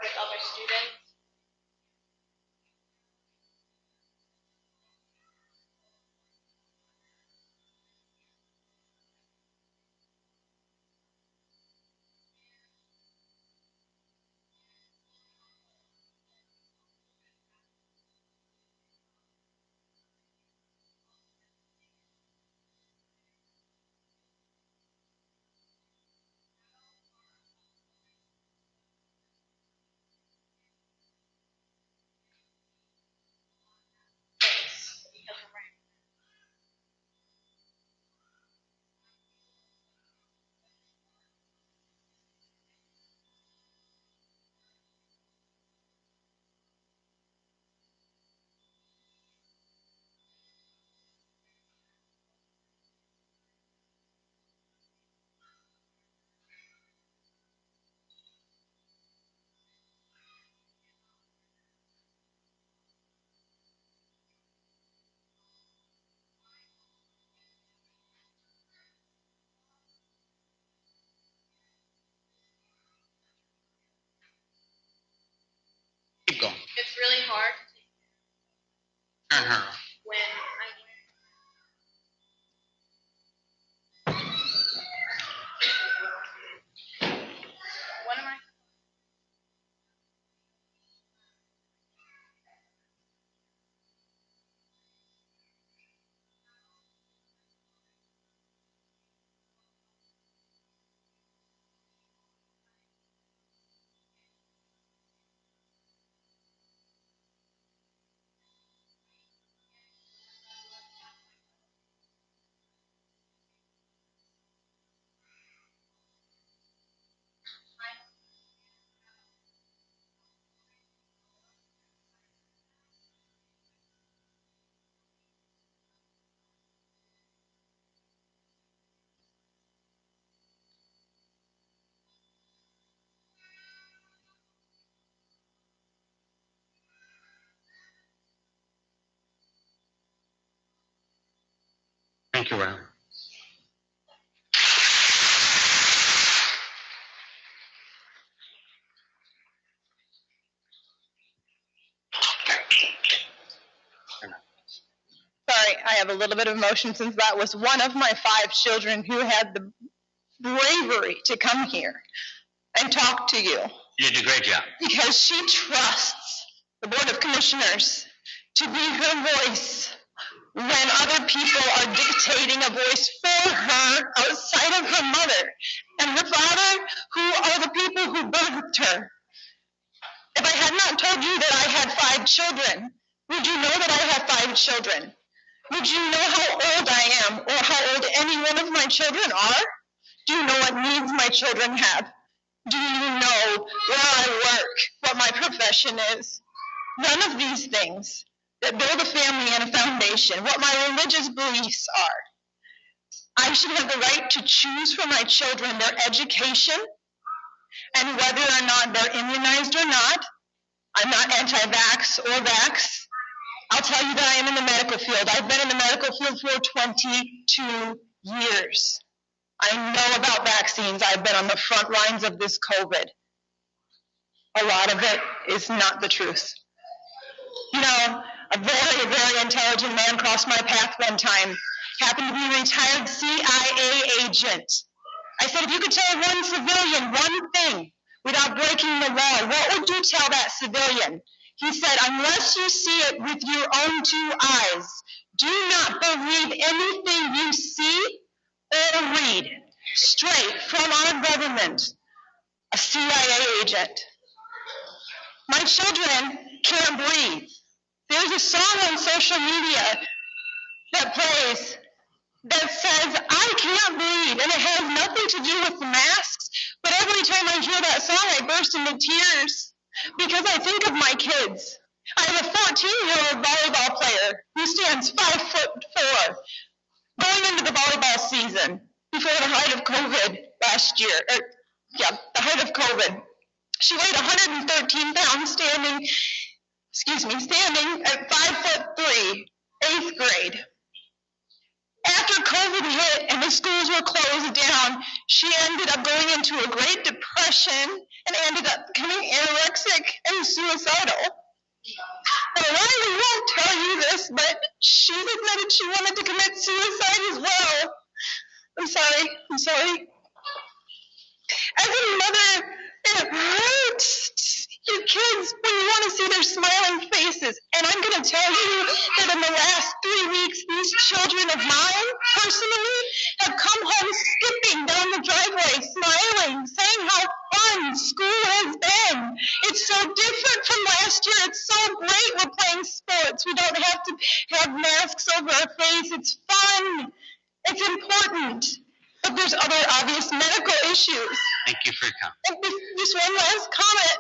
with other students. Keep going. It's really hard to take care of when one of my Thank you, Ron. Sorry, I have a little bit of emotion since that was one of my 5 children who had the bravery to come here and talk to you. You did a great job. Because she trusts the Board of Commissioners to be her voice when other people are dictating a voice for her outside of her mother and her father, who are the people who birthed her. If I had not told you that I had 5 children, would you know that I have 5 children? Would you know how old I am or how old any one of my children are? Do you know what needs my children have? Do you know where I work, what my profession is? None of these things that build a family and a foundation, what my religious beliefs are. I should have the right to choose for my children their education and whether or not they're immunized or not. I'm not anti-vax or vax. I'll tell you that I am in the medical field. I've been in the medical field for 22 years. I know about vaccines. I've been on the front lines of this COVID. A lot of it is not the truth. You know, a very, very intelligent man crossed my path one time, happened to be a retired CIA agent. I said, if you could tell one civilian one thing without breaking the law, what would you tell that civilian? He said, unless you see it with your own 2 eyes, do not believe anything you see or read straight from our government, a CIA agent. My children can't breathe. There's a song on social media that plays that says, I can't breathe, and it has nothing to do with the masks, but every time I hear that song, I burst into tears. Because I think of my kids. I have a 14-year-old volleyball player who stands 5'4", going into the volleyball season before the height of COVID last year. The height of COVID. She weighed 113 pounds standing at 5'3", 8th grade. After COVID hit and the schools were closed down, she ended up going into a great depression and ended up becoming anorexic and suicidal. And Riley won't tell you this, but she's admitted she wanted to commit suicide as well. I'm sorry. As a mother, it hurts your kids when you want to see their smiling faces. And I'm going to tell you that in the last 3 weeks, these children of mine, personally, have come home skipping down the driveway, smiling, saying how fun school has been. It's so different from last year. It's so great we're playing sports. We don't have to have masks over our face. It's fun. It's important. But there's other obvious medical issues. Thank you for your comment. And just one last comment.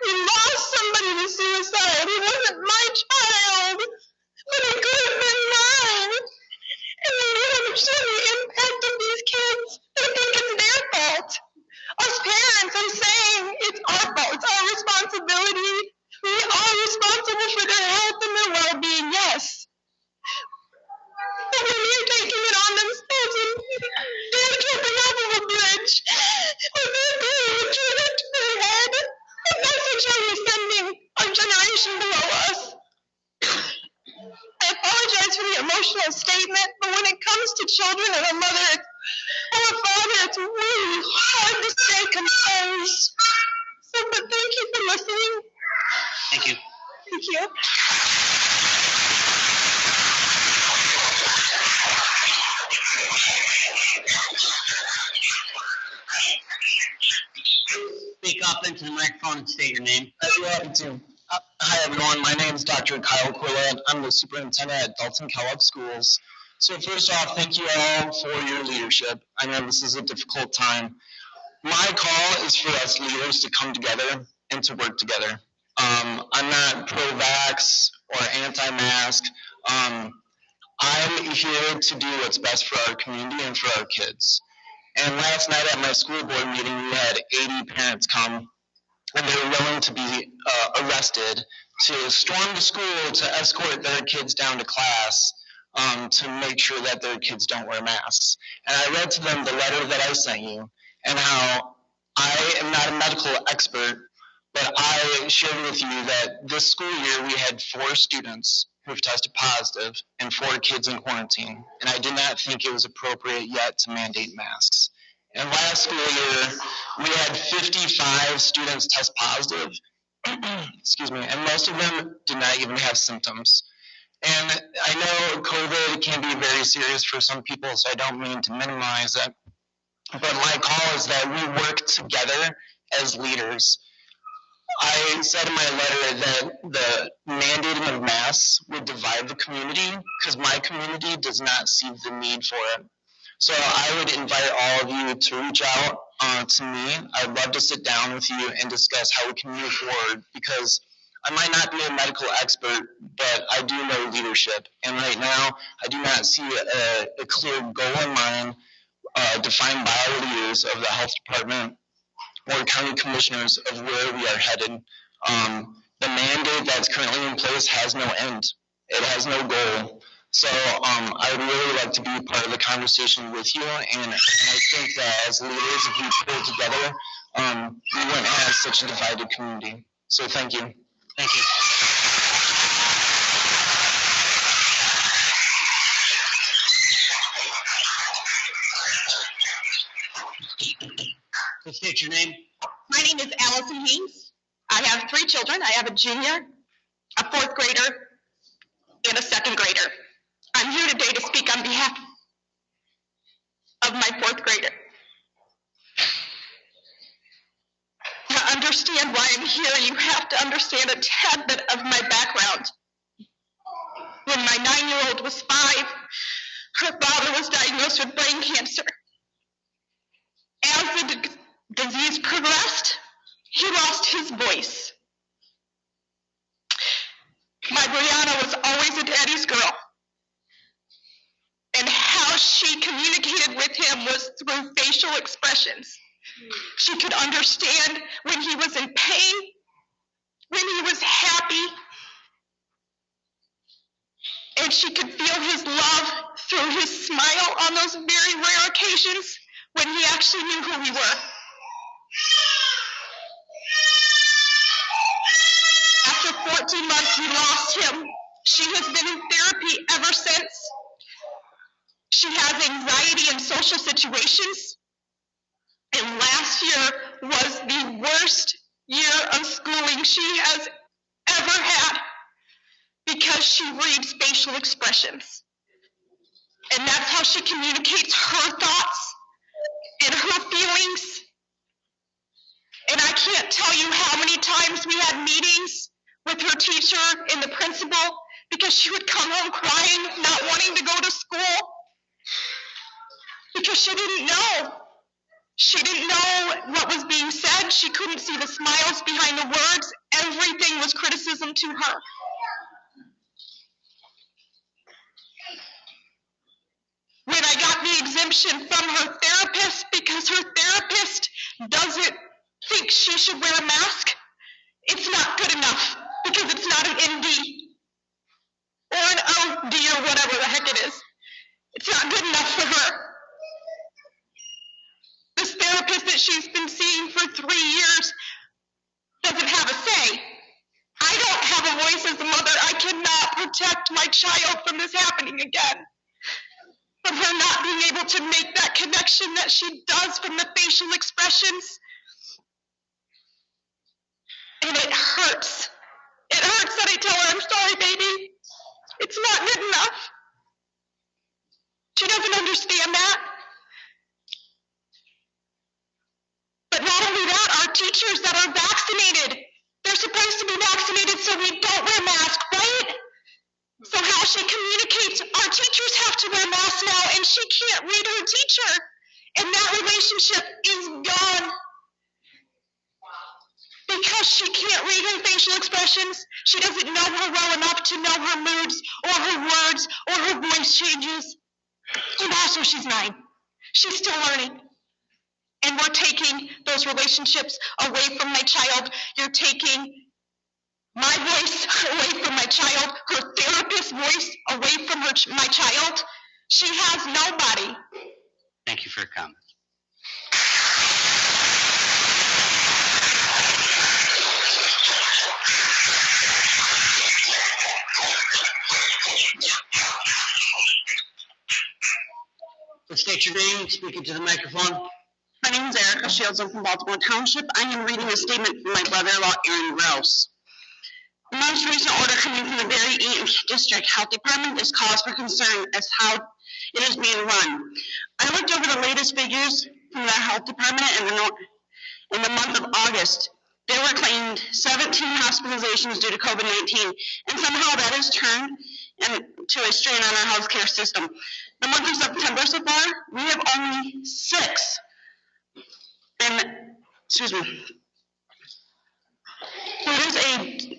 We lost somebody to suicide. He wasn't my child, but he could have been mine. And we don't understand the impact of these kids. They think it's their fault. Us parents are saying it's our fault. It's our responsibility. We are responsible for their health and their well-being, yes. But when they're taking it on themselves and they're jumping off of a bridge, when they're doing a trigger to their head, what message are we sending our generation below us? I apologize for the emotional statement, but when it comes to children and a mother or a father, it's really hard to stay composed. So, but thank you for listening. Thank you. Thank you. Speak up into the microphone and state your name. I'd be happy to. Hi, everyone. My name is Dr. Kyle Quillette. I'm the superintendent at Dalton Kellogg Schools. So first off, thank you all for your leadership. I know this is a difficult time. My call is for us leaders to come together and to work together. I'm not pro-vax or anti-mask. I'm here to do what's best for our community and for our kids. And last night at my school board meeting, we had 80 parents come, and they were willing to be arrested to storm the school to escort their kids down to class to make sure that their kids don't wear masks. And I read to them the letter that I sent you and how I am not a medical expert, but I shared with you that this school year we had 4 students who have tested positive and 4 kids in quarantine. And I did not think it was appropriate yet to mandate masks. And last school year, we had 55 students test positive, excuse me, and most of them did not even have symptoms. And I know COVID can be very serious for some people, so I don't mean to minimize it. But my call is that we work together as leaders. I said in my letter that the mandating of masks would divide the community because my community does not see the need for it. So I would invite all of you to reach out to me. I'd love to sit down with you and discuss how we can move forward because I might not be a medical expert, but I do know leadership. And right now, I do not see a clear goal in mind defined by our leaders of the health department or county commissioners of where we are headed. The mandate that's currently in place has no end. It has no goal. So I would really like to be part of the conversation with you, and I think that as leaders, if we pull together, we wouldn't have such a divided community. So thank you. Thank you. Please state your name. My name is Allison Haynes. I have 3 children. I have a junior, a 4th grader, and a 2nd grader. I'm here today to speak on behalf of my 4th grader. To understand why I'm here, you have to understand a tad bit of my background. When my 9-year-old was 5, her father was diagnosed with brain cancer. As the disease progressed, he lost his voice. My Brianna was always a daddy's girl. And how she communicated with him was through facial expressions. She could understand when he was in pain, when he was happy. And she could feel his love through his smile on those very rare occasions when he actually knew who we were. After 14 months, we lost him. She has been in therapy ever since. She has anxiety in social situations. And last year was the worst year of schooling she has ever had because she reads facial expressions. And that's how she communicates her thoughts and her feelings. And I can't tell you how many times we had meetings with her teacher and the principal because she would come home crying, not wanting to go to school because she didn't know. She didn't know what was being said. She couldn't see the smiles behind the words. Everything was criticism to her. When I got the exemption from her therapist because her therapist doesn't think she should wear a mask, it's not good enough because it's not an ND or an OD or whatever the heck it is. It's not good enough for her. This therapist that she's been seeing for 3 years doesn't have a say. I don't have a voice as a mother. I cannot protect my child from this happening again. From her not being able to make that connection that she does from the facial expressions. And it hurts. It hurts that I tell her, I'm sorry, baby. It's not good enough. She doesn't understand that. But not only that, our teachers that are vaccinated, they're supposed to be vaccinated so we don't wear masks, right? So how she communicates, our teachers have to wear masks now, and she can't read her teacher. And that relationship is gone. Because she can't read her facial expressions, she doesn't know her well enough to know her moods, or her words, or her voice changes. And also she's 9. She's still learning. And we're taking those relationships away from my child. You're taking my voice away from my child, her therapist's voice away from my child. She has nobody. Thank you for your comment. Please state your name, speak into the microphone. My name is Erica Shields. I'm from Baltimore Township. I am reading a statement from my brother-in-law, Aaron Rouse. The most recent order coming from the Berry Eaton District Health Department is cause for concern as how it is being run. I looked over the latest figures from the health department in the month of August. There were claimed 17 hospitalizations due to COVID-19, and somehow that has turned into a strain on our healthcare system. The month of September so far, we have only 6. So it is a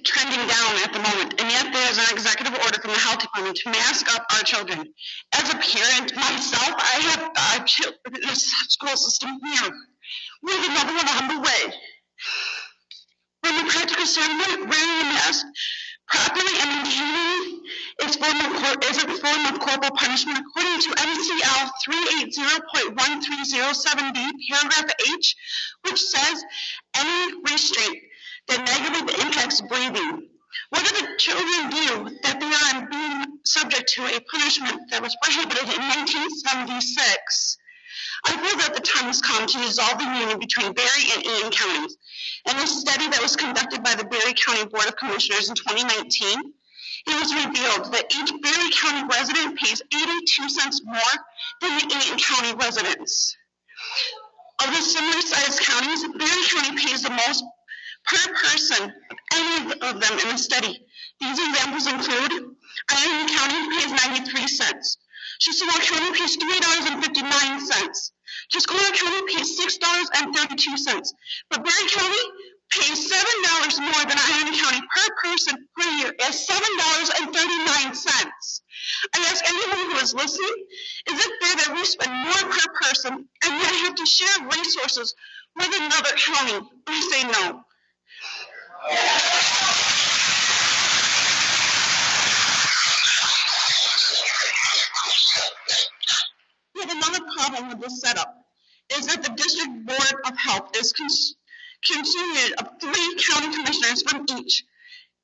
trending down at the moment, and yet there is an executive order from the health department to mask up our children. As a parent myself, I have 5 children in the school system here, with another one on the way. From the practical standpoint, wearing a mask properly and maintaining is a form of corporal punishment according to MCL 380.1307B, paragraph H, which says any restraint that negatively impacts breathing. What do the children do that they are being subject to a punishment that was prohibited in 1976? I feel that the time has come to dissolve the union between Berry and Eaton counties. In a study that was conducted by the Berry County Board of Commissioners in 2019, it was revealed that each Berry County resident pays 82 cents more than the Eaton County residents. Of the similar sized counties, Berry County pays the most per person of any of them in the study. These examples include Iron County pays 93 cents. Chickasaw County pays $3.59. Tuscola County pays $6.32. But Berry County pays $7 more than Iron County per person per year at $7.39. I ask anyone who is listening, is it fair that we spend more per person and yet have to share resources with another county? I say no. have another problem with this setup, is that the District Board of Health is constituted of 3 county commissioners from each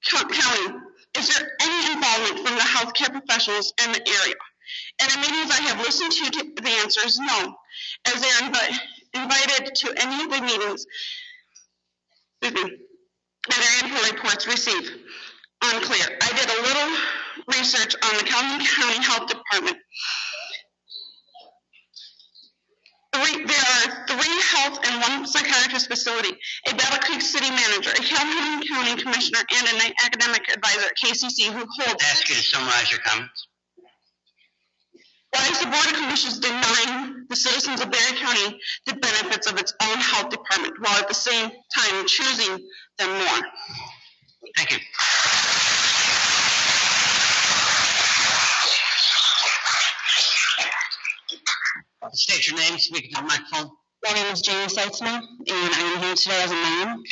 county. Is there any involvement from the healthcare professionals in the area? In the meetings I have listened to, the answer is no, as they are invited to any of the meetings that their input reports receive. Unclear. I did a little research on the Calhoun County Health Department. There are 3 health and 1 psychiatrist facility, a Battle Creek city manager, a Calhoun County commissioner, and an academic advisor at KCC who holds. Ask you to summarize your comments. Why is the Board of Commissioners denying the citizens of Berry County the benefits of its own health department while at the same time choosing them more? Thank you. State your name, speak to the microphone. My name is Jamie Seitzman, and I am here today as a mom,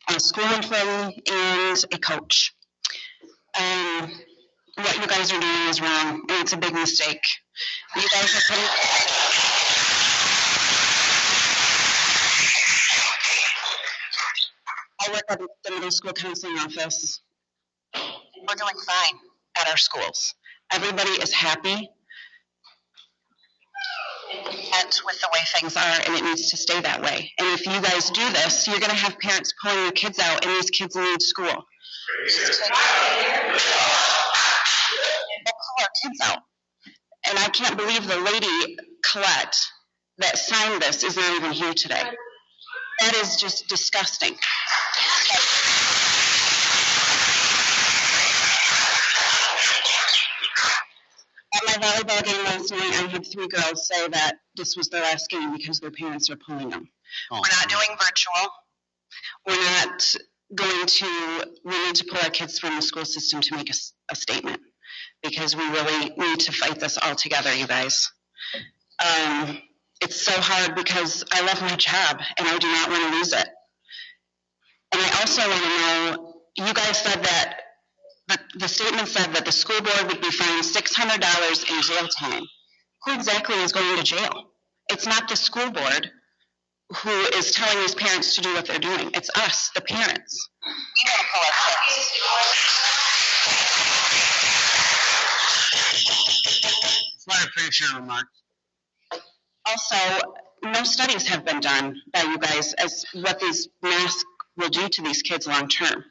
a school employee, and a coach. What you guys are doing is wrong, and it's a big mistake. You guys are putting... I work at the middle school counseling office. We're doing fine at our schools. Everybody is happy with the way things are, and it needs to stay that way. And if you guys do this, you're going to have parents pulling your kids out, and these kids need school. We'll pull our kids out. And I can't believe the lady, Colette, that signed this is not even here today. That is just disgusting. At my volleyball game last night, I had 3 girls say that this was their last game because their parents are pulling them. Oh. We're not doing virtual. We're not going to, we need to pull our kids from the school system to make a statement, because we really need to fight this all together, you guys. It's so hard because I love my job and I do not want to lose it. And I also want to know, you guys said that, the statement said that the school board would be fined $600 in jail time. Who exactly is going to jail? It's not the school board who is telling these parents to do what they're doing. It's us, the parents. We don't pull our kids. What I appreciate your remarks. Also, no studies have been done by you guys as what these masks will do to these kids long term.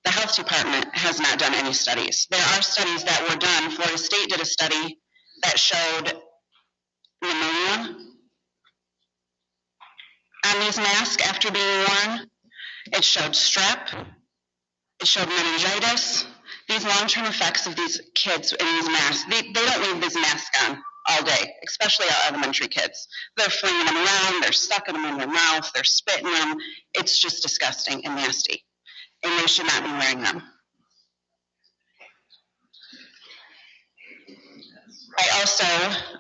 The health department has not done any studies. There are studies that were done. Florida State did a study that showed pneumonia on these masks after being worn. It showed strep. It showed meningitis. These long-term effects of these kids in these masks, they don't leave these masks on all day, especially our elementary kids. They're flinging them around, they're sucking them in their mouth, they're spitting them. It's just disgusting and nasty, and they should not be wearing them.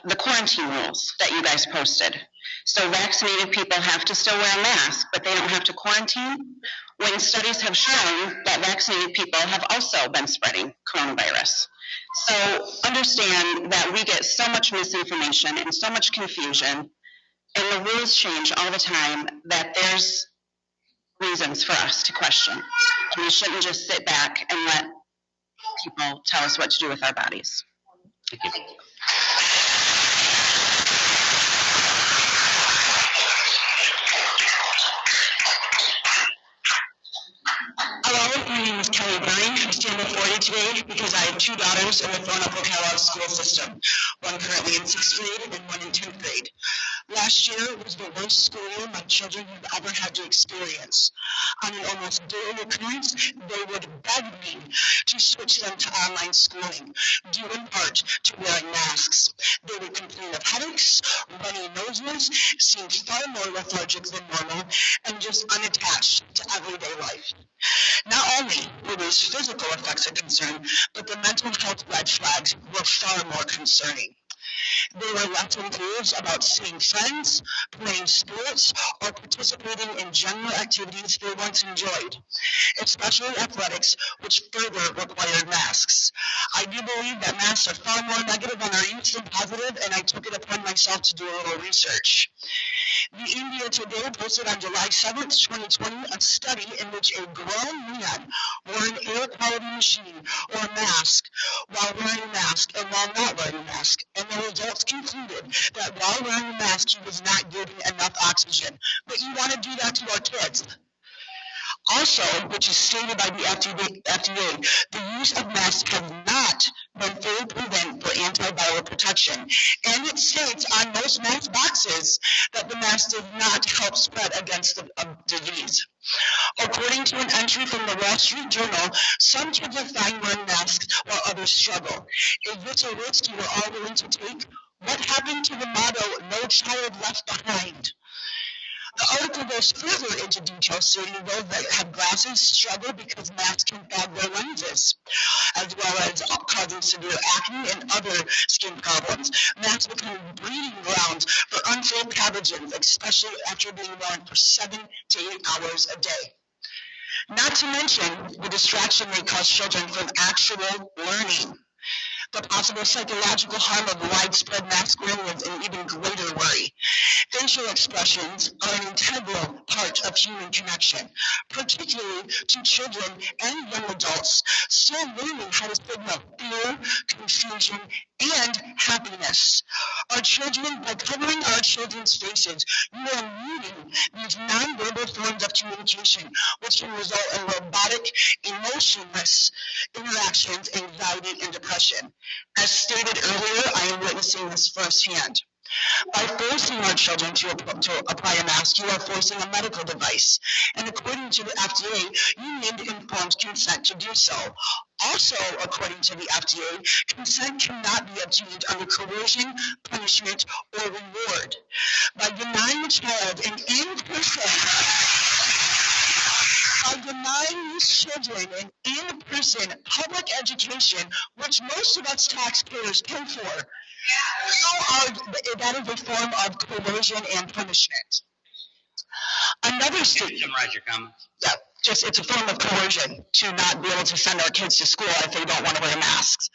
The quarantine rules that you guys posted. So vaccinated people have to still wear a mask, but they don't have to quarantine, when studies have shown that vaccinated people have also been spreading coronavirus. So understand that we get so much misinformation and so much confusion, and the rules change all the time, that there's reasons for us to question. And we shouldn't just sit back and let people tell us what to do with our bodies. Thank you. Hello, my name is Kelly Brine. I stand before you today because I have 2 daughters in the Thornapple Kellogg school system, one currently in 6th grade and one in 10th grade. Last year was the worst school year my children have ever had to experience. On an almost daily occurrence, they would beg me to switch them to online schooling, due in part to wearing masks. They would complain of headaches, runny noses, seemed far more lethargic than normal, and just unattached to everyday life. Not only were these physical effects a concern, but the mental health red flags were far more concerning. They were less enthused about seeing friends, playing sports, or participating in general activities they once enjoyed, especially athletics, which further required masks. I do believe that masks are far more negative on our youth than positive, and I took it upon myself to do a little research. The India Today posted on July 7th, 2020, a study in which a grown man wore an air quality machine or a mask while wearing a mask and while not wearing a mask. And the results concluded that while wearing a mask, he was not getting enough oxygen. But you want to do that to our kids. Also, which is stated by the FDA, the use of masks has not been fully proven for antiviral protection. And it states on most mask boxes that the mask does not help spread against the disease. According to an entry from the Wall Street Journal, some kids are fine wearing masks while others struggle. Is this a risk you are all willing to take? What happened to the motto, "No child left behind"? The article goes further into detail, stating those that have glasses struggle because masks can fog their lenses, as well as causing severe acne and other skin problems. Masks become breeding grounds for unsafe pathogens, especially after being worn for 7 to 8 hours a day. Not to mention the distraction they cause children from actual learning. The possible psychological harm of widespread mask wearing is an even greater worry. Facial expressions are an integral part of human connection, particularly to children and young adults still learning how to signal fear, confusion, and happiness. By covering our children's faces, you are muting these nonverbal forms of communication, which can result in robotic, emotionless interactions, anxiety, and depression. As stated earlier, I am witnessing this firsthand. By forcing our children to apply a mask, you are forcing a medical device. And according to the FDA, you need informed consent to do so. Also, according to the FDA, consent cannot be obtained under coercion, punishment, or reward. By denying a child an in-person public education, which most of us taxpayers pay for, that is a form of coercion and punishment. Another statement. Summarize your comments. Yeah, it's a form of coercion to not be able to send our kids to school if they don't want to wear masks.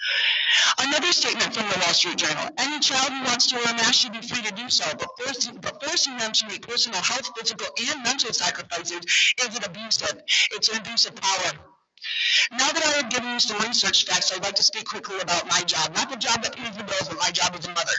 Another statement from the Wall Street Journal: any child who wants to wear a mask should be free to do so, but forcing them to make personal health, physical, and mental sacrifices is abusive. It's an abuse of power. Now that I have given you some research facts, I'd like to speak quickly about my job. Not the job that pays the bills, but my job as a mother.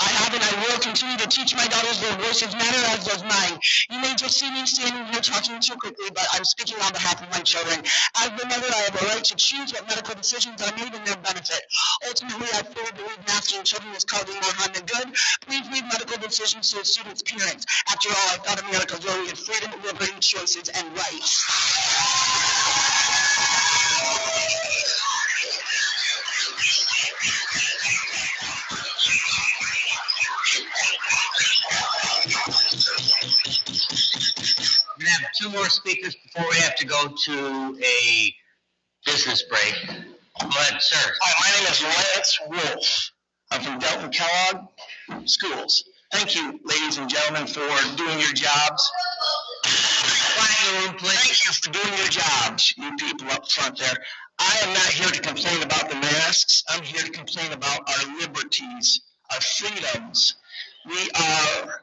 I have and I will continue to teach my daughters their voices matter, as does mine. You may just see me standing here talking too quickly, but I'm speaking on behalf of my children. As the mother, I have a right to choose what medical decisions are made in their benefit. Ultimately, I fully believe masking children is causing more harm than good. Please leave medical decisions to the students' parents. After all, I thought America's really had freedom, liberty, choices, and rights. We're going to have 2 more speakers before we have to go to a business break. Go ahead, sir. Hi, my name is Lance Wolf. I'm from Delton Kellogg Schools. Thank you, ladies and gentlemen, for doing your jobs. Thank you for doing your jobs, you people up front there. I am not here to complain about the masks. I'm here to complain about our liberties, our freedoms. We are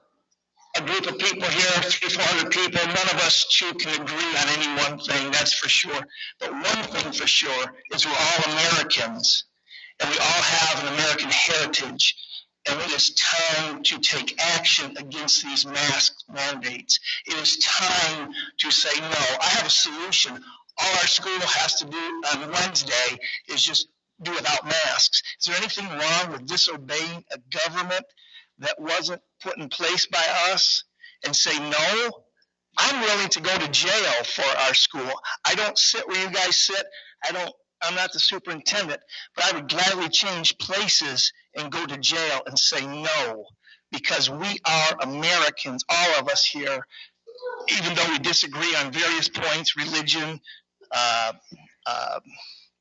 a group of people here, 300-400 people. None of us two can agree on any one thing, that's for sure. But one thing for sure is we're all Americans, and we all have an American heritage. And it is time to take action against these mask mandates. It is time to say no. I have a solution. All our school has to do on Wednesday is just do without masks. Is there anything wrong with disobeying a government that wasn't put in place by us and say no? I'm willing to go to jail for our school. I don't sit where you guys sit. I'm not the superintendent, but I would gladly change places and go to jail and say no, because we are Americans, all of us here, even though we disagree on various points, religion,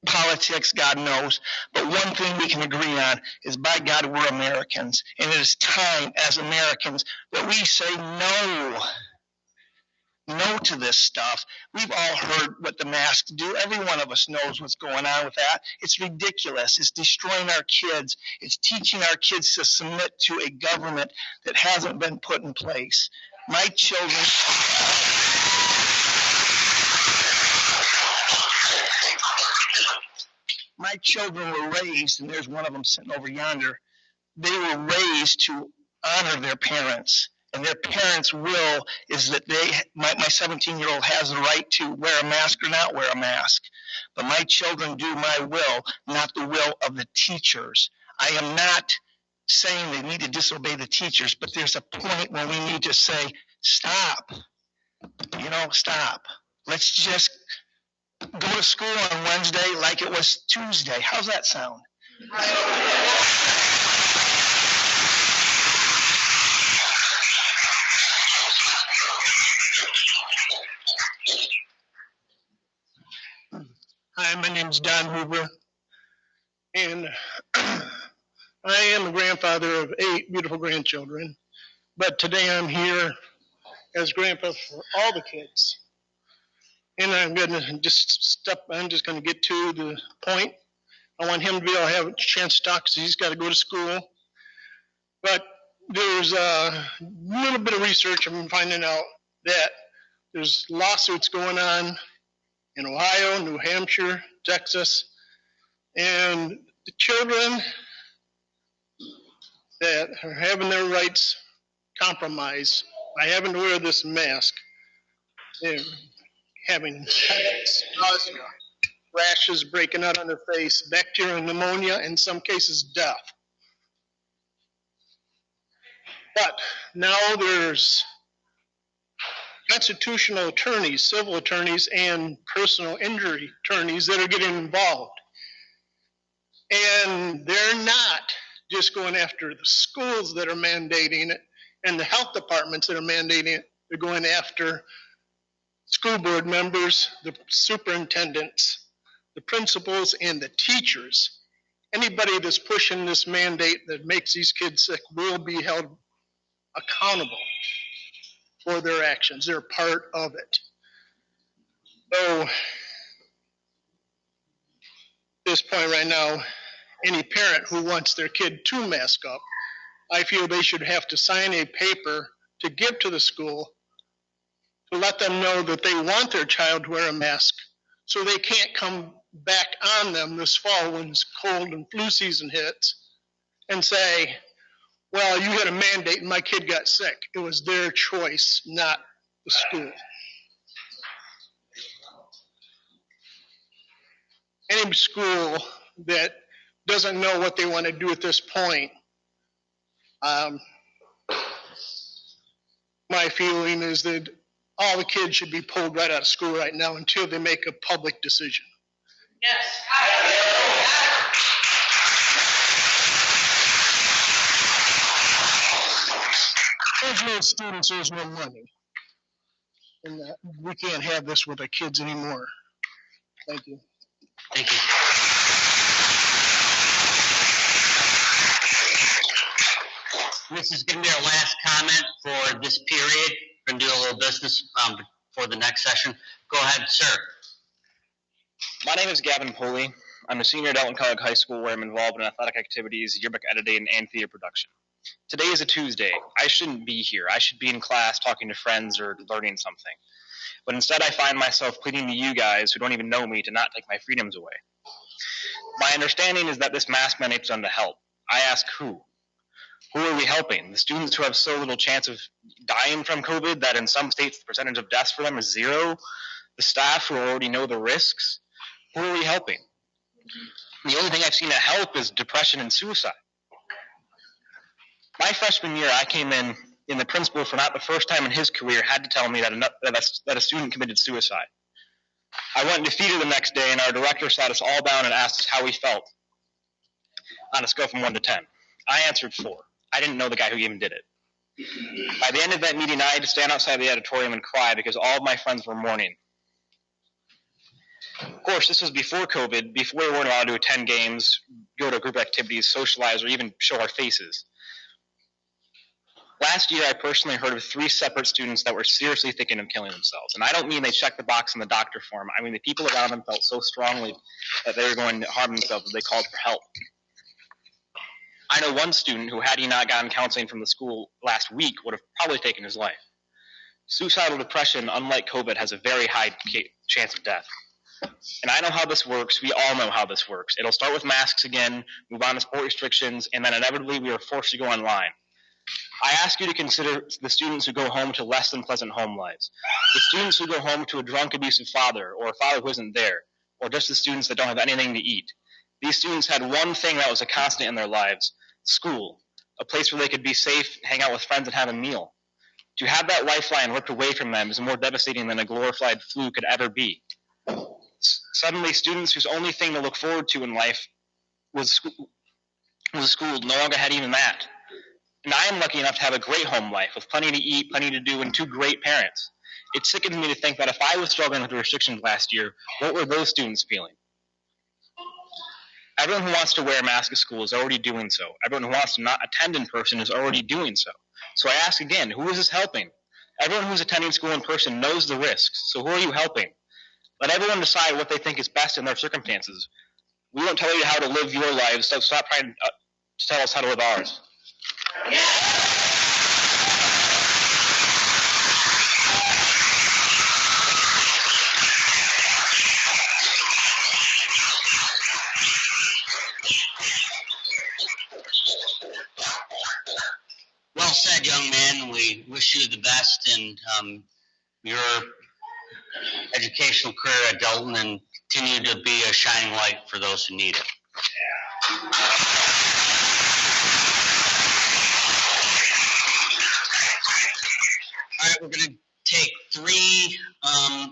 politics, God knows. But one thing we can agree on is, by God, we're Americans. And it is time as Americans that we say no to this stuff. We've all heard what the masks do. Every one of us knows what's going on with that. It's ridiculous. It's destroying our kids. It's teaching our kids to submit to a government that hasn't been put in place. My children were raised, and there's one of them sitting over yonder, they were raised to honor their parents. And their parents' will is that my 17-year-old has the right to wear a mask or not wear a mask. But my children do my will, not the will of the teachers. I am not saying they need to disobey the teachers, but there's a point when we need to say, stop. Stop. Let's just go to school on Wednesday like it was Tuesday. How's that sound? Hi, my name's Don Hoover, and I am a grandfather of 8 beautiful grandchildren, but today I'm here as grandpa for all the kids. And I'm just going to get to the point. I want him to be able to have a chance to talk because he's got to go to school. But there's a little bit of research I'm finding out that there's lawsuits going on in Ohio, New Hampshire, Texas, and the children that are having their rights compromised by having to wear this mask, they're having nausea, rashes breaking out on their face, bacterial pneumonia, in some cases death. But now there's constitutional attorneys, civil attorneys, and personal injury attorneys that are getting involved. And they're not just going after the schools that are mandating it and the health departments that are mandating it. They're going after school board members, the superintendents, the principals, and the teachers. Anybody that's pushing this mandate that makes these kids sick will be held accountable for their actions. They're part of it. So, at this point right now, any parent who wants their kid to mask up, I feel they should have to sign a paper to give to the school to let them know that they want their child to wear a mask so they can't come back on them this fall when it's cold and flu season hits and say, well, you had a mandate and my kid got sick. It was their choice, not the school. Any school that doesn't know what they want to do at this point, my feeling is that all the kids should be pulled right out of school right now until they make a public decision. Yes. There's no students, there's no money. And we can't have this with our kids anymore. Thank you. Thank you. This is going to be our last comment for this period. We're going to do a little business for the next session. Go ahead, sir. My name is Gavin Pulley. I'm a senior at Elton Kellogg High School where I'm involved in athletic activities, yearbook editing, and theater production. Today is a Tuesday. I shouldn't be here. I should be in class talking to friends or learning something. But instead I find myself pleading to you guys who don't even know me to not take my freedoms away. My understanding is that this mask mandate's done to help. I ask who? Who are we helping? The students who have so little chance of dying from COVID that in some states the percentage of deaths for them is 0? The staff who already know the risks? Who are we helping? The only thing I've seen that help is depression and suicide. My freshman year, I came in the principal for not the first time in his career had to tell me that a student committed suicide. I went into theater the next day, and our director sat us all down and asked us how we felt on a scale from 1 to 10. I answered 4. I didn't know the guy who even did it. By the end of that meeting, I had to stand outside the auditorium and cry because all of my friends were mourning. Of course, this was before COVID, before we weren't allowed to attend games, go to group activities, socialize, or even show our faces. Last year, I personally heard of 3 separate students that were seriously thinking of killing themselves. And I don't mean they checked the box in the doctor form. I mean the people around them felt so strongly that they were going to harm themselves that they called for help. I know one student who, had he not gotten counseling from the school last week, would have probably taken his life. Suicidal depression, unlike COVID, has a very high chance of death. And I know how this works. We all know how this works. It'll start with masks again, move on to sport restrictions, and then inevitably we are forced to go online. I ask you to consider the students who go home to less than pleasant home lives, the students who go home to a drunk, abusive father, or a father who isn't there, or just the students that don't have anything to eat. These students had one thing that was a constant in their lives: school, a place where they could be safe, hang out with friends, and have a meal. To have that lifeline ripped away from them is more devastating than a glorified flu could ever be. Suddenly, students whose only thing to look forward to in life was school no longer had even that. And I am lucky enough to have a great home life with plenty to eat, plenty to do, and 2 great parents. It sickens me to think that if I was struggling with the restrictions last year, what were those students feeling? Everyone who wants to wear a mask at school is already doing so. Everyone who wants to not attend in person is already doing so. So I ask again, who is this helping? Everyone who's attending school in person knows the risks, so who are you helping? Let everyone decide what they think is best in their circumstances. We won't tell you how to live your lives, so stop trying to tell us how to live ours. Well said, young man. We wish you the best in your educational career at Dalton, and continue to be a shining light for those who need it. All right, we're going to take 3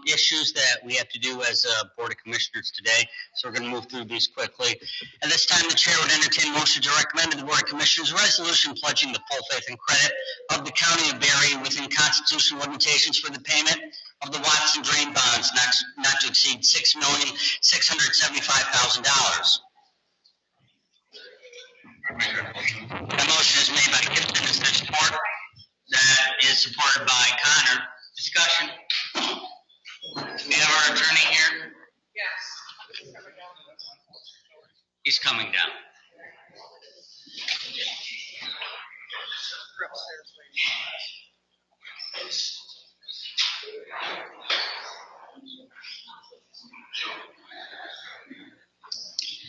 issues that we have to do as a Board of Commissioners today, so we're going to move through these quickly. At this time, the Chair would entertain a motion to recommend to the Board of Commissioners a resolution pledging the full faith and credit of the County of Berry within constitutional limitations for the payment of the Watson Drain bonds not to exceed $6,675,000. The motion is made by Gibson. Is there support? That is supported by Connor. Discussion. We have our attorney here? Yes. He's coming down.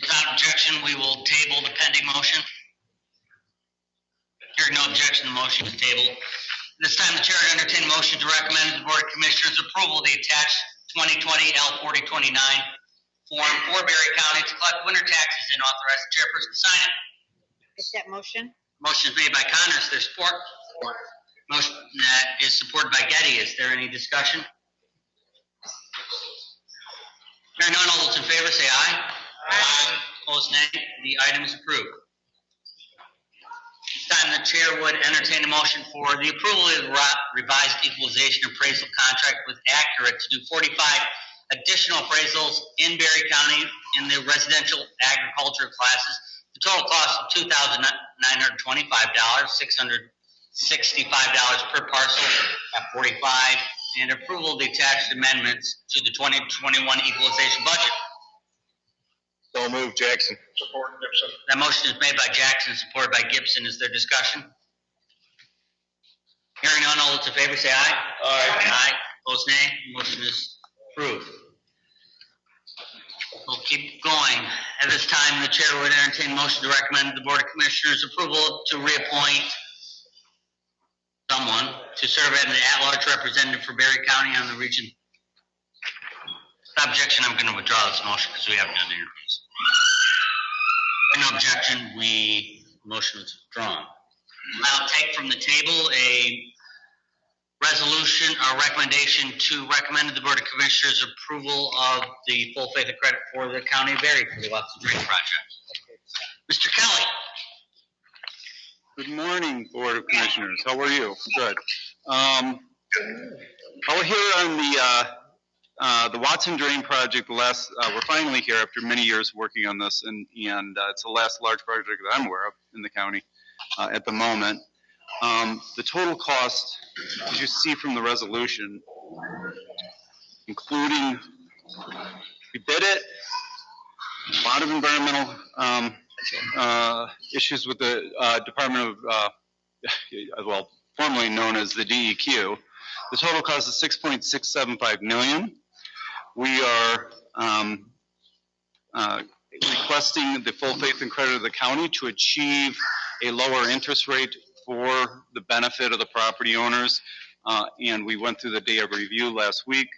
Without objection, we will table the pending motion. Hearing no objection, the motion is tabled. This time, the Chair would entertain a motion to recommend to the Board of Commissioners approval of the attached 2020 L4029 form for Berry County to collect winter taxes and authorize the chairperson to sign it. Is that motion? Motion is made by Connor. Is there support? Support. Motion that is supported by Getty. Is there any discussion? Hearing none, all those in favor say aye. Aye. Opposed, nay. The item is approved. This time, the Chair would entertain a motion for the approval of the revised equalization appraisal contract with Accurate to do 45 additional appraisals in Berry County in the residential agriculture classes. The total cost of $2,925, $665 per parcel at 45, and approval of the attached amendments to the 2021 equalization budget. So moved, Jackson. Support, Gibson. That motion is made by Jackson, supported by Gibson. Is there discussion? Hearing none, all those in favor say aye. Aye. Aye. Opposed, nay. Motion is approved. We'll keep going. At this time, the Chair would entertain a motion to recommend to the Board of Commissioners approval to reappoint someone to serve as an at-large representative for Berry County on the region. Without objection, I'm going to withdraw this motion because we haven't done interviews. No objection, motion is withdrawn. I'll take from the table a resolution or recommendation to recommend to the Board of Commissioners approval of the full faith and credit for the County of Berry for the Watson Drain project. Mr. Kelly. Good morning, Board of Commissioners. How are you? Good. We're here the Watson Drain Project, we're finally here after many years working on this, and it's the last large project that I'm aware of in the county at the moment. The total cost, as you see from the resolution, including, we bid it, a lot of environmental issues with the Department of, well, formerly known as the DEQ. The total cost is $6.675 million. We are requesting the full faith and credit of the county to achieve a lower interest rate for the benefit of the property owners. And we went through the day of review last week.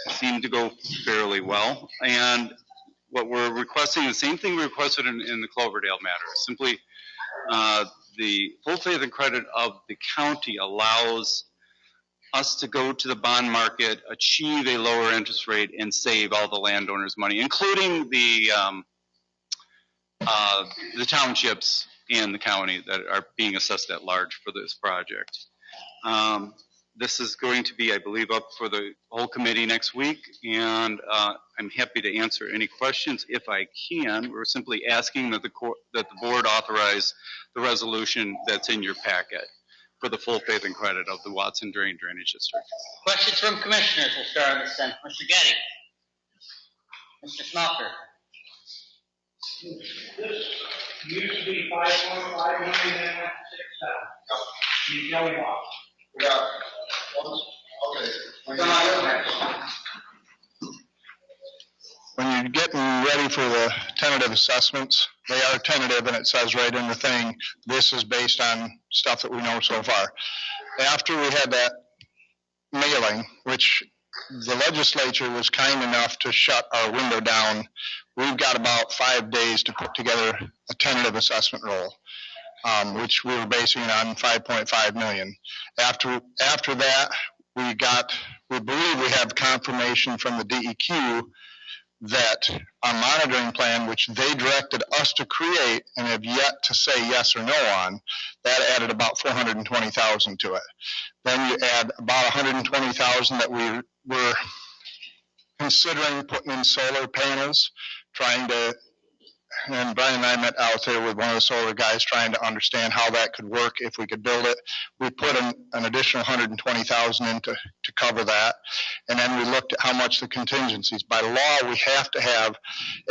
Seemed to go fairly well. And what we're requesting, the same thing we requested in the Cloverdale matter, simply the full faith and credit of the county allows us to go to the bond market, achieve a lower interest rate, and save all the landowners money, including the townships and the county that are being assessed at large for this project. This is going to be, I believe, up for the whole committee next week, and I'm happy to answer any questions if I can. We're simply asking that the board authorize the resolution that's in your packet for the full faith and credit of the Watson Drainage District. Questions from commissioners? We'll start on this end. Mr. Getty. Mr. Smelter. This used to be 5.5 million and went to 6,000. You tell me why. Yeah. Okay. When you're getting ready for the tentative assessments, they are tentative, and it says right in the thing, this is based on stuff that we know so far. After we had that mailing, which the legislature was kind enough to shut our window down, we've got about 5 days to put together a tentative assessment roll, which we were basing it on 5.5 million. After that, we believe we have confirmation from the DEQ that our monitoring plan, which they directed us to create and have yet to say yes or no on, that added about 420,000 to it. Then you add about 120,000 that we were considering putting in solar panels, and Brian and I met out there with one of the solar guys trying to understand how that could work if we could build it. We put an additional 120,000 in to cover that. And then we looked at how much the contingencies. By law, we have to have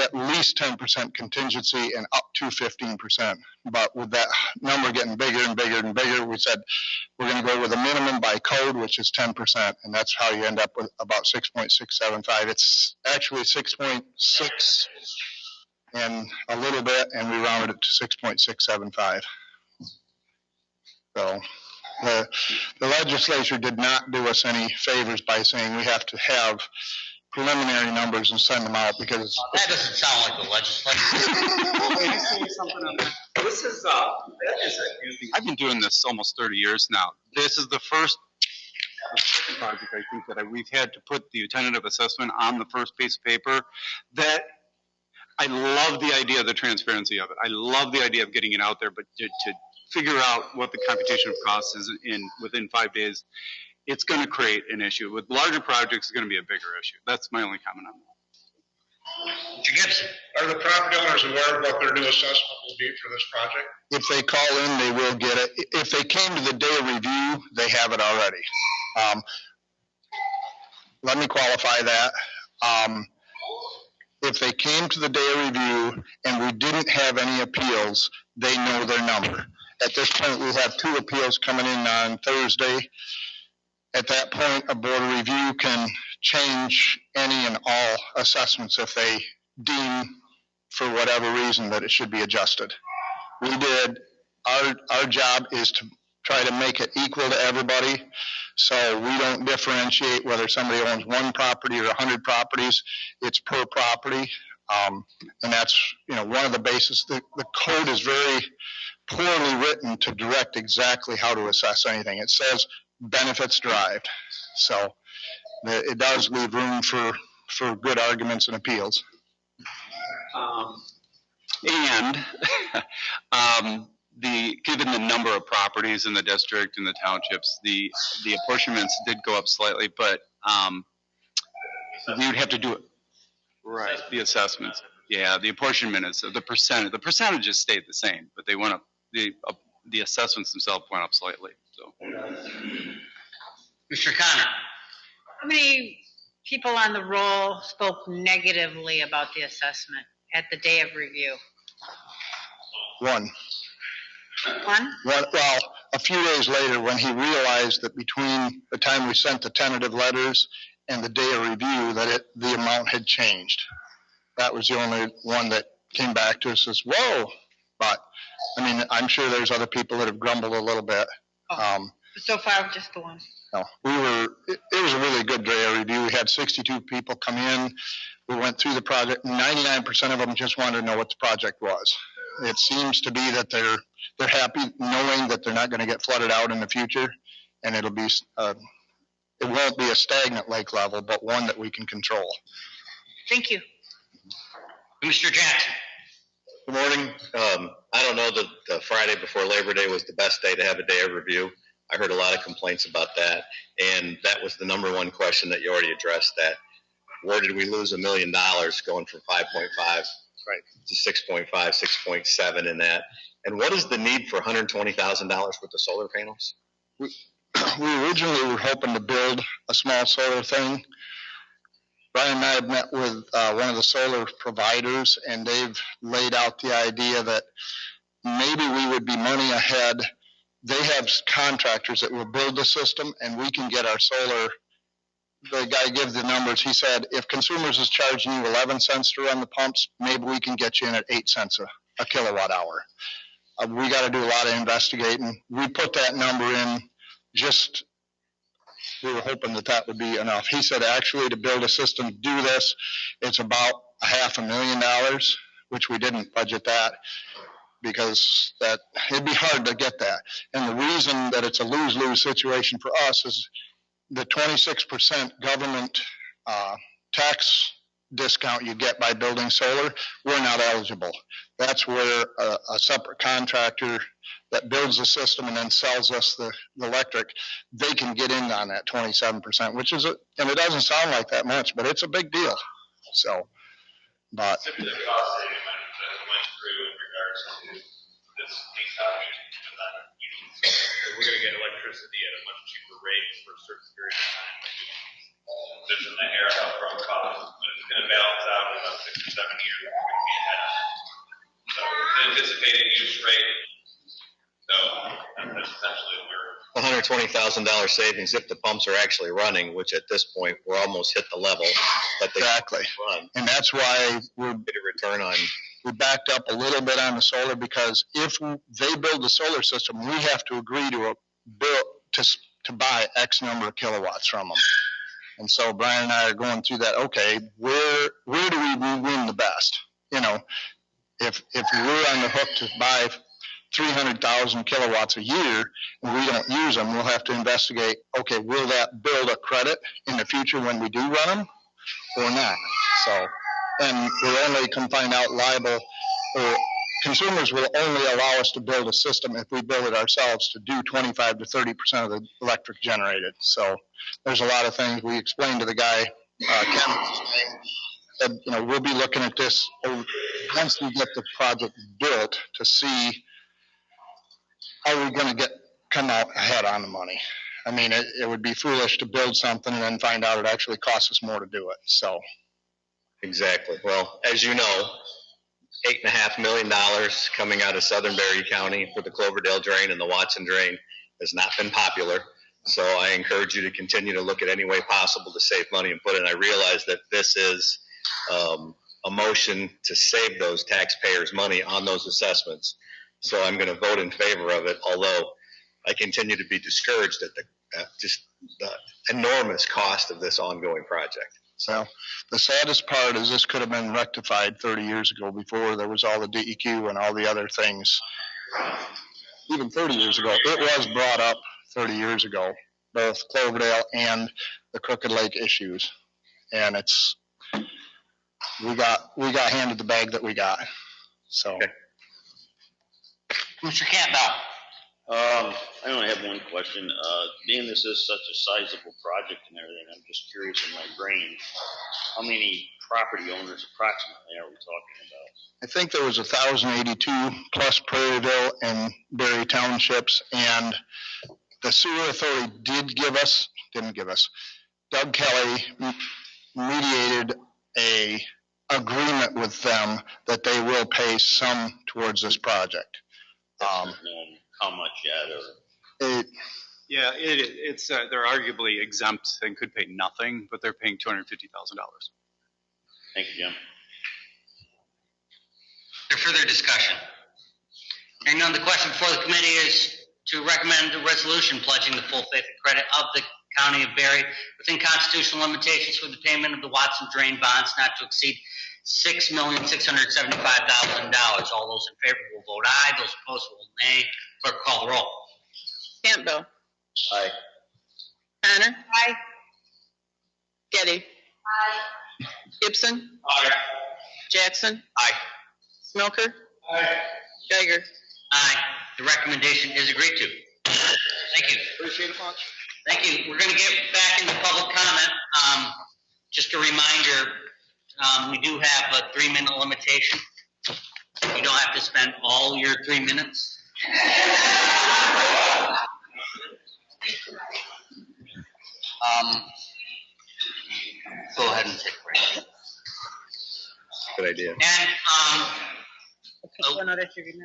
at least 10% contingency and up to 15%. But with that number getting bigger and bigger and bigger, we said we're going to go with a minimum by code, which is 10%. And that's how you end up with about 6.675. It's actually 6.6 and a little bit, and we rounded it to 6.675. So the legislature did not do us any favors by saying we have to have preliminary numbers and send them out because that doesn't sound like the legislature. I've been doing this almost 30 years now. This is the first project I think that we've had to put the tentative assessment on the first piece of paper. That I love the idea of the transparency of it. I love the idea of getting it out there, but to figure out what the computation of costs is within 5 days, it's going to create an issue. With larger projects, it's going to be a bigger issue. That's my only comment on that. Mr. Gibson. Are the property owners aware of what their new assessment will be for this project? if they call in, they will get it. If they came to the day of review, they have it already. Let me qualify that. If they came to the day of review and we didn't have any appeals, they know their number. At this point, we have 2 appeals coming in on Thursday. At that point, a board of review can change any and all assessments if they deem, for whatever reason, that it should be adjusted. We did. Our job is to try to make it equal to everybody, so we don't differentiate whether somebody owns 1 property or 100 properties. It's per property, and that's one of the bases. The code is very poorly written to direct exactly how to assess anything. It says benefits derived, so it does leave room for good arguments and appeals. Given the number of properties in the district and the townships, the apportionments did go up slightly, but we would have to do it. Right. The assessments. Yeah, the apportionment is, the percentages stayed the same, but they went up, the assessments themselves went up slightly, so. Mr. Connor? How many people on the roll spoke negatively about the assessment at the day of review? One. One? Well, a few days later, when he realized that between the time we sent the tentative letters and the day of review, that the amount had changed. That was the only one that came back to us as, whoa. But, I mean, I'm sure there's other people that have grumbled a little bit. So far, just the one. No, it was a really good day of review. We had 62 people come in. We went through the project. 99% of them just wanted to know what the project was. It seems to be that they're happy knowing that they're not going to get flooded out in the future, and it'll be it won't be a stagnant lake level, but one that we can control. Thank you. Mr. Jackson? Good morning. I don't know that the Friday before Labor Day was the best day to have a day of review. I heard a lot of complaints about that, and that was the number one question that you already addressed, that where did we lose $1 million going from 5.5 to 6.5, 6.7 in that? And what is the need for $120,000 with the solar panels? We originally were hoping to build a small solar thing. Brian and I have met with one of the solar providers, and they've laid out the idea that maybe we would be money ahead. They have contractors that will build the system, and we can get our solar. The guy gives the numbers. He said, if Consumers is charging you 11 cents to run the pumps, maybe we can get you in at 8 cents a kilowatt hour. We got to do a lot of investigating. We put that number in we were hoping that would be enough. He said, actually, to build a system, do this, it's about $500,000, which we didn't budget that, because it'd be hard to get that. And the reason that it's a lose-lose situation for us is the 26% government tax discount you get by building solar, we're not eligible. That's where a separate contractor that builds the system and then sells us the electric, they can get in on that 27%, which is, and it doesn't sound like that much, but it's a big deal. So, but. The cost saving that went through in regards to this lease option, we're going to get electricity at a much cheaper rate for a certain period of time. There's an inherent upfront cost, but it's going to balance out in about 6 or 7 years. We're going to be ahead of it. So the anticipated use rate. So that's essentially $120,000 savings if the pumps are actually running, which at this point we're almost hit the level that they run. And that's why we're get a return on. We backed up a little bit on the solar, because if they build the solar system, we have to agree to to buy X number of kilowatts from them. And so Brian and I are going through that. Okay, where do we win the best? You know, if we're on the hook to buy 300,000 kilowatts a year and we don't use them, we'll have to investigate, okay, will that build a credit in the future when we do run them or not? So, and we're only can find out liable, or Consumers will only allow us to build a system if we build it ourselves to do 25 to 30% of the electric generated. So there's a lot of things we explained to the guy, Ken, that, you know, we'll be looking at this once we get the project built to see how we're going to come out ahead on the money. I mean, it would be foolish to build something and then find out it actually costs us more to do it. So. Exactly. Well, as you know, $8.5 million coming out of Southern Berry County for the Cloverdale drain and the Watson drain has not been popular. So I encourage you to continue to look at any way possible to save money and put it in. I realize that this is a motion to save those taxpayers money on those assessments. So I'm going to vote in favor of it, although I continue to be discouraged at just the enormous cost of this ongoing project. So the saddest part is this could have been rectified 30 years ago before there was all the DEQ and all the other things. Even 30 years ago, it was brought up 30 years ago, both Cloverdale and the Crooked Lake issues. And we got handed the bag that we got. So. Okay. Mr. Campbell. I only have one question. Being this is such a sizable project and everything, I'm just curious in my brain, how many property owners approximately are we talking about? I think there was 1,082 plus Prairieville and Berry townships, and the sewer authority didn't give us, Doug Kelly mediated a agreement with them that they will pay some towards this project. Not known how much yet, or? Yeah, it's they're arguably exempt and could pay nothing, but they're paying $250,000. Thank you, Jim. Is there further discussion? Hearing none, the question before the committee is to recommend a resolution pledging the full faith and credit of the County of Berry within constitutional limitations for the payment of the Watson Drain bonds not to exceed $6,675,000. All those in favor will vote aye. Those opposed will nay. Clerk, call the roll. Campbell. Aye. Connor. Aye. Getty. Aye. Gibson. Aye. Jackson. Aye. Smoker. Aye. Geiger. Aye. The recommendation is agreed to. Thank you. Appreciate it much. Thank you. We're going to get back into public comment. Just a reminder, we do have a 3-minute limitation. You don't have to spend all your 3 minutes. Go ahead and take a break. Good idea. And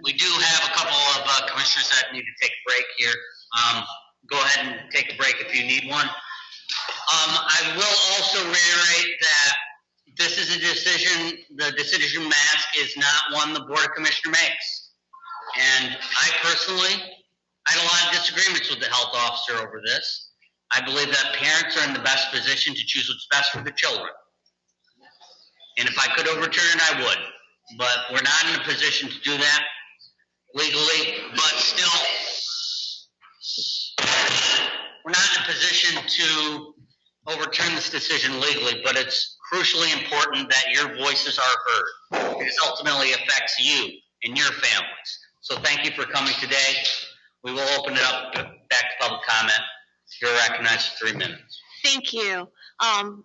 we do have a couple of commissioners that need to take a break here. Go ahead and take a break if you need one. I will also reiterate that this is a decision, the decision mask is not one the Board of Commissioners makes. And I personally, I had a lot of disagreements with the health officer over this. I believe that parents are in the best position to choose what's best for the children. And if I could overturn it, I would. But we're not in a position to do that legally, but still, we're not in a position to overturn this decision legally, but it's crucially important that your voices are heard. Because ultimately affects you and your families. So thank you for coming today. We will open it up back to public comment. You're recognized for 3 minutes. Thank you.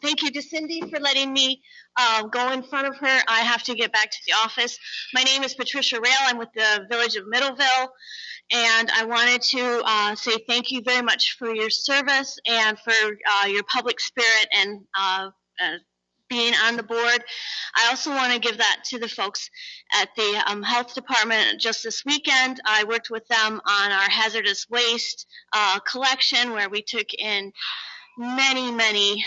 Thank you to Cindy for letting me go in front of her. I have to get back to the office. My name is Patricia Rail. I'm with the Village of Middleville. And I wanted to say thank you very much for your service and for your public spirit and being on the board. I also want to give that to the folks at the health department. Just this weekend, I worked with them on our hazardous waste collection, where we took in many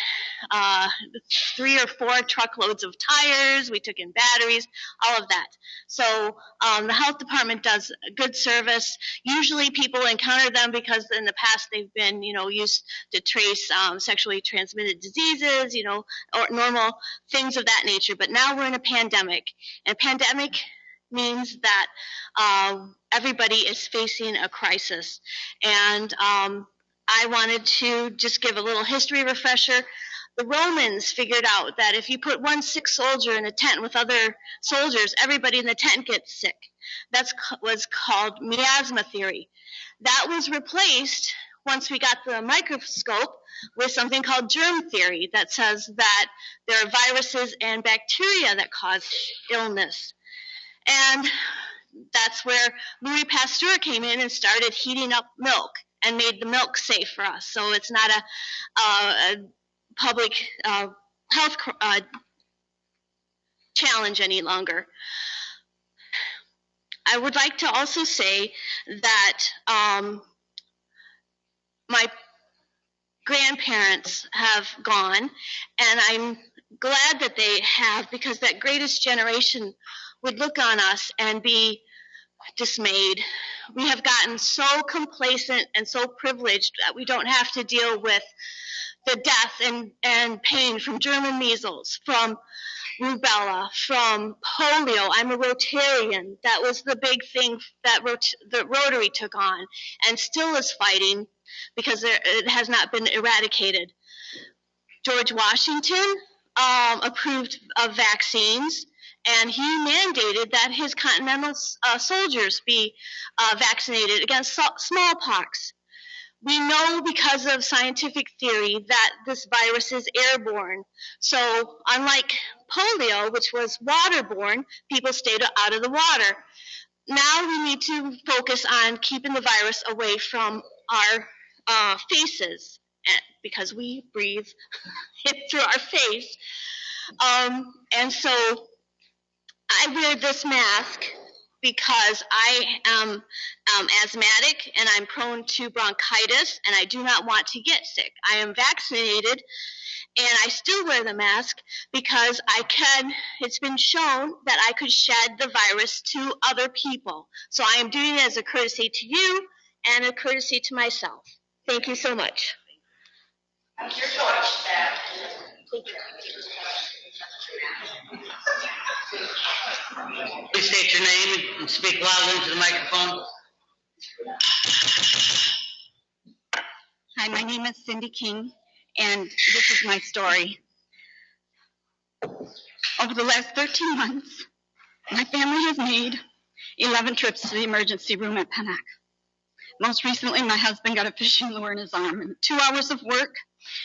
3 or 4 truckloads of tires. We took in batteries, all of that. So the health department does a good service. Usually people encounter them because in the past they've been, used to trace sexually transmitted diseases, or normal things of that nature. But now we're in a pandemic, and a pandemic means that everybody is facing a crisis. And I wanted to just give a little history refresher. The Romans figured out that if you put one sick soldier in a tent with other soldiers, everybody in the tent gets sick. That was called miasma theory. That was replaced once we got the microscope with something called germ theory that says that there are viruses and bacteria that cause illness. And that's where Louis Pasteur came in and started heating up milk and made the milk safe for us. So it's not a public health challenge any longer. I would like to also say that my grandparents have gone, and I'm glad that they have, because that greatest generation would look on us and be dismayed. We have gotten so complacent and so privileged that we don't have to deal with the death and pain from German measles, from rubella, from polio. I'm a Rotarian. That was the big thing that the Rotary took on and still is fighting because it has not been eradicated. George Washington approved of vaccines, and he mandated that his Continental soldiers be vaccinated against smallpox. We know because of scientific theory that this virus is airborne. So unlike polio, which was waterborne, people stayed out of the water. Now we need to focus on keeping the virus away from our faces, because we breathe it through our face. And so I wear this mask because I am asthmatic and I'm prone to bronchitis, and I do not want to get sick. I am vaccinated, and I still wear the mask because it's been shown that I could shed the virus to other people. So I am doing it as a courtesy to you and a courtesy to myself. Thank you so much. Your choice, Thank you. Please state your name and speak loudly into the microphone. Hi, my name is Cindy King, and this is my story. Over the last 13 months, my family has made 11 trips to the emergency room at Pennock. Most recently, my husband got a fishing lure in his arm, and 2 hours of work,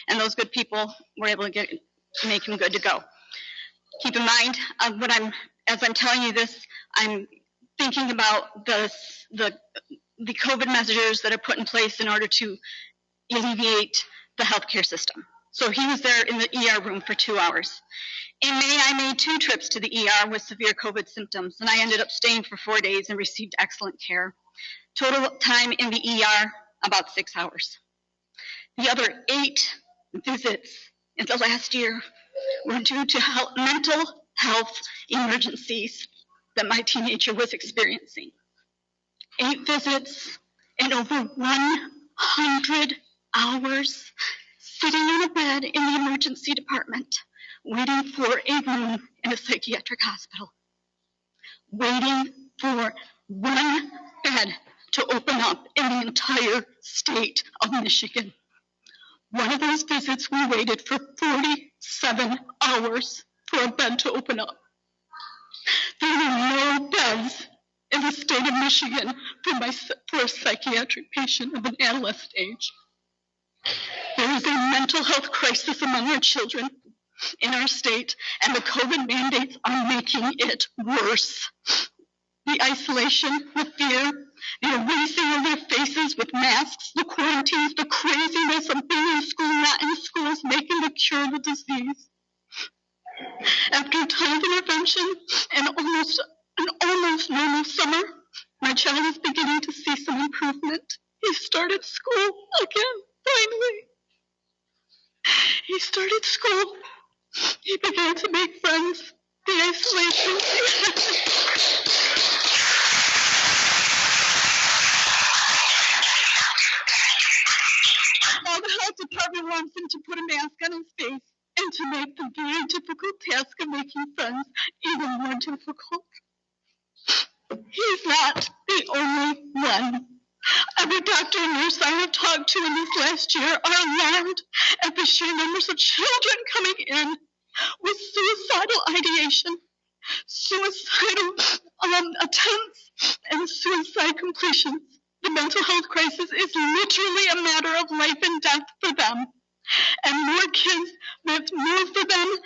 and those good people were able to make him good to go. Keep in mind, as I'm telling you this, I'm thinking about the COVID measures that are put in place in order to alleviate the healthcare system. So he was there in the ER room for 2 hours. In May, I made 2 trips to the ER with severe COVID symptoms, and I ended up staying for 4 days and received excellent care. Total time in the ER, about 6 hours. The other 8 visits in the last year were due to mental health emergencies that my teenager was experiencing. 8 visits and over 100 hours sitting on a bed in the emergency department, waiting for a room in a psychiatric hospital. Waiting for one bed to open up in the entire state of Michigan. One of those visits, we waited for 47 hours for a bed to open up. There were no beds in the state of Michigan for a psychiatric patient of an adolescent age. There is a mental health crisis among our children in our state, and the COVID mandates are making it worse. The isolation, the fear, the erasing of their faces with masks, the quarantines, the craziness of being in school, not in school, is making the cure the disease. After a time of intervention and an almost normal summer, my child is beginning to see some improvement. He started school again, finally. He started school. He began to make friends. The isolation. Now the health department wants him to put a mask on his face and to make the very difficult task of making friends even more difficult. He's not the only one. Every doctor and nurse I have talked to in this last year are alarmed at the sheer numbers of children coming in with suicidal ideation, suicidal attempts, and suicide completions. The mental health crisis is literally a matter of life and death for them. And more kids, that's more for them,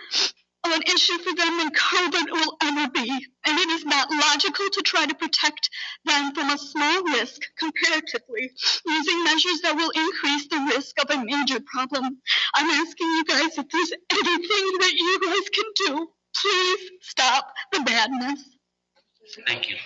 an issue for them than COVID will ever be. And it is not logical to try to protect them from a small risk comparatively, using measures that will increase the risk of a major problem. I'm asking you guys if there's anything that you guys can do. Please stop the madness. Thank you.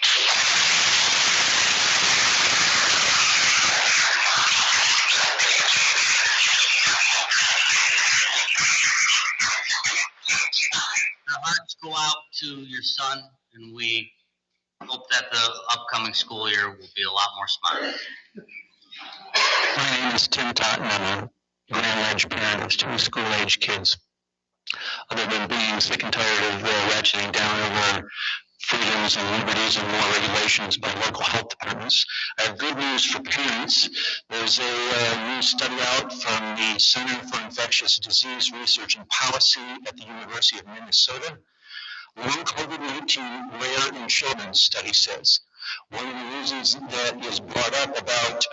Our hearts go out to your son, and we hope that the upcoming school year will be a lot more smiling. My name is Tim Totten. I'm a grand-age parent of 2 school-age kids. Other than being sick and tired of ratcheting down over freedoms and liberties and more regulations by local health departments, I have good news for parents. There's a new study out from the Center for Infectious Disease Research and Policy at the University of Minnesota. Long COVID-19 rare in children, study says. One of the reasons that is brought up about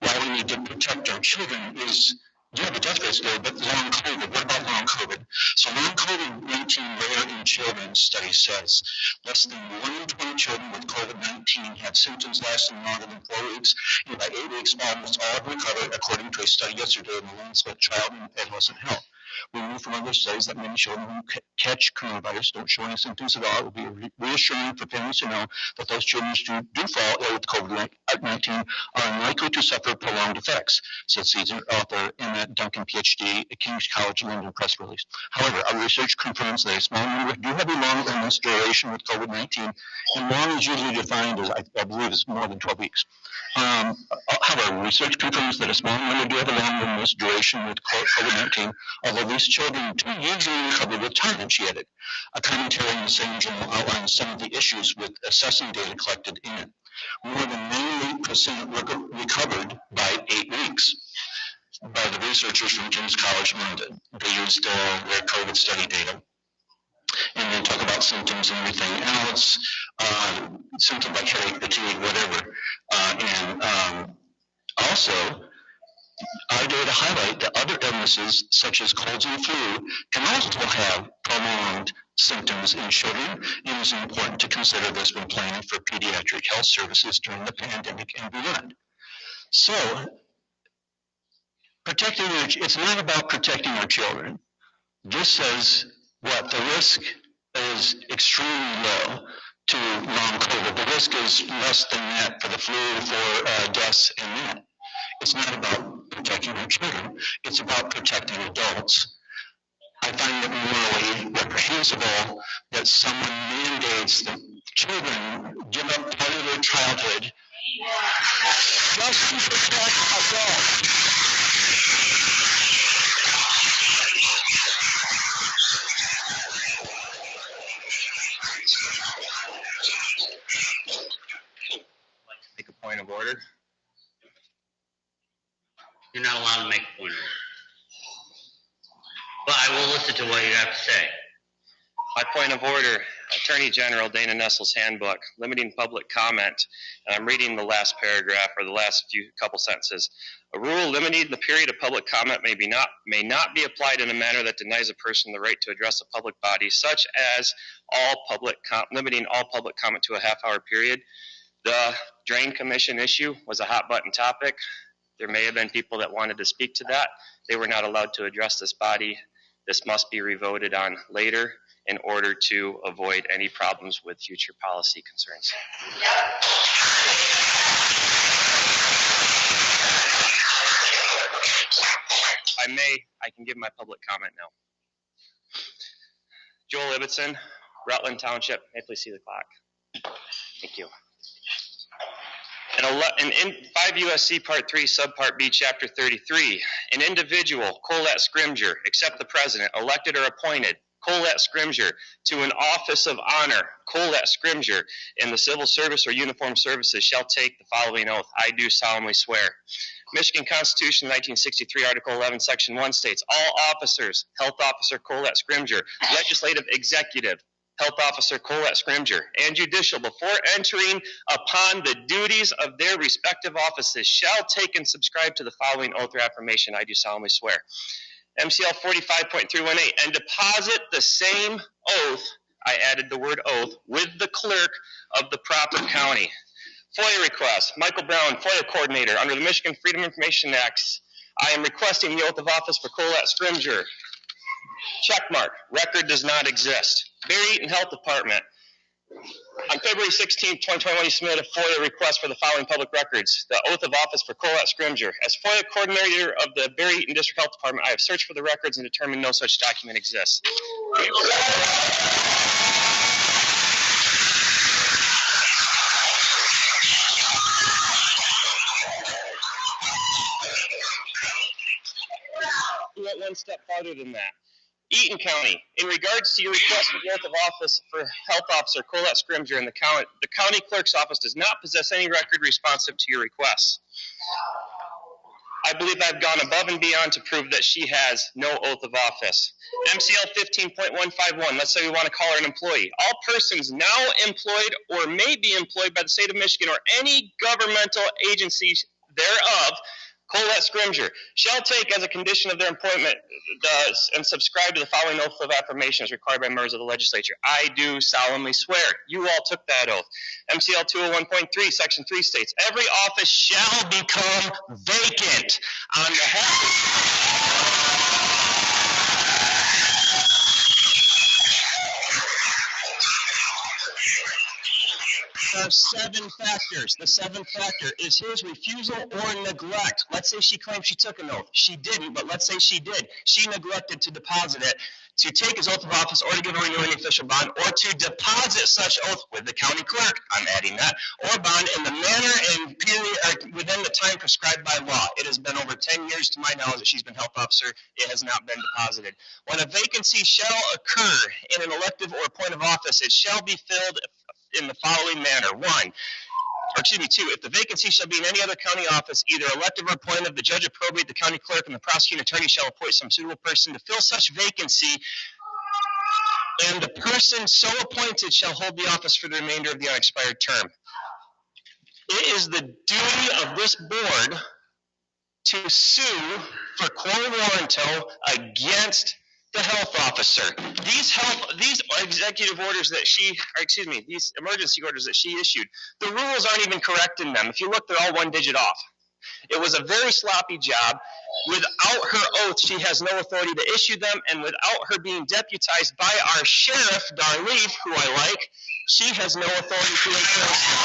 why we need to protect our children is, yeah, the death rate's low, but long COVID. What about long COVID? So long COVID-19 rare in children, study says. Less than 1 in 20 children with COVID-19 had symptoms lasting longer than 4 weeks, and by 8 weeks, almost all have recovered, according to a study yesterday in the Lancet Child and Adolescent Health. We know from other studies that many children who catch coronavirus don't show any symptoms at all. It will be reassuring for families to know that those children who do fall ill with COVID-19 are unlikely to suffer prolonged effects, said senior author Emma Duncan, PhD, at King's College London press release. However, our research confirms that a small number do have a long illness duration with COVID-19, and long is usually defined as, I believe, is more than 12 weeks. However, research confirms that a small number do have a long illness duration with COVID-19, although these children do usually recover with time, she added. A commentary in the same journal outlines some of the issues with assessing data collected in it. More than 98% recovered by 8 weeks by the researchers from King's College London. They used their COVID study data. And they talk about symptoms and everything else, symptoms like headache, fatigue, whatever. Also, our data highlight that other illnesses, such as colds and flu, can also have prolonged symptoms in children, and it is important to consider this when planning for pediatric health services during the pandemic and beyond. So, it's not about protecting our children. This says what the risk is extremely low to long COVID. The risk is less than that for the flu, for deaths and that. It's not about protecting our children. It's about protecting adults. I find it morally reprehensible that someone mandates that children give up part of their childhood just to protect adults. Make a point of order. You're not allowed to make a point of order. But I will listen to what you have to say. My point of order, Attorney General Dana Nessle's handbook, limiting public comment, and I'm reading the last paragraph or the last couple sentences. A rule limiting the period of public comment may not be applied in a manner that denies a person the right to address a public body, such as limiting all public comment to a half-hour period. The Drain Commission issue was a hot-button topic. There may have been people that wanted to speak to that. They were not allowed to address this body. This must be revoted on later in order to avoid any problems with future policy concerns. I can give my public comment now. Joel Ibbotson, Rutland Township. May I please see the clock? Thank you. In 5 U.S.C. Part 3, Subpart B, Chapter 33, an individual, Colette Scrimger, except the president, elected or appointed, Colette Scrimger, to an office of honor, Colette Scrimger, in the civil service or uniformed services shall take the following oath. I do solemnly swear. Michigan Constitution 1963, Article 11, Section 1 states, all officers, Health Officer Colette Scrimger, Legislative Executive, Health Officer Colette Scrimger, and judicial, before entering upon the duties of their respective offices, shall take and subscribe to the following oath or affirmation. I do solemnly swear. MCL 45.318, and deposit the same oath, I added the word oath, with the clerk of the proper county. FOIA request, Michael Brown, FOIA coordinator. Under the Michigan Freedom of Information Act, I am requesting the oath of office for Colette Scrimger. Checkmark, record does not exist. Barry Eaton Health Department. On February 16, 2021, you submitted a FOIA request for the following public records. The oath of office for Colette Scrimger. As FOIA coordinator of the Barry Eaton District Health Department, I have searched for the records and determined no such document exists. We went one step farther than that. Eaton County, in regards to your request for the oath of office for Health Officer Colette Scrimger in the county clerk's office does not possess any record responsive to your requests. I I believe I've gone above and beyond to prove that she has no oath of office. MCL 15.151, let's say we want to call her an employee. All persons now employed or may be employed by the state of Michigan or any governmental agency thereof, Colette Scrimger, shall take as a condition of their employment and subscribe to the following oath of affirmation as required by members of the legislature. I do solemnly swear. You all took that oath. MCL 201.3, Section 3 states, every office shall become vacant on behalf There are 7 factors. The 7th factor is his refusal or neglect. Let's say she claims she took an oath. She didn't, but let's say she did. She neglected to deposit it, to take his oath of office, or to give a renewing official bond, or to deposit such oath with the county clerk, I'm adding that, or bond in the manner and period within the time prescribed by law. It has been over 10 years to my knowledge that she's been health officer. It has not been deposited. When a vacancy shall occur in an elective or point of office, it shall be filled in the following manner. 2, if the vacancy shall be in any other county office, either elective or appointed, the judge of probate, the county clerk, and the prosecuting attorney shall appoint some suitable person to fill such vacancy, and the person so appointed shall hold the office for the remainder of the unexpired term. It is the duty of this board to sue for quo warranto against the health officer. These executive orders that these emergency orders that she issued, the rules aren't even correct in them. If you look, they're all 1 digit off. It was a very sloppy job. Without her oath, she has no authority to issue them, and without her being deputized by our sheriff, Darlene, who I like, she has no authority to enforce them.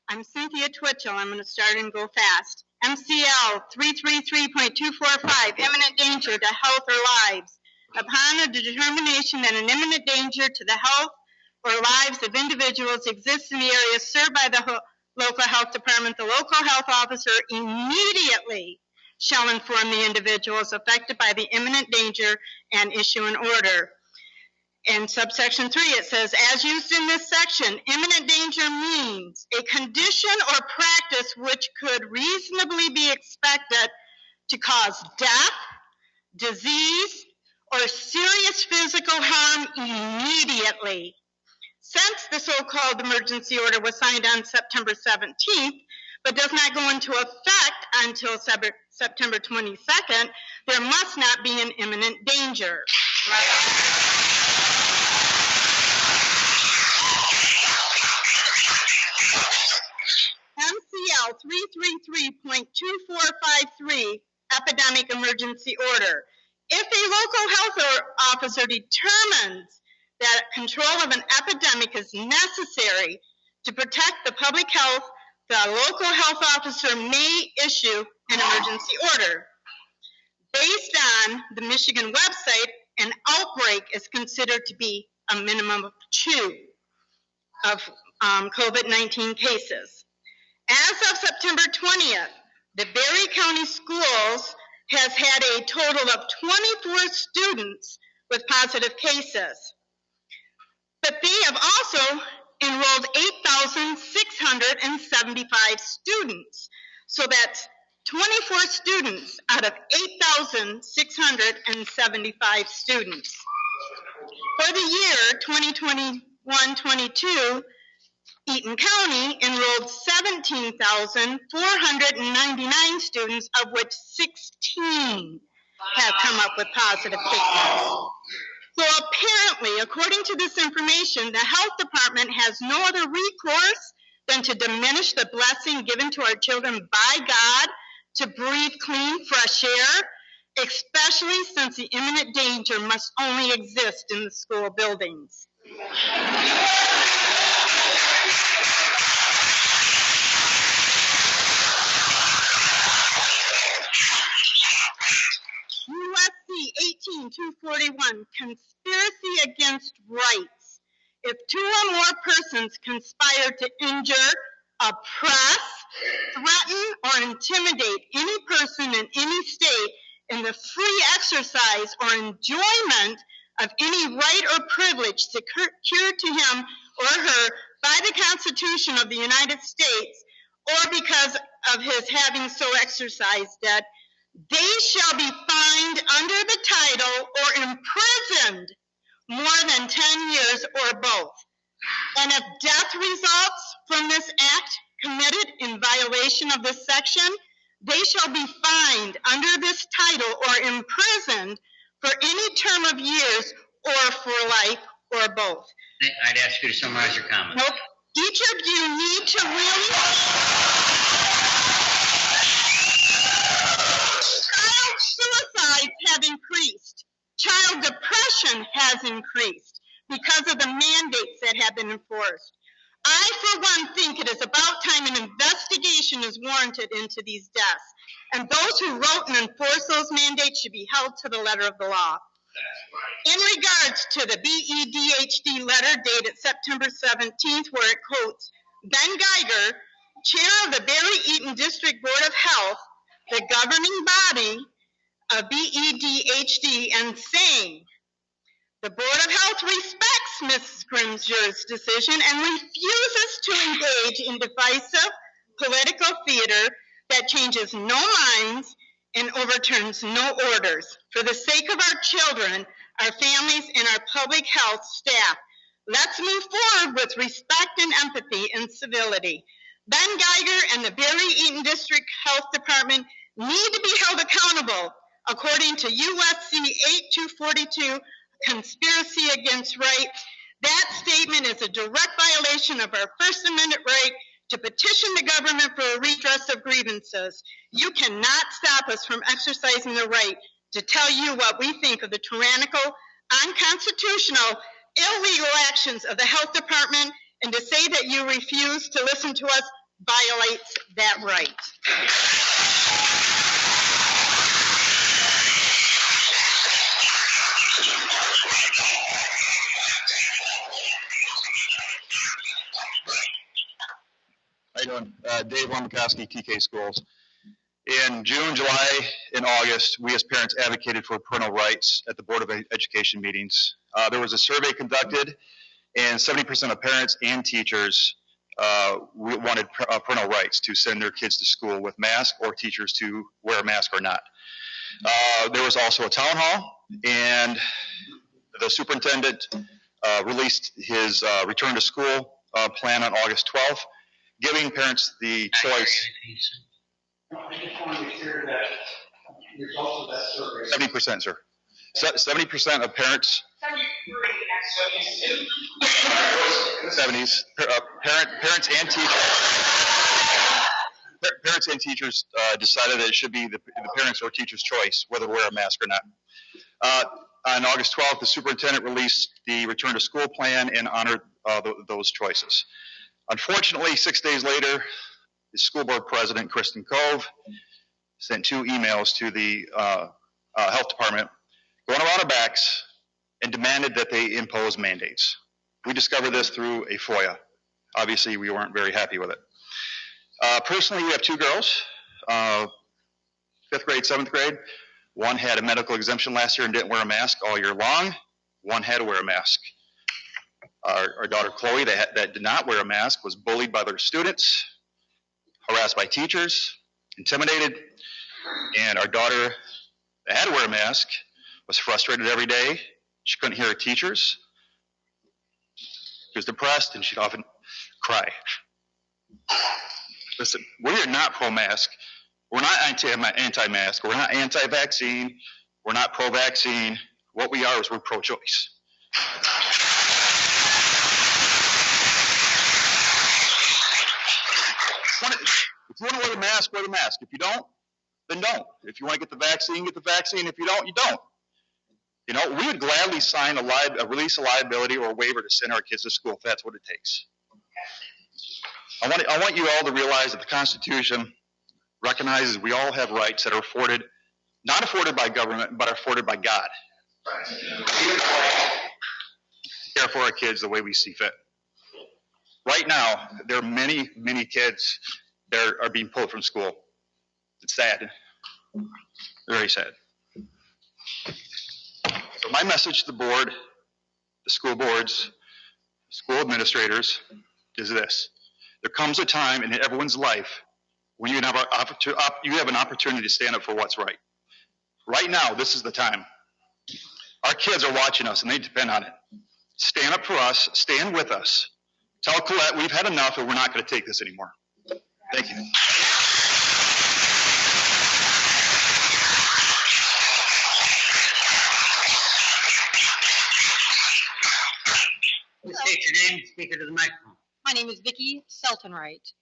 I'm Cynthia Twitchell. I'm going to start and go fast. MCL 333.245, imminent danger to health or lives. Upon a determination that an imminent danger to the health or lives of individuals exists in the area served by the local health department, the local health officer immediately shall inform the individuals affected by the imminent danger and issue an order. In subsection 3, it says, as used in this section, imminent danger means a condition or practice which could reasonably be expected to cause death, disease, or serious physical harm immediately. Since the so-called emergency order was signed on September 17th, but does not go into effect until September 22nd, there must not be an imminent danger. MCL 333.2453, epidemic emergency order. If a local health officer determines that control of an epidemic is necessary to protect the public health, the local health officer may issue an emergency order. Based on the Michigan website, an outbreak is considered to be a minimum of 2 of COVID-19 cases. As of September 20th, the Berry County Schools has had a total of 24 students with positive cases. But they have also enrolled 8,675 students. So that's 24 students out of 8,675 students. For the year 2021-22, Eaton County enrolled 17,499 students, of which 16 have come up with positive cases. So apparently, according to this information, the health department has no other recourse than to diminish the blessing given to our children by God to breathe clean, fresh air, especially since the imminent danger must only exist in the school buildings. 1, conspiracy against rights. If 2 or more persons conspire to injure, oppress, threaten, or intimidate any person in any state in the free exercise or enjoyment of any right or privilege secured to him or her by the Constitution of the United States, or because of his having so exercised it, they shall be fined under the title or imprisoned more than 10 years or both. And if death results from this act committed in violation of this section, they shall be fined under this title or imprisoned for any term of years or for life or both. I'd ask you to summarize your comments. Nope. Each of you need to really... Child suicides have increased. Child depression has increased because of the mandates that have been enforced. I, for one, think it is about time an investigation is warranted into these deaths, and those who wrote and enforced those mandates should be held to the letter of the law. In regards to the BEDHD letter dated September 17th, where it quotes Ben Geiger, chair of the Barry Eaton District Board of Health, the governing body of BEDHD, and saying, the Board of Health respects Mrs. Grimsger's decision and refuses to engage in divisive political theater that changes no minds and overturns no orders. For the sake of our children, our families, and our public health staff, let's move forward with respect and empathy and civility. Ben Geiger and the Barry Eaton District Health Department need to be held accountable according to USC 8242, conspiracy against rights. That statement is a direct violation of our First Amendment right to petition the government for a redress of grievances. You cannot stop us from exercising the right to tell you what we think of the tyrannical, unconstitutional, illegal actions of the health department, and to say that you refuse to listen to us violates that right. How you doing? Dave Lemkowski, TK Schools. In June, July, and August, we as parents advocated for parental rights at the Board of Education meetings. There was a survey conducted, and 70% of parents and teachers wanted parental rights to send their kids to school with masks, or teachers to wear a mask or not. There was also a town hall, and the superintendent released his return to school plan on August 12th, giving parents the choice. I just want to be clear that results of that survey. 70%, sir. 70% of parents. 70s. Parents and teachers. Parents and teachers decided that it should be the parents' or teachers' choice whether to wear a mask or not. On August 12th, the superintendent released the return to school plan and honored those choices. Unfortunately, 6 days later, the school board president, Kristen Cove, sent 2 emails to the health department going around our backs and demanded that they impose mandates. We discovered this through a FOIA. Obviously, we weren't very happy with it. Personally, we have 2 girls, 5th grade, 7th grade. One had a medical exemption last year and didn't wear a mask all year long. One had to wear a mask. Our daughter Chloe, that did not wear a mask, was bullied by their students, harassed by teachers, intimidated. And our daughter that had to wear a mask was frustrated every day. She couldn't hear her teachers. She was depressed, and she'd often cry. Listen, we are not pro-mask. We're not anti-mask. We're not anti-vaccine. We're not pro-vaccine. What we are is we're pro-choice. If you want to wear the mask, wear the mask. If you don't, then don't. If you want to get the vaccine, get the vaccine. If you don't, you don't. You know, we would gladly sign a release of liability or a waiver to send our kids to school if that's what it takes. I want you all to realize that the Constitution recognizes we all have rights that are not afforded by government, but are afforded by God. care for our kids the way we see fit. Right now, there are many, many kids that are being pulled from school. It's sad. Very sad. So my message to the board, the school boards, school administrators is this. There comes a time in everyone's life when you have an opportunity to stand up for what's right. Right now, this is the time. Our kids are watching us and they depend on it. Stand up for us, stand with us. Tell Colette we've had enough and we're not going to take this anymore. Thank you. Please state your name, speaker to the microphone. My name is Vicki Seltenwright,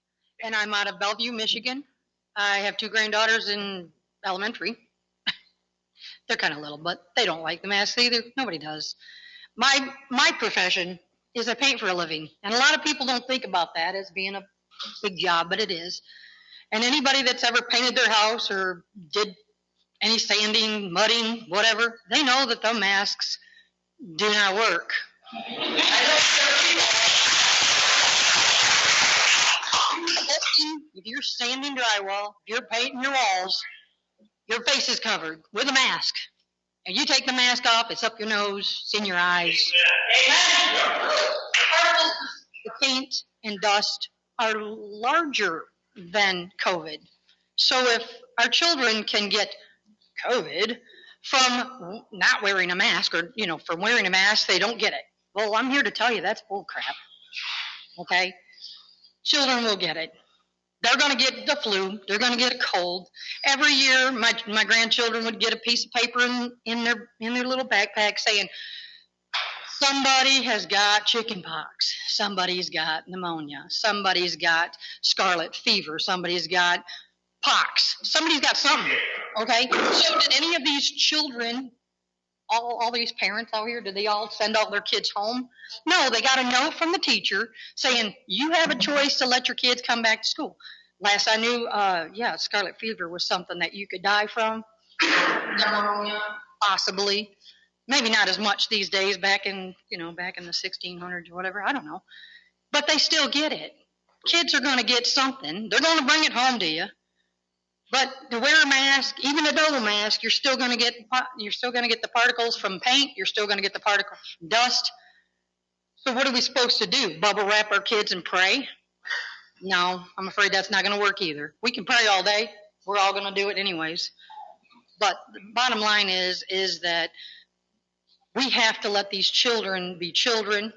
and I'm out of Bellevue, Michigan. I have two granddaughters in elementary. They're kind of little, but they don't like the mask either. Nobody does. My profession is I paint for a living, and a lot of people don't think about that as being a big job, but it is. And anybody that's ever painted their house or did any sanding, mudding, whatever, they know that the masks do not work. If you're sanding drywall, if you're painting your walls, your face is covered with a mask. And you take the mask off, it's up your nose, it's in your eyes. The paint and dust are larger than COVID. So if our children can get COVID from not wearing a mask or, from wearing a mask, they don't get it. Well, I'm here to tell you that's bull crap. Okay? Children will get it. They're going to get the flu. They're going to get a cold. Every year, my grandchildren would get a piece of paper in their little backpack saying, somebody has got chicken pox. Somebody's got pneumonia. Somebody's got scarlet fever. Somebody's got pox. Somebody's got something. Okay? So did any of these children, all these parents out here, did they all send all their kids home? No, they got a note from the teacher saying, you have a choice to let your kids come back to school. Last I knew, scarlet fever was something that you could die from. Pneumonia, possibly. Maybe not as much these days, back in the 1600s or whatever, I don't know. But they still get it. Kids are going to get something. They're going to bring it home to you. But to wear a mask, even a double mask, you're still going to get the particles from paint. You're still going to get the particles from dust. So what are we supposed to do? Bubble wrap our kids and pray? No, I'm afraid that's not going to work either. We can pray all day. We're all going to do it anyways. But the bottom line is that we have to let these children be children.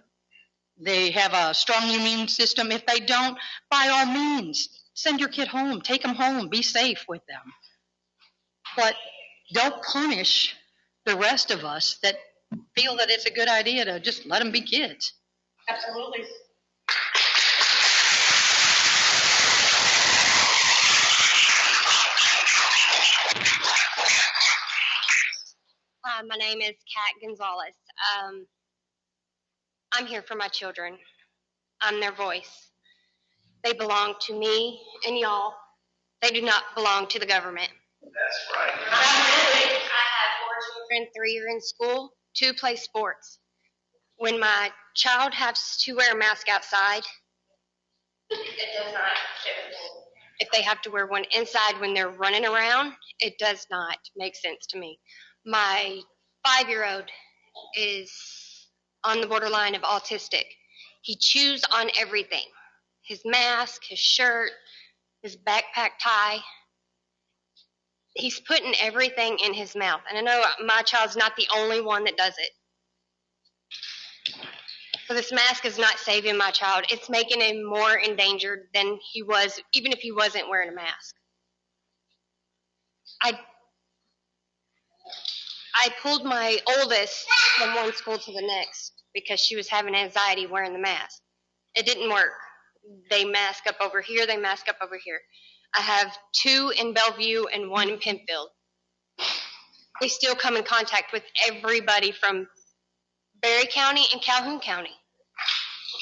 They have a strong immune system. If they don't, by all means, send your kid home. Take them home. Be safe with them. But don't punish the rest of us that feel that it's a good idea to just let them be kids. Absolutely. My name is Kat Gonzalez. I'm here for my children. I'm their voice. They belong to me and y'all. They do not belong to the government. That's right. I have 4 children, 3 are in school, 2 play sports. When my child has to wear a mask outside, it does not fit. If they have to wear one inside when they're running around, it does not make sense to me. My 5-year-old is on the borderline of autistic. He chews on everything. His mask, his shirt, his backpack tie. He's putting everything in his mouth. And I know my child's not the only one that does it. So this mask is not saving my child. It's making him more endangered than he was, even if he wasn't wearing a mask. I pulled my oldest from one school to the next because she was having anxiety wearing the mask. It didn't work. They mask up over here, they mask up over here. I have 2 in Bellevue and 1 in Penfield. They still come in contact with everybody from Berry County and Calhoun County.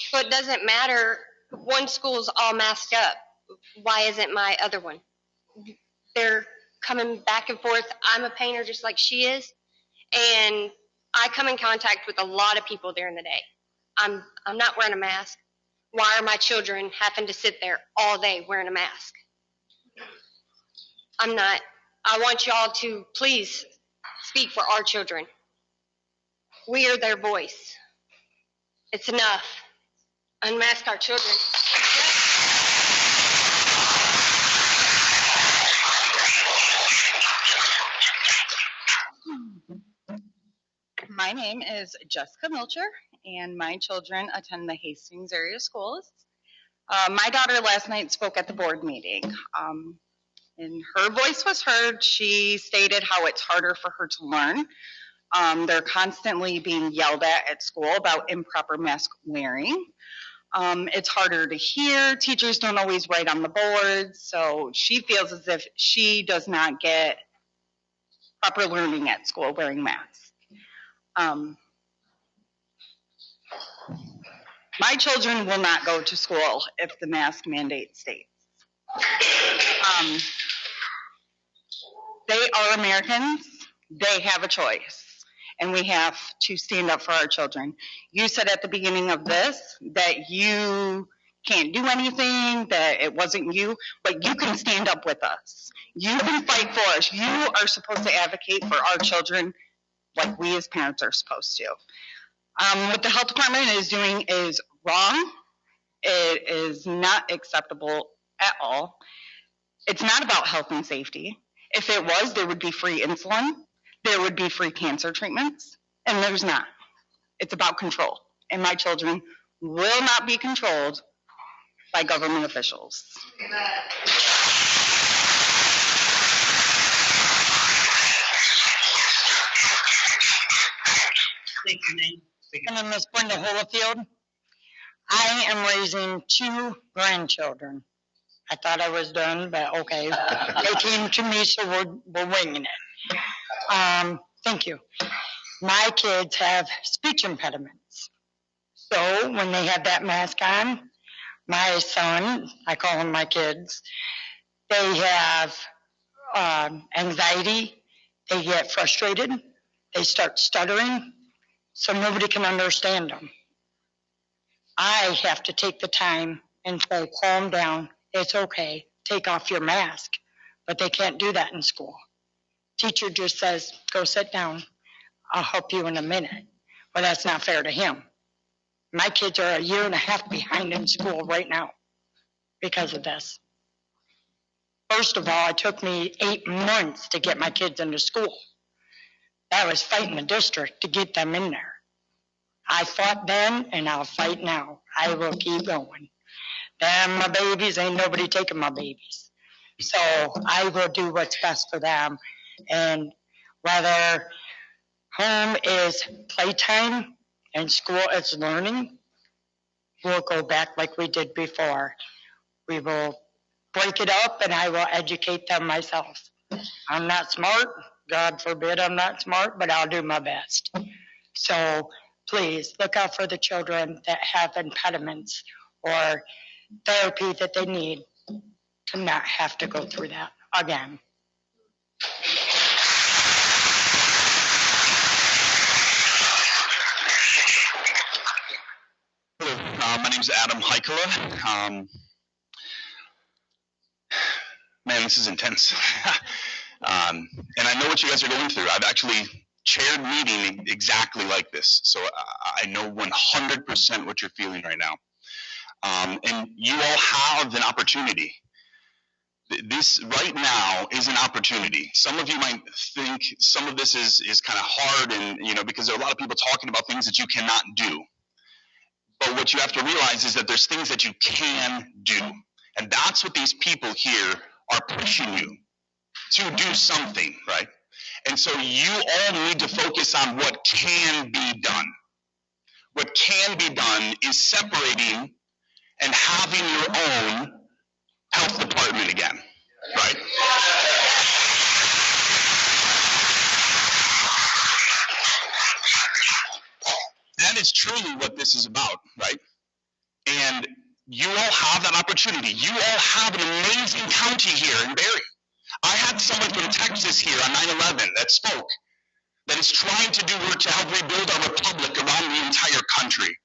So it doesn't matter, one school's all masked up. Why isn't my other one? They're coming back and forth. I'm a painter just like she is. And I come in contact with a lot of people during the day. I'm not wearing a mask. Why are my children having to sit there all day wearing a mask? I'm not. I want y'all to please speak for our children. We are their voice. It's enough. Unmask our children. My name is Jessica Milcher, and my children attend the Hastings area schools. My daughter last night spoke at the board meeting, and her voice was heard. She stated how it's harder for her to learn. They're constantly being yelled at school about improper mask wearing. It's harder to hear. Teachers don't always write on the boards, so she feels as if she does not get proper learning at school wearing masks. My children will not go to school if the mask mandate states. They are Americans. They have a choice, and we have to stand up for our children. You said at the beginning of this that you can't do anything, that it wasn't you, but you can stand up with us. You can fight for us. You are supposed to advocate for our children like we as parents are supposed to. What the health department is doing is wrong. It is not acceptable at all. It's not about health and safety. If it was, there would be free insulin, there would be free cancer treatments, and there's not. It's about control, and my children will not be controlled by government officials. My name is Brenda Holofield. I am raising 2 grandchildren. I thought I was done, but okay. They came to me, so we're winging it. Thank you. My kids have speech impediments. So when they have that mask on, my son, I call them my kids, they have anxiety, they get frustrated, they start stuttering, so nobody can understand them. I have to take the time and say, calm down, it's okay, take off your mask. But they can't do that in school. Teacher just says, go sit down, I'll help you in a minute. Well, that's not fair to him. My kids are 1.5 years behind in school right now because of this. First of all, it took me 8 months to get my kids into school. I was fighting the district to get them in there. I fought then and I'll fight now. I will keep going. Them, my babies, ain't nobody taking my babies. So I will do what's best for them. And whether home is playtime and school is learning, we'll go back like we did before. We will break it up and I will educate them myself. I'm not smart. God forbid I'm not smart, but I'll do my best. So please look out for the children that have impediments or therapy that they need to not have to go through that again. Hello, my name's Adam Heikela. Man, this is intense. And I know what you guys are going through. I've actually chaired meeting exactly like this, so I know 100% what you're feeling right now. And you all have an opportunity. This right now is an opportunity. Some of you might think some of this is kind of hard, and because there are a lot of people talking about things that you cannot do. But what you have to realize is that there's things that you can do, and that's what these people here are pushing you to do something, right? And so you all need to focus on what can be done. What can be done is separating and having your own health department again, right? That is truly what this is about, right? And you all have that opportunity. You all have an amazing county here in Barry. I had someone from Texas here on 9/11 that spoke. that is trying to do work to help rebuild our republic around the entire country.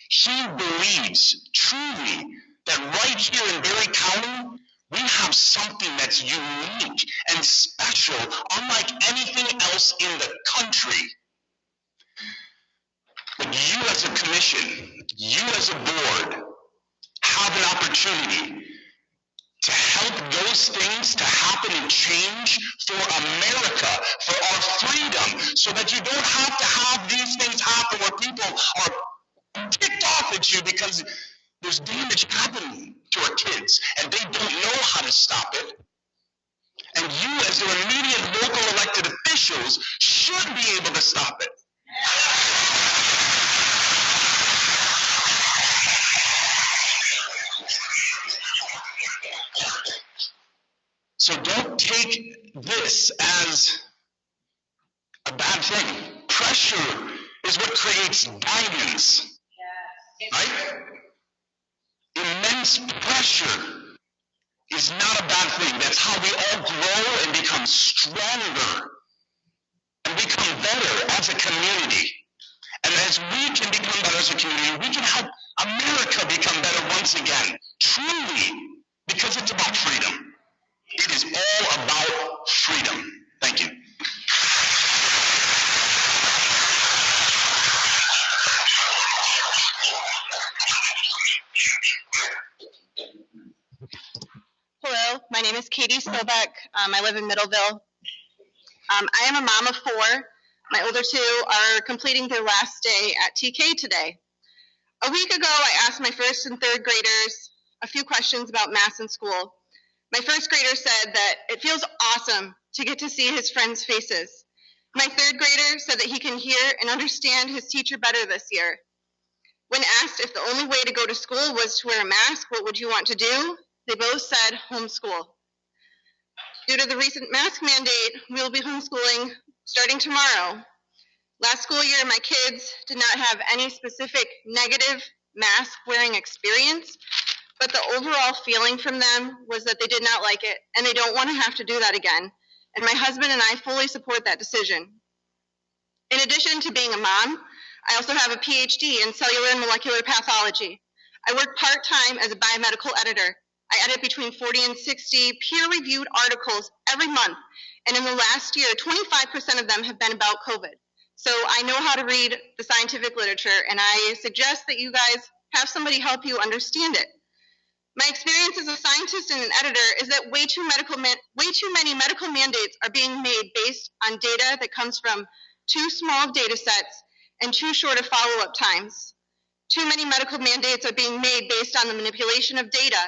He believes truly that right here in Berry County, we have something that's unique and special, unlike anything else in the country. But you as a commission, you as a board, have an opportunity to help those things to happen and change for America, for our freedom, so that you don't have to have these things happen where people are ticked off at you because there's damage happening to our kids and they don't know how to stop it. And you as their immediate local elected officials should be able to stop it. So don't take this as a bad thing. Pressure is what creates diamonds, right? Immense pressure is not a bad thing. That's how we all grow and become stronger and become better as a community. And as we can become better as a community, we can help America become better once again, truly, because it's about freedom. It is all about freedom. Thank you. Hello, my name is Katie Sobek. I live in Middleville. I am a mom of 4. My older 2 are completing their last day at TK today. A week ago, I asked my 1st and 3rd graders a few questions about masks in school. My 1st grader said that it feels awesome to get to see his friends' faces. My 3rd grader said that he can hear and understand his teacher better this year. When asked if the only way to go to school was to wear a mask, what would you want to do? They both said homeschool. Due to the recent mask mandate, we will be homeschooling starting tomorrow. Last school year, my kids did not have any specific negative mask wearing experience, but the overall feeling from them was that they did not like it and they don't want to have to do that again. And my husband and I fully support that decision. In addition to being a mom, I also have a PhD in cellular and molecular pathology. I work part-time as a biomedical editor. I edit between 40 and 60 peer-reviewed articles every month, and in the last year, 25% of them have been about COVID. So I know how to read the scientific literature, and I suggest that you guys have somebody help you understand it. My experience as a scientist and an editor is that way too many medical mandates are being made based on data that comes from too small of data sets and too short of follow-up times. Too many medical mandates are being made based on the manipulation of data,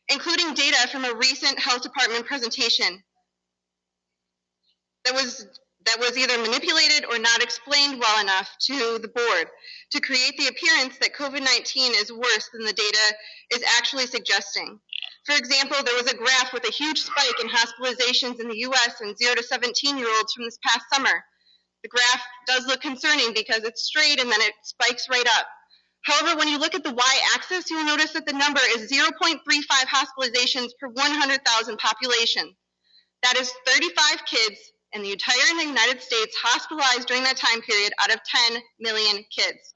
including data from a recent health department presentation that was either manipulated or not explained well enough to the board to create the appearance that COVID-19 is worse than the data is actually suggesting. For example, there was a graph with a huge spike in hospitalizations in the US in 0 to 17-year-olds from this past summer. The graph does look concerning because it's straight and then it spikes right up. However, when you look at the y-axis, you will notice that the number is 0.35 hospitalizations per 100,000 population. That is 35 kids in the entire United States hospitalized during that time period out of 10 million kids.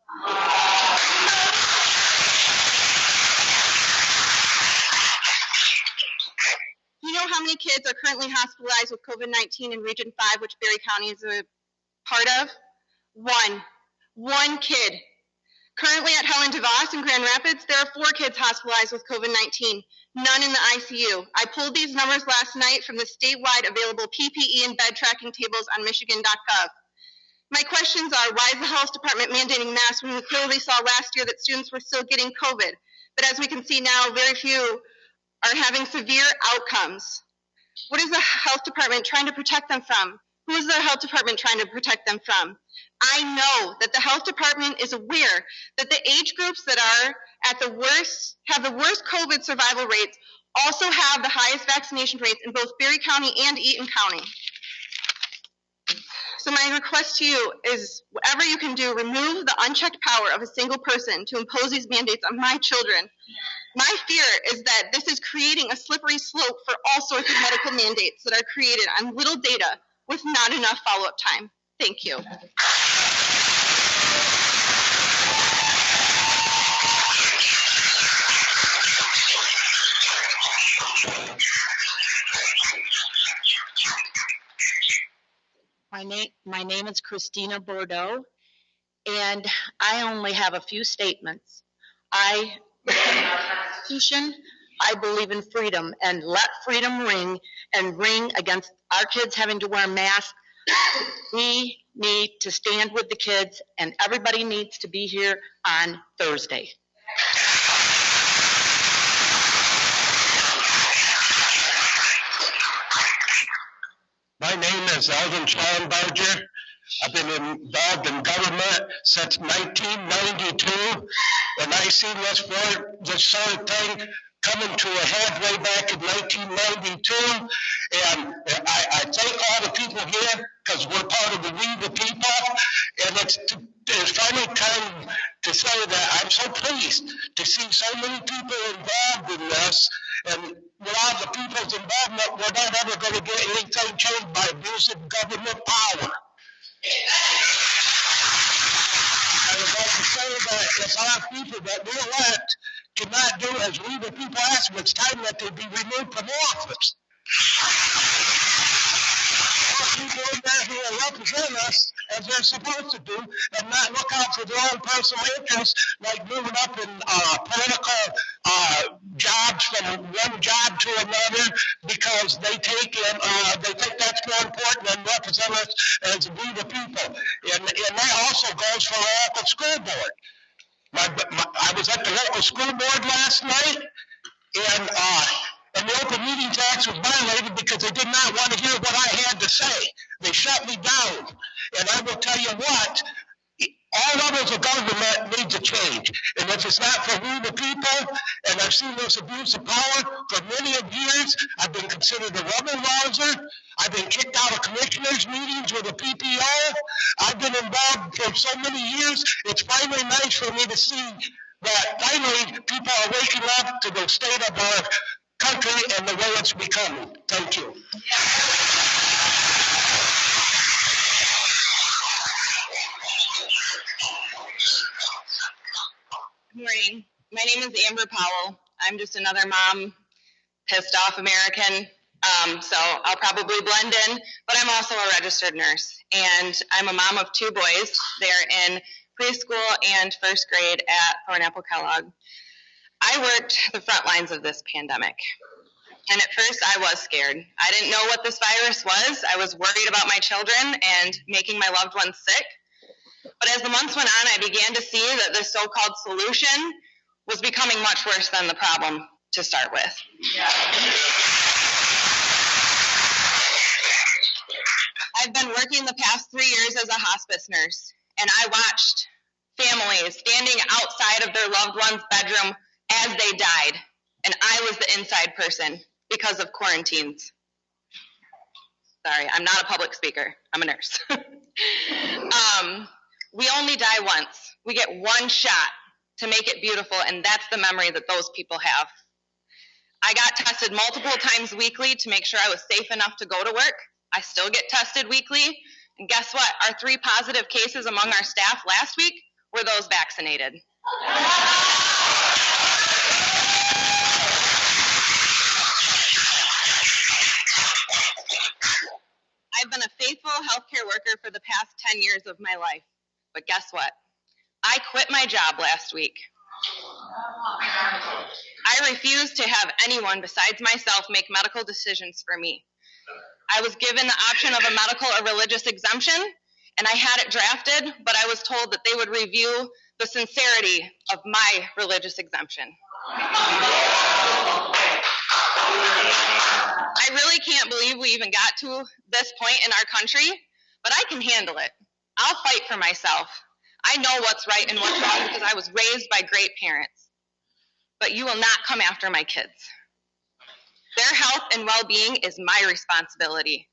You know how many kids are currently hospitalized with COVID-19 in Region 5, which Berry County is a part of? One kid. Currently at Helen DeVos in Grand Rapids, there are 4 kids hospitalized with COVID-19, none in the ICU. I pulled these numbers last night from the statewide available PPE and bed tracking tables on Michigan.gov. My questions are, why is the health department mandating masks when we clearly saw last year that students were still getting COVID? But as we can see now, very few are having severe outcomes. What is the health department trying to protect them from? Who is the health department trying to protect them from? I know that the health department is aware that the age groups that are at the worst, have the worst COVID survival rates, also have the highest vaccination rates in both Berry County and Eaton County. So my request to you is, whatever you can do, remove the unchecked power of a single person to impose these mandates on my children. My fear is that this is creating a slippery slope for all sorts of medical mandates that are created on little data with not enough follow-up time. Thank you. My name is Christina Bordeaux, and I only have a few statements. I believe in our Constitution. I believe in freedom, and let freedom ring, and ring against our kids having to wear masks. We need to stand with the kids, and everybody needs to be here on Thursday. My name is Alvin Schallenbarger. I've been involved in government since 1992, and I seen this sort of thing coming to a head way back in 1992. And I thank all the people here because we're part of the We the People, and it's finally time to say that I'm so pleased to see so many people involved in this. And without the people's involvement, we're not ever going to get anything changed by abusing government power. I would like to say that if our people that we elect cannot do as we the people ask, it's time that they be removed from office. People in there who will represent us as they're supposed to do and not look out for their own personal interests, like moving up in political jobs from one job to another because they think that's more important than represent us as we the people. And that also goes for our local school board. I was at the local school board last night, and the Open Meetings Act was violated because they did not want to hear what I had to say. They shut me down. And I will tell you what, all levels of government needs a change. And if it's not for we the people, and I've seen this abuse of power for many years, I've been considered a rebel rouser. I've been kicked out of commissioners' meetings with a PPO. I've been involved for so many years. It's finally nice for me to see that finally people are waking up to the state of our country and the way it's becoming. Thank you. Good morning. My name is Amber Powell. I'm just another mom, pissed off American. So I'll probably blend in, but I'm also a registered nurse. And I'm a mom of two boys. They're in preschool and first grade at Thornapple Kellogg. I worked the front lines of this pandemic. And at first I was scared. I didn't know what this virus was. I was worried about my children and making my loved ones sick. But as the months went on, I began to see that this so-called solution was becoming much worse than the problem to start with. I've been working the past 3 years as a hospice nurse, and I watched families standing outside of their loved one's bedroom as they died, and I was the inside person because of quarantines. Sorry, I'm not a public speaker. I'm a nurse. We only die once. We get one shot to make it beautiful, and that's the memory that those people have. I got tested multiple times weekly to make sure I was safe enough to go to work. I still get tested weekly, and guess what? Our 3 positive cases among our staff last week were those vaccinated. I've been a faithful healthcare worker for the past 10 years of my life. But guess what? I quit my job last week. I refuse to have anyone besides myself make medical decisions for me. I was given the option of a medical or religious exemption, and I had it drafted, but I was told that they would review the sincerity of my religious exemption. I really can't believe we even got to this point in our country, but I can handle it. I'll fight for myself. I know what's right and what's wrong because I was raised by great parents. But you will not come after my kids. Their health and well-being is my responsibility,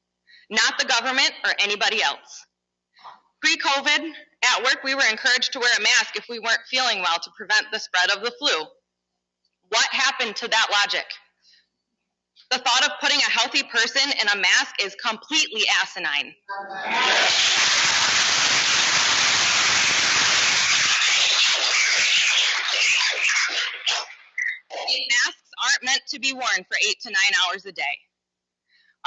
not the government or anybody else. Pre-COVID, at work we were encouraged to wear a mask if we weren't feeling well to prevent the spread of the flu. What happened to that logic? The thought of putting a healthy person in a mask is completely asinine. Masks aren't meant to be worn for 8 to 9 hours a day.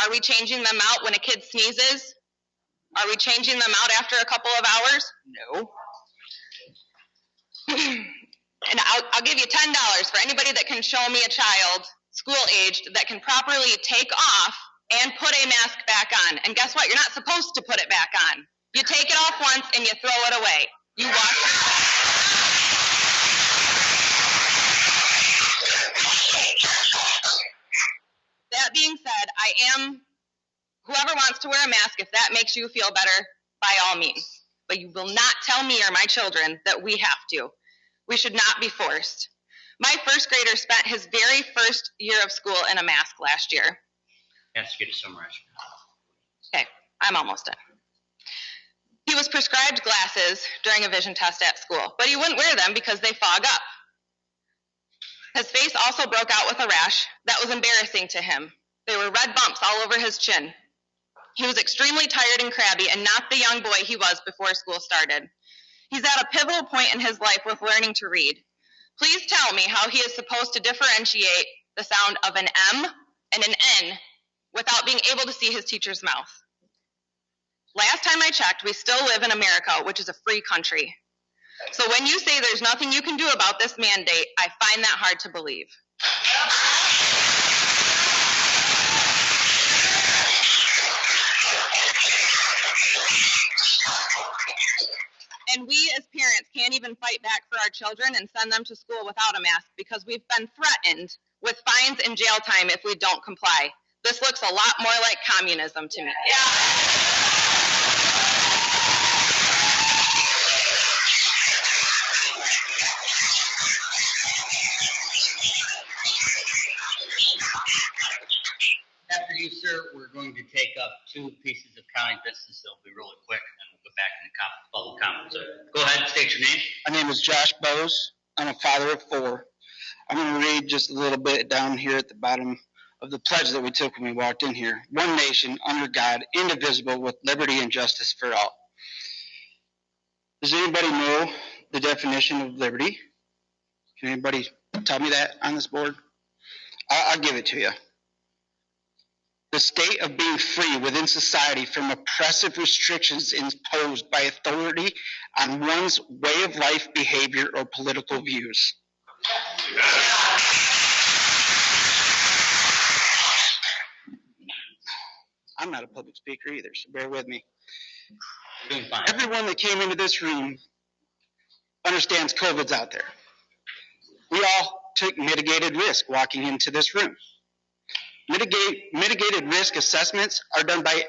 Are we changing them out when a kid sneezes? Are we changing them out after a couple of hours? No. And I'll give you $10 for anybody that can show me a child, school-aged, that can properly take off and put a mask back on. And guess what? You're not supposed to put it back on. You take it off once and you throw it away. You wash That being said, whoever wants to wear a mask, if that makes you feel better, by all means. But you will not tell me or my children that we have to. We should not be forced. My first grader spent his very first year of school in a mask last year. Let's get it summarized. Okay, I'm almost done. He was prescribed glasses during a vision test at school, but he wouldn't wear them because they fog up. His face also broke out with a rash that was embarrassing to him. There were red bumps all over his chin. He was extremely tired and crabby and not the young boy he was before school started. He's at a pivotal point in his life with learning to read. Please tell me how he is supposed to differentiate the sound of an M and an N without being able to see his teacher's mouth. Last time I checked, we still live in America, which is a free country. So when you say there's nothing you can do about this mandate, I find that hard to believe. And we as parents can't even fight back for our children and send them to school without a mask because we've been threatened with fines and jail time if we don't comply. This looks a lot more like communism to me. After you, sir, we're going to take up 2 pieces of county business. They'll be really quick, and we'll go back in the public comment. So go ahead and state your name. My name is Josh Bose. I'm a father of 4. I'm going to read just a little bit down here at the bottom of the pledge that we took when we walked in here. One nation, under God, indivisible, with liberty and justice for all. Does anybody know the definition of liberty? Can anybody tell me that on this board? I'll give it to you. The state of being free within society from oppressive restrictions imposed by authority on one's way of life, behavior, or political views. I'm not a public speaker either, so bear with me. Doing fine. Everyone that came into this room understands COVID's out there. We all took mitigated risk walking into this room. Mitigated risk assessments are done by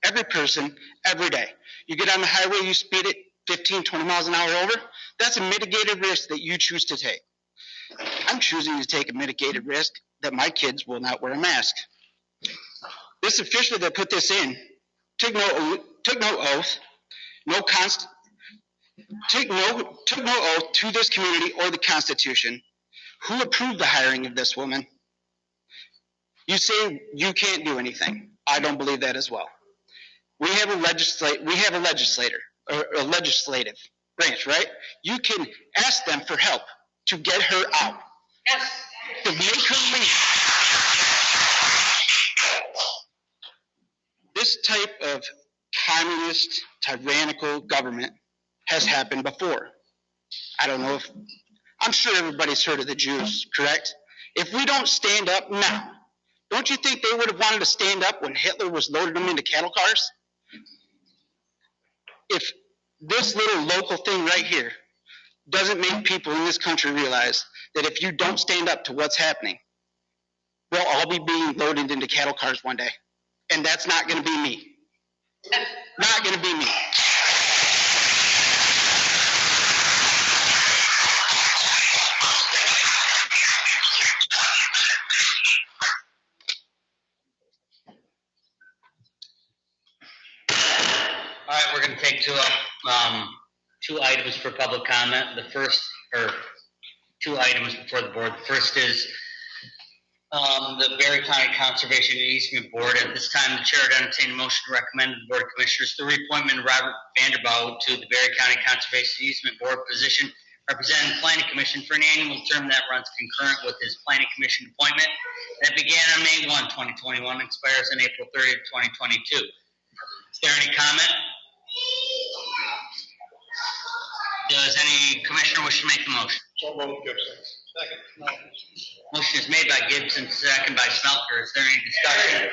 every person every day. You get on the highway, you speed it 15, 20 miles an hour over, that's a mitigated risk that you choose to take. I'm choosing to take a mitigated risk that my kids will not wear a mask. This official that put this in took no oath, took no oath to this community or the Constitution. Who approved the hiring of this woman? You say you can't do anything. I don't believe that as well. We have a legislative branch, right? You can ask them for help to get her out. Yes. To make her leave. This type of communist, tyrannical government has happened before. I don't know if, I'm sure everybody's heard of the Jews, correct? If we don't stand up now, don't you think they would have wanted to stand up when Hitler was loading them into cattle cars? If this little local thing right here doesn't make people in this country realize that if you don't stand up to what's happening, we'll all be being loaded into cattle cars one day. And that's not going to be me. Not going to be me. All right, we're going to take 2 items for public comment. The first, or 2 items before the board. The first is the Berry County Conservation and Easement Board. At this time, the chair would entertain a motion to recommend to the Board of Commissioners the reappointment of Robert Vanderbout to the Berry County Conservation and Easement Board position representing the Planning Commission for an annual term that runs concurrent with his Planning Commission appointment that began on May 1, 2021, and expires on April 30th, 2022. Is there any comment? Does any commissioner wish to make the motion? So moved, Gibson. Second. Motion is made by Gibson, second by Smelter. Is there any discussion?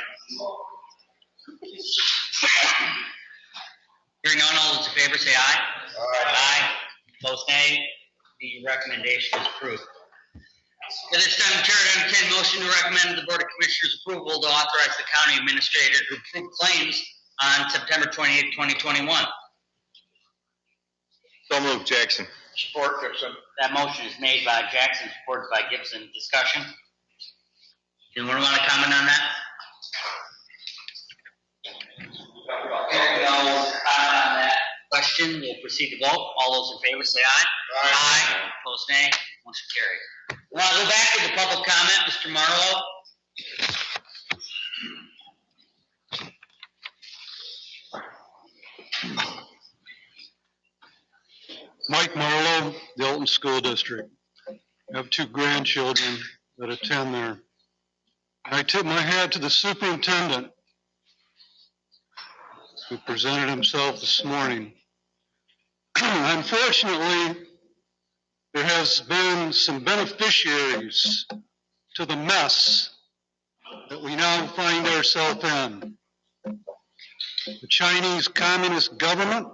Hearing none, all those in favor say aye. Aye. Opposed, nay. The recommendation is approved. At this time, the chair would entertain a motion to recommend the Board of Commissioners approval to authorize the county administrator to approve claims on September 28, 2021. So moved, Jackson. Support, Gibson. That motion is made by Jackson, supported by Gibson. Discussion? Anyone want to comment on that? Hearing no comment on that question, we'll proceed to vote. All those in favor say aye. Aye. Opposed, nay. Motion carried. We'll now go back to the public comment. Mr. Marlowe. Mike Marlowe, the Alton School District. I have 2 grandchildren that attend there. I tip my hat to the superintendent who presented himself this morning. Unfortunately, there has been some beneficiaries to the mess that we now find ourselves in. The Chinese Communist government,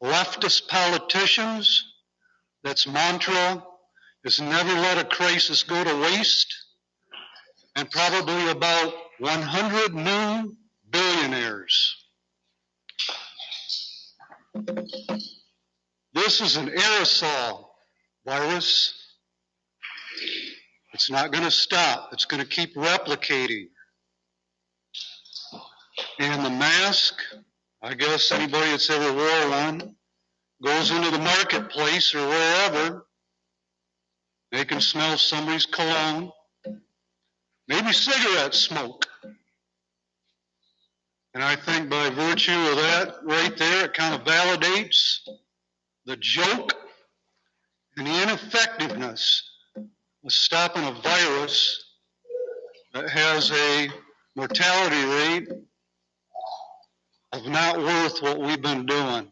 leftist politicians, that's mantra, is never let a crisis go to waste, and probably about 100 new billionaires. This is an aerosol virus. It's not going to stop. It's going to keep replicating. And the mask, I guess anybody that's ever wore one goes into the marketplace or wherever, they can smell somebody's cologne, maybe cigarette smoke. And I think by virtue of that right there, it kind of validates the joke and the ineffectiveness of stopping a virus that has a mortality rate of not worth what we've been doing.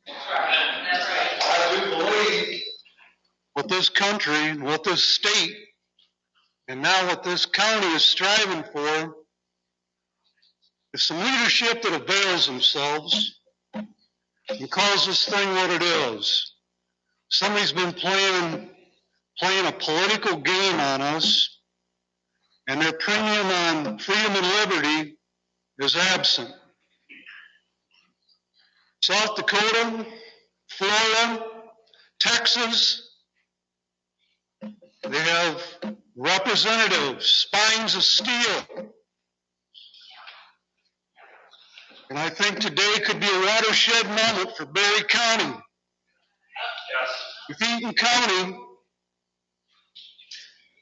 I do believe what this country, what this state, and now what this county is striving for is some leadership that avails themselves and calls this thing what it is. Somebody's been playing a political game on us, and their premium on freedom and liberty is absent. South Dakota, Florida, Texas, they have representatives, spines of steel. And I think today could be a watershed moment for Berry County. If Eaton County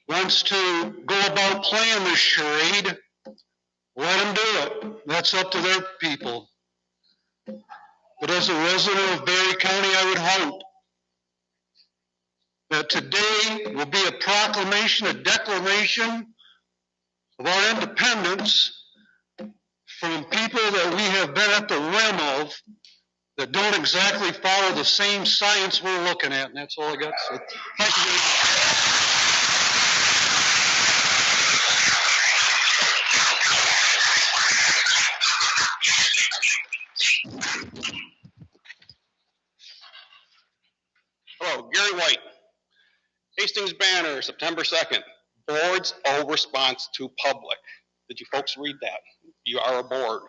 wants to go about playing this charade, let them do it. That's up to their people. But as a resident of Berry County, I would hope that today will be a proclamation, a declaration of our independence from people that we have been at the whim of that don't exactly follow the same science we're looking at. And that's all I got to say. Thank you very much. Hello, Gary White. Hastings Banner, September 2nd. Boards owe response to public. Did you folks read that? You are a board.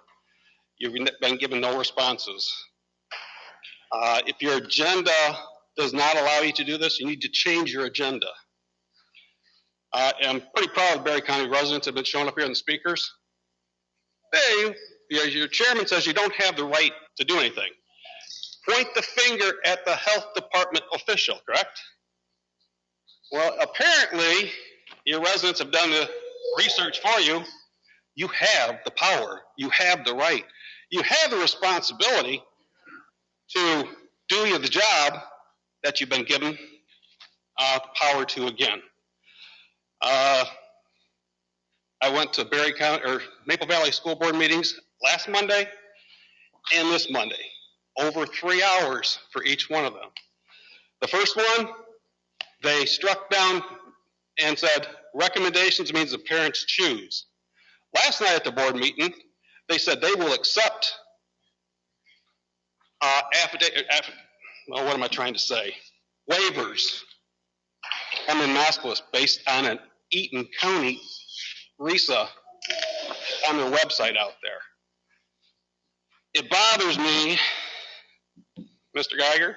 You've been given no responses. If your agenda does not allow you to do this, you need to change your agenda. I'm pretty proud of Berry County residents have been showing up here and the speakers. Your chairman says you don't have the right to do anything. Point the finger at the health department official, correct? Well, apparently, your residents have done the research for you. You have the power. You have the right. You have the responsibility to do the job that you've been given power to again. I went to Maple Valley School Board meetings last Monday and this Monday, over 3 hours for each one of them. The first one, they struck down and said, recommendations means the parents choose. Last night at the board meeting, they said they will accept waivers on the mask list based on an Eaton County RISA on their website out there. It bothers me, Mr. Geiger,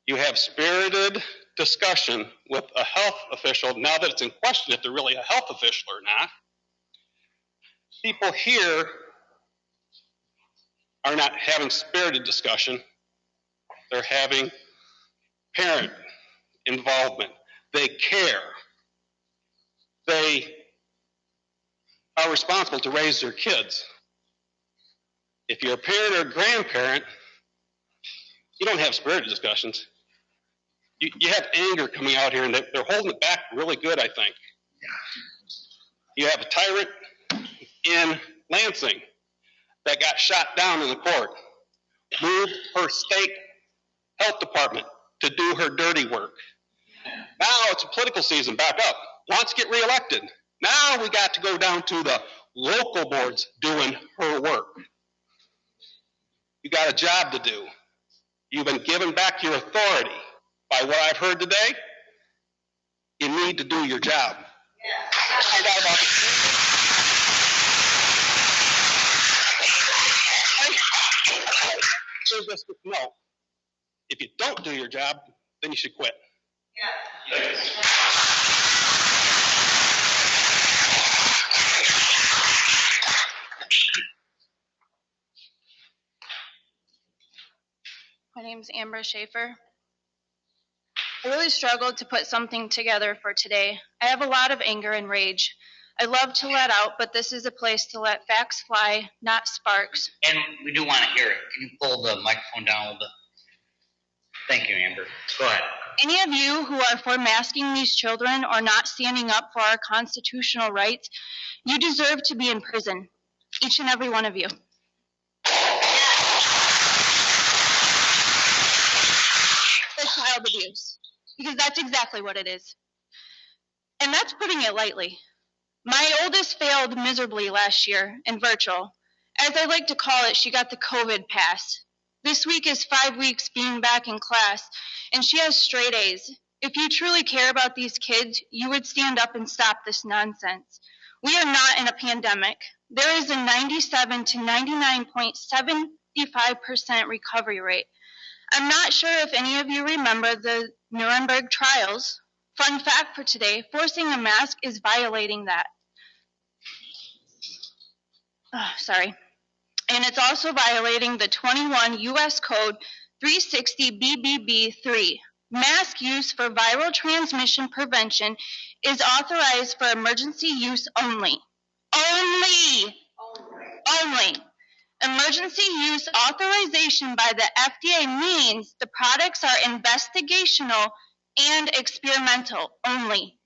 you have spirited discussion with a health official, now that it's in question if they're really a health official or not. People here are not having spirited discussion. They're having parent involvement. They care. They are responsible to raise their kids. If you're a parent or a grandparent, you don't have spirited discussions. You have anger coming out here, and they're holding it back really good, I think. You have a tyrant in Lansing that got shot down in the court, moved her state health department to do her dirty work. Now it's a political season back up. Wants to get reelected. Now we got to go down to the local boards doing her work. You got a job to do. You've been given back your authority. By what I've heard today, you need to do your job. No. If you don't do your job, then you should quit. My name's Amber Schaefer. I really struggled to put something together for today. I have a lot of anger and rage. I love to let out, but this is a place to let facts fly, not sparks. And we do want to hear it. Can you pull the microphone down a little bit? Thank you, Amber. Go ahead. Any of you who are for masking these children or not standing up for our constitutional rights, you deserve to be in prison. Each and every one of you. For child abuse. Because that's exactly what it is. And that's putting it lightly. My oldest failed miserably last year in virtual. As I like to call it, she got the COVID pass. This week is 5 weeks being back in class, and she has straight A's. If you truly care about these kids, you would stand up and stop this nonsense. We are not in a pandemic. There is a 97 to 99.75% recovery rate. I'm not sure if any of you remember the Nuremberg trials. Fun fact for today, forcing a mask is violating that. Sorry. And it's also violating the 21 U.S. Code 360 BBB3. Mask use for viral transmission prevention is authorized for emergency use only. Only. Emergency use authorization by the FDA means the products are investigational and experimental only.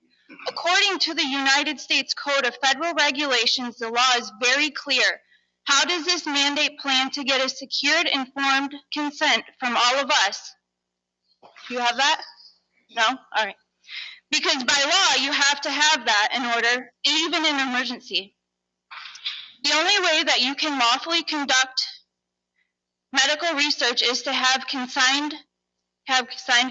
According to the United States Code of Federal Regulations, the law is very clear. How does this mandate plan to get a secured, informed consent from all of us? You have that? No? All right. Because by law, you have to have that in order, even in an emergency. The only way that you can lawfully conduct medical research is to have signed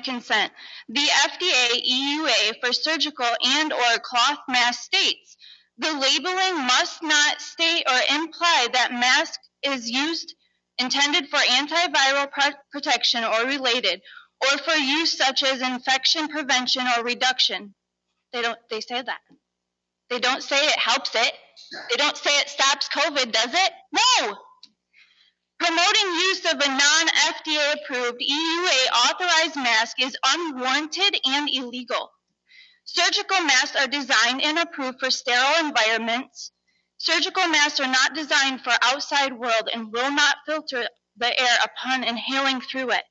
consent. The FDA EUA for surgical and or cloth mask states, the labeling must not state or imply that mask is intended for antiviral protection or related, or for use such as infection prevention or reduction. They say that. They don't say it helps it. They don't say it stops COVID, does it? No! Promoting use of a non-FDA approved EUA authorized mask is unwarranted and illegal. Surgical masks are designed and approved for sterile environments. Surgical masks are not designed for outside world and will not filter the air upon inhaling through it.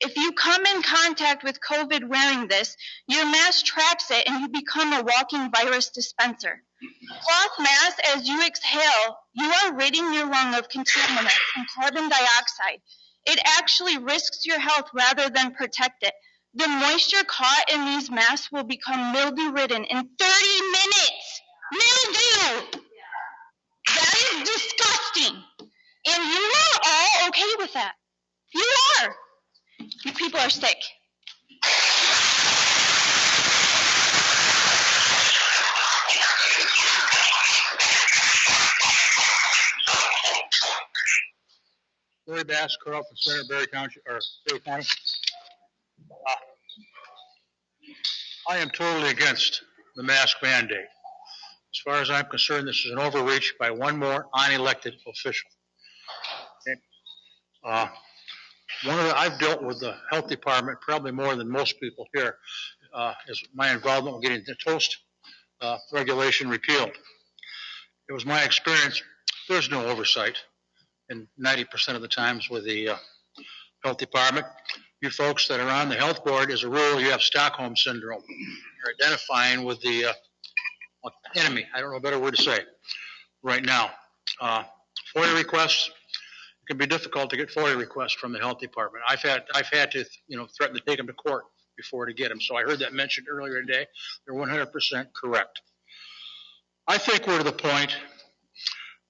If you come in contact with COVID wearing this, your mask traps it and you become a walking virus dispenser. Cloth masks, as you exhale, you are ridding your lung of contaminants and carbon dioxide. It actually risks your health rather than protect it. The moisture caught in these masks will become mildew-ridden in 30 minutes. Mildew! That is disgusting. And you are all okay with that. You are. You people are sick. Larry Bass, Carl from Center Berry Township, or Berry County. I am totally against the mask mandate. As far as I'm concerned, this is an overreach by one more unelected official. Okay. I've dealt with the health department probably more than most people here, is my involvement with getting the toast regulation repealed. It was my experience, there's no oversight in 90% of the times with the health department. You folks that are on the health board, as a rule, you have Stockholm syndrome. You're identifying with the enemy. I don't know a better word to say right now. FOIA requests, it can be difficult to get FOIA requests from the health department. I've had to, threaten to take them to court before to get them. So I heard that mentioned earlier today. They're 100% correct. I think we're to the point,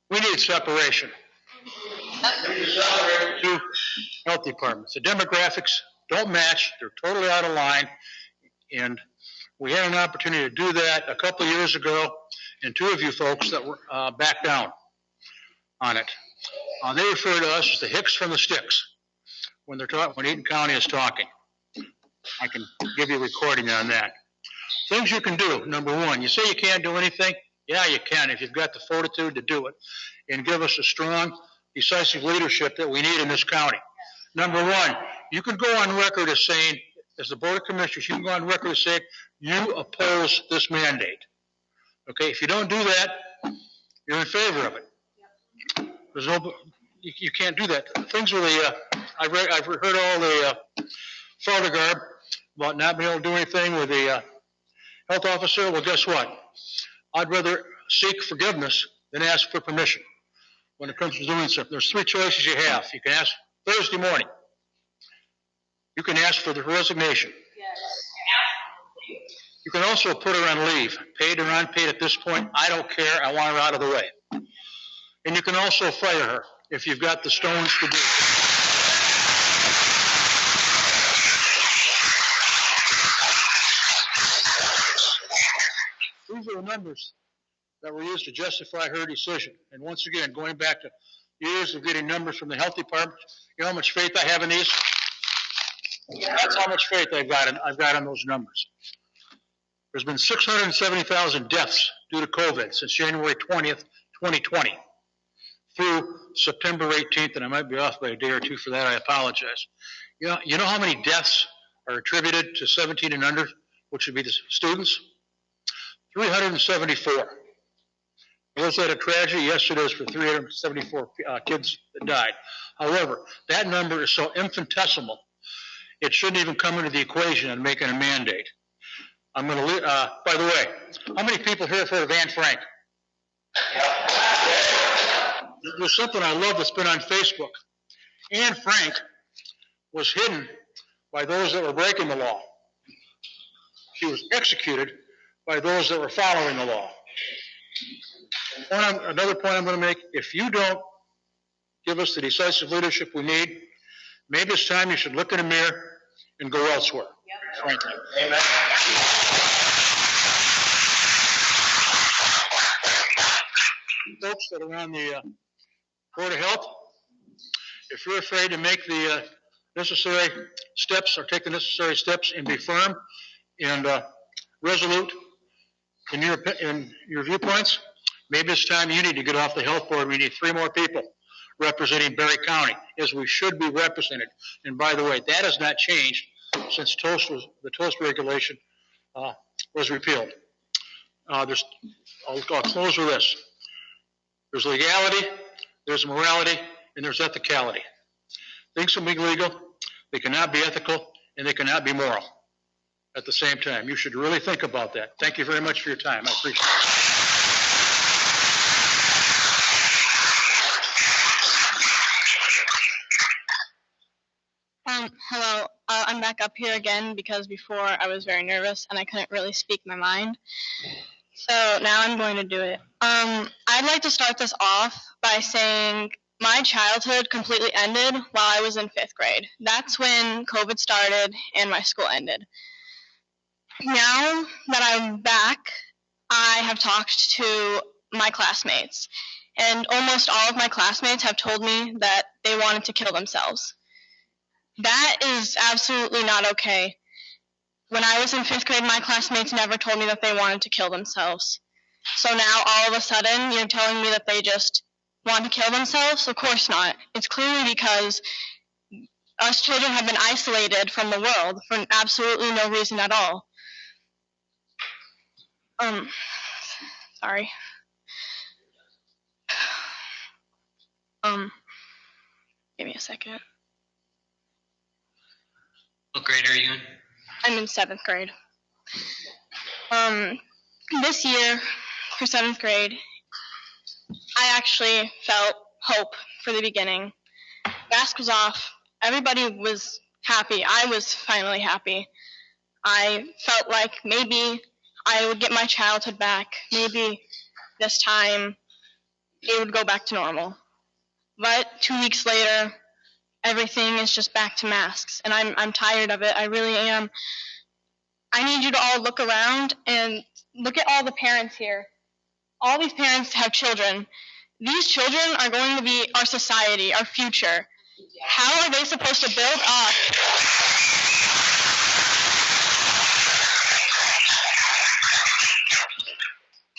we need separation. We need to separate the two health departments. The demographics don't match. They're totally out of line. And we had an opportunity to do that a couple of years ago, and two of you folks that were backed down on it. They refer to us as the Hicks from the sticks when Eaton County is talking. I can give you a recording on that. Things you can do. Number one, you say you can't do anything. Yeah, you can if you've got the fortitude to do it and give us a strong, decisive leadership that we need in this county. Number one, you can go on record as saying, as the Board of Commissioners, you can go on record as saying you oppose this mandate. Okay, if you don't do that, you're in favor of it. There's no, you can't do that. Things with the, I've heard all the photo garb about not being able to do anything with the health officer. Well, guess what? I'd rather seek forgiveness than ask for permission when it comes to doing something. There's three choices you have. You can ask Thursday morning. You can ask for the resignation. You can also put her on leave, paid or unpaid at this point. I don't care. I want her out of the way. And you can also fire her if you've got the stones to do it. These are the numbers that were used to justify her decision. And once again, going back to years of getting numbers from the health department, you know how much faith I have in these? That's how much faith I've got in those numbers. There's been 670,000 deaths due to COVID since January 20th, 2020 through September 18th, and I might be off by a day or two for that. I apologize. You know how many deaths are attributed to 17 and under, which would be the students? 374. Was that a tragedy? Yes, it is for 374 kids that died. However, that number is so infinitesimal, it shouldn't even come into the equation in making a mandate. I'm going to, by the way, how many people here have heard of Anne Frank? There's something I love that's been on Facebook. Anne Frank was hidden by those that were breaking the law. She was executed by those that were following the law. Another point I'm going to make, if you don't give us the decisive leadership we need, maybe it's time you should look in the mirror and go elsewhere. Yep. Frankly. Amen. Folks that are on the Board of Health, if you're afraid to make the necessary steps or take the necessary steps and be firm and resolute in your viewpoints, maybe it's time you need to get off the health board. We need 3 more people representing Berry County, as we should be represented. And by the way, that has not changed since the toast regulation was repealed. I'll close with this. There's legality, there's morality, and there's ethicality. Things can be legal, They cannot be ethical, and they cannot be moral at the same time. You should really think about that. Thank you very much for your time. I appreciate it. Hello, I'm back up here again because before I was very nervous and I couldn't really speak my mind. So now I'm going to do it. I'd like to start this off by saying my childhood completely ended while I was in 5th grade. That's when COVID started and my school ended. Now that I'm back, I have talked to my classmates, and almost all of my classmates have told me that they wanted to kill themselves. That is absolutely not okay. When I was in 5th grade, my classmates never told me that they wanted to kill themselves. So now all of a sudden you're telling me that they just want to kill themselves? Of course not. It's clearly because us children have been isolated from the world for absolutely no reason at all. Sorry. Give me a second. What grade are you in? I'm in 7th grade. This year, for 7th grade, I actually felt hope for the beginning. Mask was off. Everybody was happy. I was finally happy. I felt like maybe I would get my childhood back. Maybe this time it would go back to normal. But 2 weeks later, everything is just back to masks, and I'm tired of it. I really am. I need you to all look around and look at all the parents here. All these parents have children. These children are going to be our society, our future. How are they supposed to build up?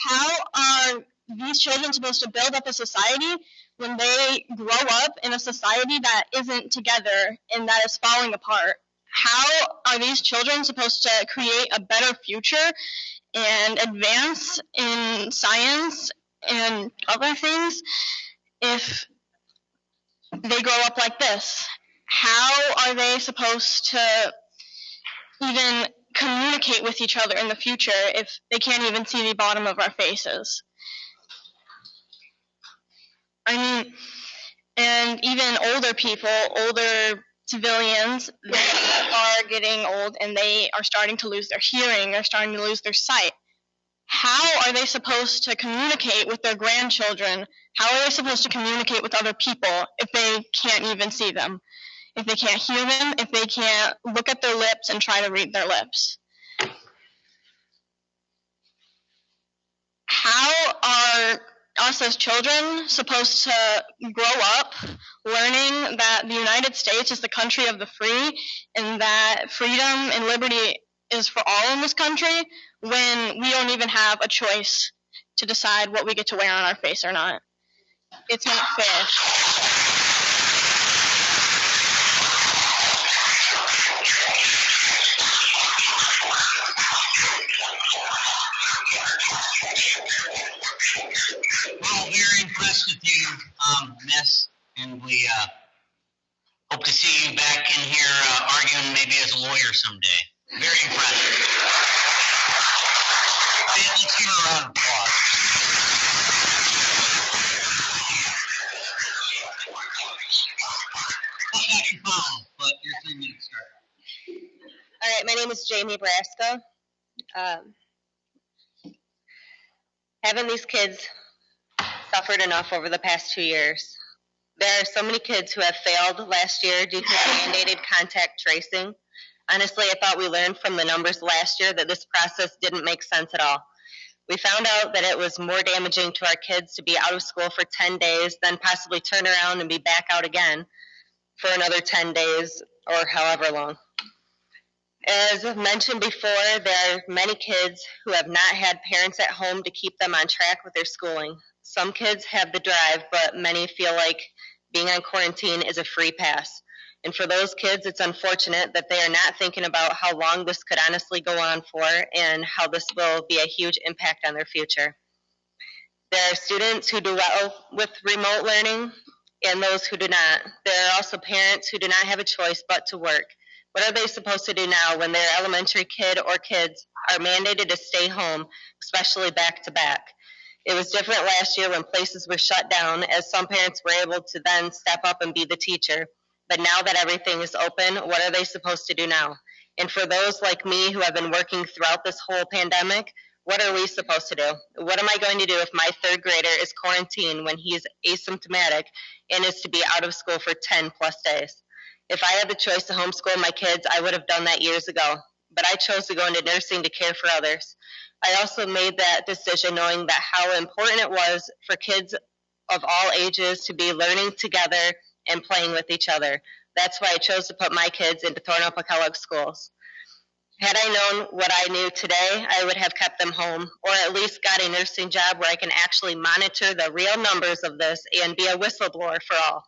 How are these children supposed to build up a society when they grow up in a society that isn't together and that is falling apart? How are these children supposed to create a better future and advance in science and other things if they grow up like this? How are they supposed to even communicate with each other in the future if they can't even see the bottom of our faces? I mean, and even older people, older civilians, they are getting old and they are starting to lose their hearing, they're starting to lose their sight. How are they supposed to communicate with their grandchildren? How are they supposed to communicate with other people if they can't even see them? If they can't hear them, if they can't look at their lips and try to read their lips? How are us as children supposed to grow up learning that the United States is the country of the free and that freedom and liberty is for all in this country when we don't even have a choice to decide what we get to wear on our face or not? It's not fair. Well, very impressed with you, Miss, and we hope to see you back in here arguing maybe as a lawyer someday. Very impressed. Hey, let's give her a round of applause. Not back your phone, but your 3 minutes start. All right, my name is Jamie Braska. Haven't these kids suffered enough over the past 2 years? There are so many kids who have failed last year due to mandated contact tracing. Honestly, I thought we learned from the numbers last year that this process didn't make sense at all. We found out that it was more damaging to our kids to be out of school for 10 days than possibly turn around and be back out again for another 10 days or however long. As mentioned before, there are many kids who have not had parents at home to keep them on track with their schooling. Some kids have the drive, but many feel like being on quarantine is a free pass. And for those kids, it's unfortunate that they are not thinking about how long this could honestly go on for and how this will be a huge impact on their future. There are students who do well with remote learning, and those who do not. There are also parents who do not have a choice but to work. What are they supposed to do now when their elementary kid or kids are mandated to stay home, especially back to back? It was different last year when places were shut down, as some parents were able to then step up and be the teacher. But now that everything is open, what are they supposed to do now? And for those like me who have been working throughout this whole pandemic, what are we supposed to do? What am I going to do if my third grader is quarantined when he's asymptomatic and is to be out of school for 10 plus days? If I had the choice to homeschool my kids, I would have done that years ago. But I chose to go into nursing to care for others. I also made that decision knowing that how important it was for kids of all ages to be learning together and playing with each other. That's why I chose to put my kids into Thornapple Kellogg schools. Had I known what I knew today, I would have kept them home, or at least got a nursing job where I can actually monitor the real numbers of this and be a whistleblower for all.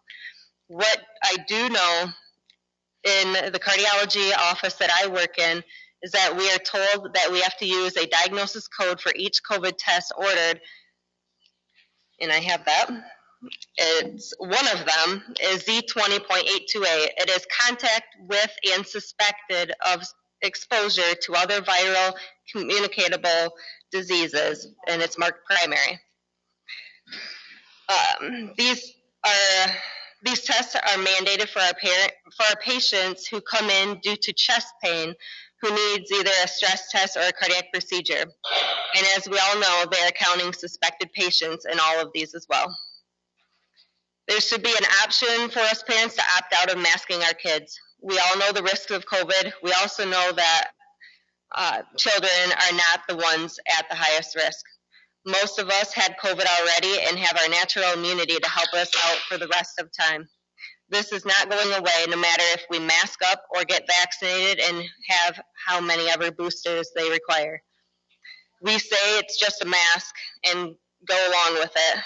What I do know in the cardiology office that I work in is that we are told that we have to use a diagnosis code for each COVID test ordered, and I have that. It's one of them is Z20.828. It is contact with and suspected of exposure to other viral communicable diseases, and it's marked primary. These tests are mandated for our patients who come in due to chest pain, who needs either a stress test or a cardiac procedure. And as we all know, they are counting suspected patients in all of these as well. There should be an option for us parents to opt out of masking our kids. We all know the risks of COVID. We also know that children are not the ones at the highest risk. Most of us had COVID already and have our natural immunity to help us out for the rest of time. This is not going away no matter if we mask up or get vaccinated and have how many ever boosters they require. We say it's just a mask and go along with it,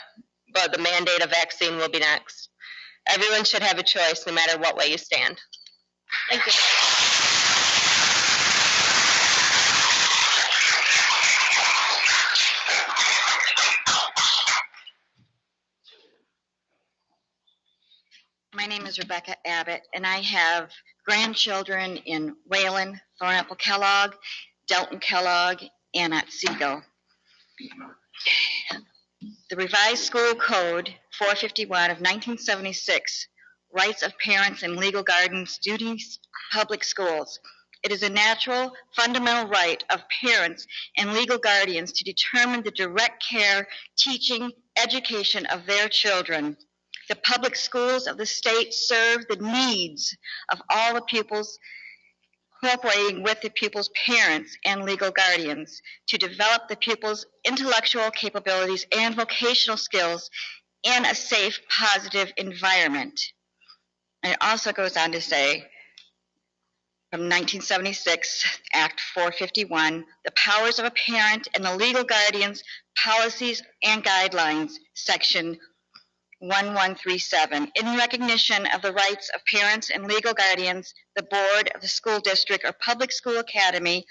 but the mandate of vaccine will be next. Everyone should have a choice no matter what way you stand. Thank you. My name is Rebecca Abbott, and I have grandchildren in Wayland, Thornapple Kellogg, Delton Kellogg, and Otsego. The revised school code 451 of 1976, rights of parents and legal guardians, duties of public schools. It is a natural, fundamental right of parents and legal guardians to determine the direct care, teaching, education of their children. The public schools of the state serve the needs of all the pupils, cooperating with the pupils' parents and legal guardians to develop the pupils' intellectual capabilities and vocational skills in a safe, positive environment. And it also goes on to say, from 1976, Act 451, the powers of a parent and the legal guardians, policies and guidelines, Section 1137. In recognition of the rights of parents and legal guardians, the board of the school district or public school academy,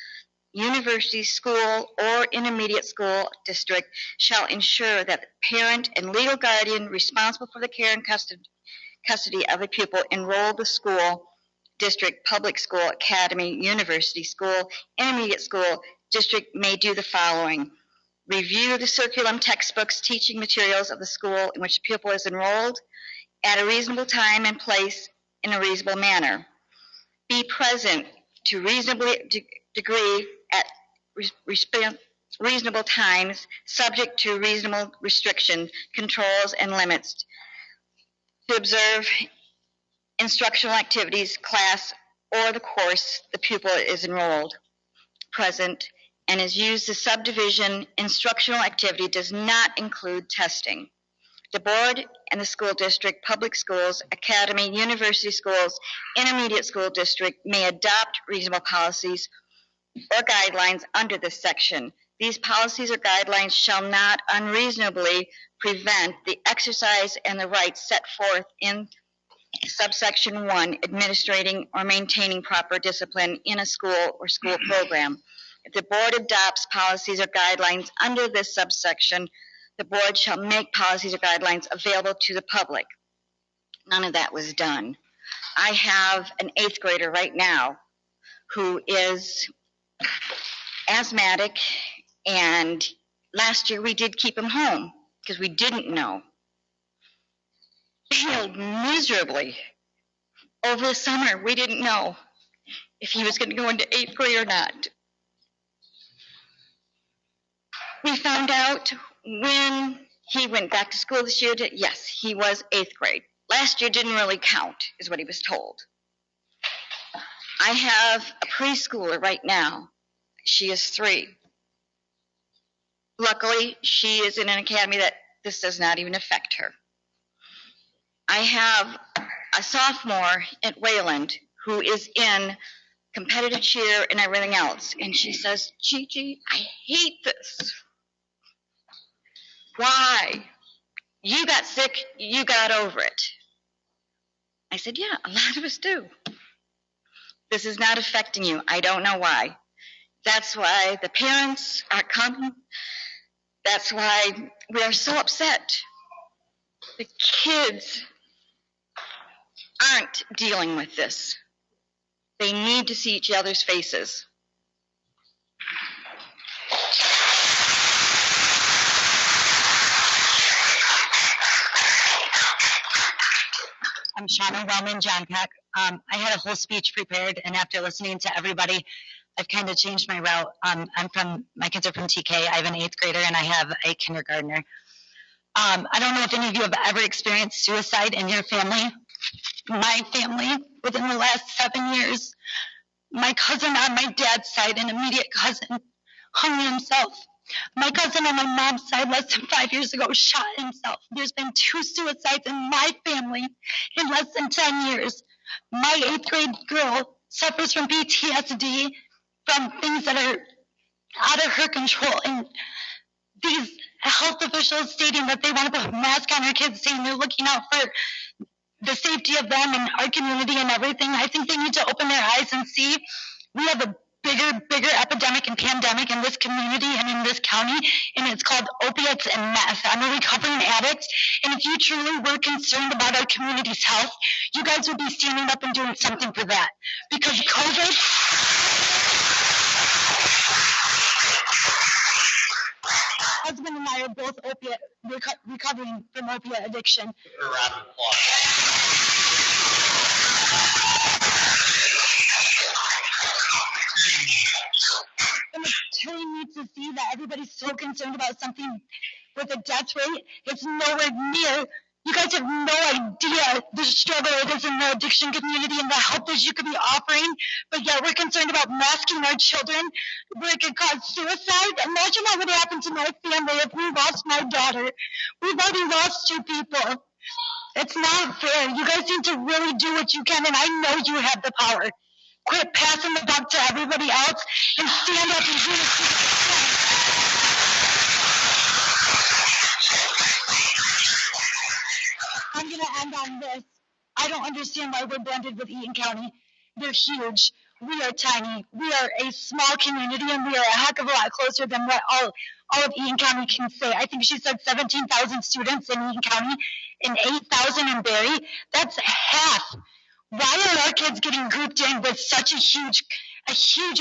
university, school, or intermediate school district shall ensure that the parent and legal guardian responsible for the care and custody of the pupil enrolled the school district, public school, academy, university, school, intermediate school district may do the following: review the curriculum, textbooks, teaching materials of the school in which the pupil is enrolled at a reasonable time and place in a reasonable manner. Be present to degree at reasonable times, subject to reasonable restrictions, controls, and limits. To observe instructional activities, class, or the course the pupil is enrolled. Present and is used as subdivision. Instructional activity does not include testing. The board and the school district, public schools, academy, university schools, intermediate school district may adopt reasonable policies or guidelines under this section. These policies or guidelines shall not unreasonably prevent the exercise and the rights set forth in subsection 1, administrating or maintaining proper discipline in a school or school program. If the board adopts policies or guidelines under this subsection, the board shall make policies or guidelines available to the public. None of that was done. I have an 8th grader right now who is asthmatic, and last year we did keep him home because we didn't know. Failed miserably. Over the summer, we didn't know if he was going to go into 8th grade or not. We found out when he went back to school this year that, yes, he was 8th grade. Last year didn't really count, is what he was told. I have a preschooler right now. She is 3. Luckily, she is in an academy that this does not even affect her. I have a sophomore at Wayland who is in competitive cheer and everything else. And she says, Gigi, I hate this. Why? You got sick, you got over it. I said, yeah, a lot of us do. This is not affecting you. I don't know why. That's why the parents are coming. That's why we are so upset. The kids aren't dealing with this. They need to see each other's faces. I'm Shauna Wellman, John Peck. I had a whole speech prepared, and after listening to everybody, I've kind of changed my route. My kids are from TK. I have an 8th grader, and I have a kindergartner. I don't know if any of you have ever experienced suicide in your family. My family, within the last 7 years, my cousin on my dad's side, an immediate cousin, hung himself. My cousin on my mom's side, less than 5 years ago, shot himself. There's been 2 suicides in my family in less than 10 years. My 8th grade girl suffers from PTSD, from things that are out of her control. And these health officials stating that they want to put a mask on our kids, saying they're looking out for the safety of them and our community and everything. I think they need to open their eyes and see we have a bigger epidemic and pandemic in this community and in this county, and it's called opiates and meth. I'm a recovering addict, and if you truly were concerned about our community's health, you guys would be standing up and doing something for that. Because COVID, husband and I are both recovering from opiate addiction. And it's killing me to see that everybody's so concerned about something with a death rate. It's nowhere near. You guys have no idea the struggle it is in the addiction community and the help that you could be offering, but yet we're concerned about masking our children where it could cause suicide. Imagine what would happen to my family if we lost my daughter. We've already lost 2 people. It's not fair. You guys need to really do what you can, and I know you have the power. Quit passing the buck to everybody else and stand up and do what you can. I'm going to end on this. I don't understand why we're blended with Eaton County. They're huge. We are tiny. We are a small community, and we are a heck of a lot closer than what all of Eaton County can say. I think she said 17,000 students in Eaton County and 8,000 in Barry. That's half. Why are our kids getting grouped in with such a huge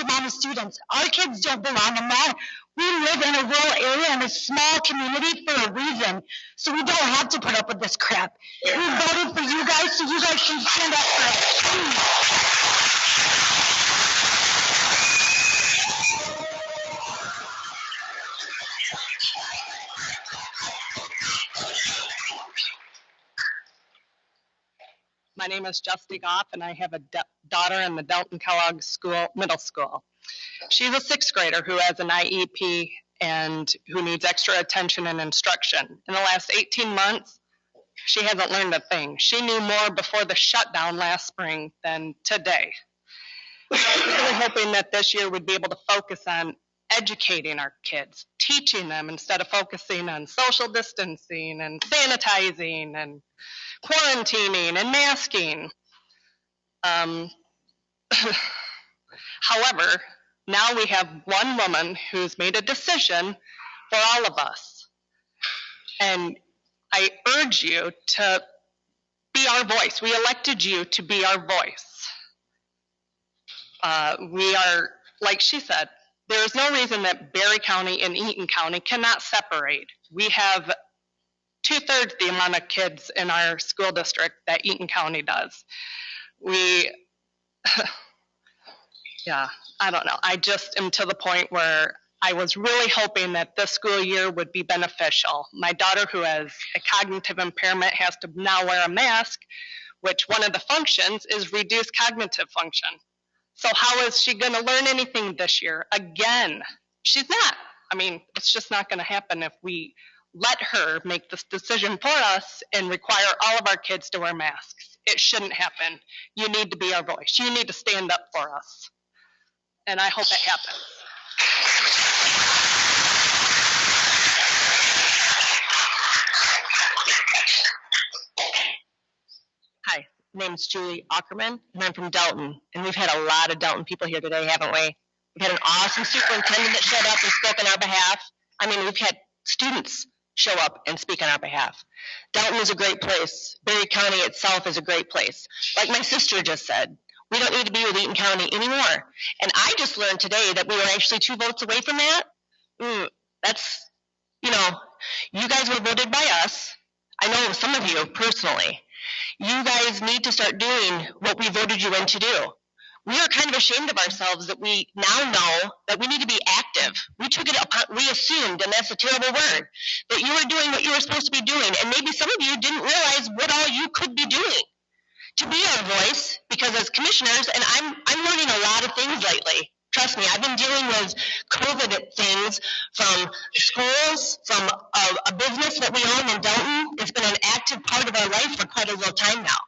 amount of students? Our kids don't belong in that. We live in a rural area in a small community for a reason, so we don't have to put up with this crap. We voted for you guys so you guys can stand up for us. My name is Justy Goff, and I have a daughter in the Delton Kellogg Middle School. She's a 6th grader who has an IEP and who needs extra attention and instruction. In the last 18 months, she hasn't learned a thing. She knew more before the shutdown last spring than today. I'm really hoping that this year we'd be able to focus on educating our kids, teaching them instead of focusing on social distancing and sanitizing and quarantining and masking. However, now we have one woman who's made a decision for all of us. And I urge you to be be our voice. We elected you to be our voice. We are, like she said, there is no reason that Berry County and Eaton County cannot separate. We have 2/3 the amount of kids in our school district that Eaton County does. Yeah, I don't know. I just am to the point where I was really hoping that this school year would be beneficial. My daughter, who has a cognitive impairment, has to now wear a mask, which one of the functions is reduced cognitive function. So how is she going to learn anything this year? Again, she's not. I mean, it's just not going to happen if we let her make this decision for us and require all of our kids to wear masks. It shouldn't happen. You need to be our voice. You need to stand up for us. And I hope it happens. Hi, name's Julie Ackerman, and I'm from Delton. And we've had a lot of Delton people here today, haven't we? We've had an awesome superintendent that showed up and spoke on our behalf. I mean, we've had students show up and speak on our behalf. Delton is a great place. Berry County itself is a great place. Like my sister just said, we don't need to be with Eaton County anymore. And I just learned today that we were actually 2 votes away from that. That's, you know, you guys were voted by us. I know some of you personally. You guys need to start doing what we voted you in to do. We are kind of ashamed of ourselves that we now know that we need to be active. We took it upon, we assumed, and that's a terrible word, that you were doing what you were supposed to be doing. And maybe some of you didn't realize what all you could be doing to be our voice, because as commissioners, and I'm learning a lot of things lately. Trust me, I've been dealing with COVID things from schools, from a business that we own in Delton. It's been an active part of our life for quite a little time now.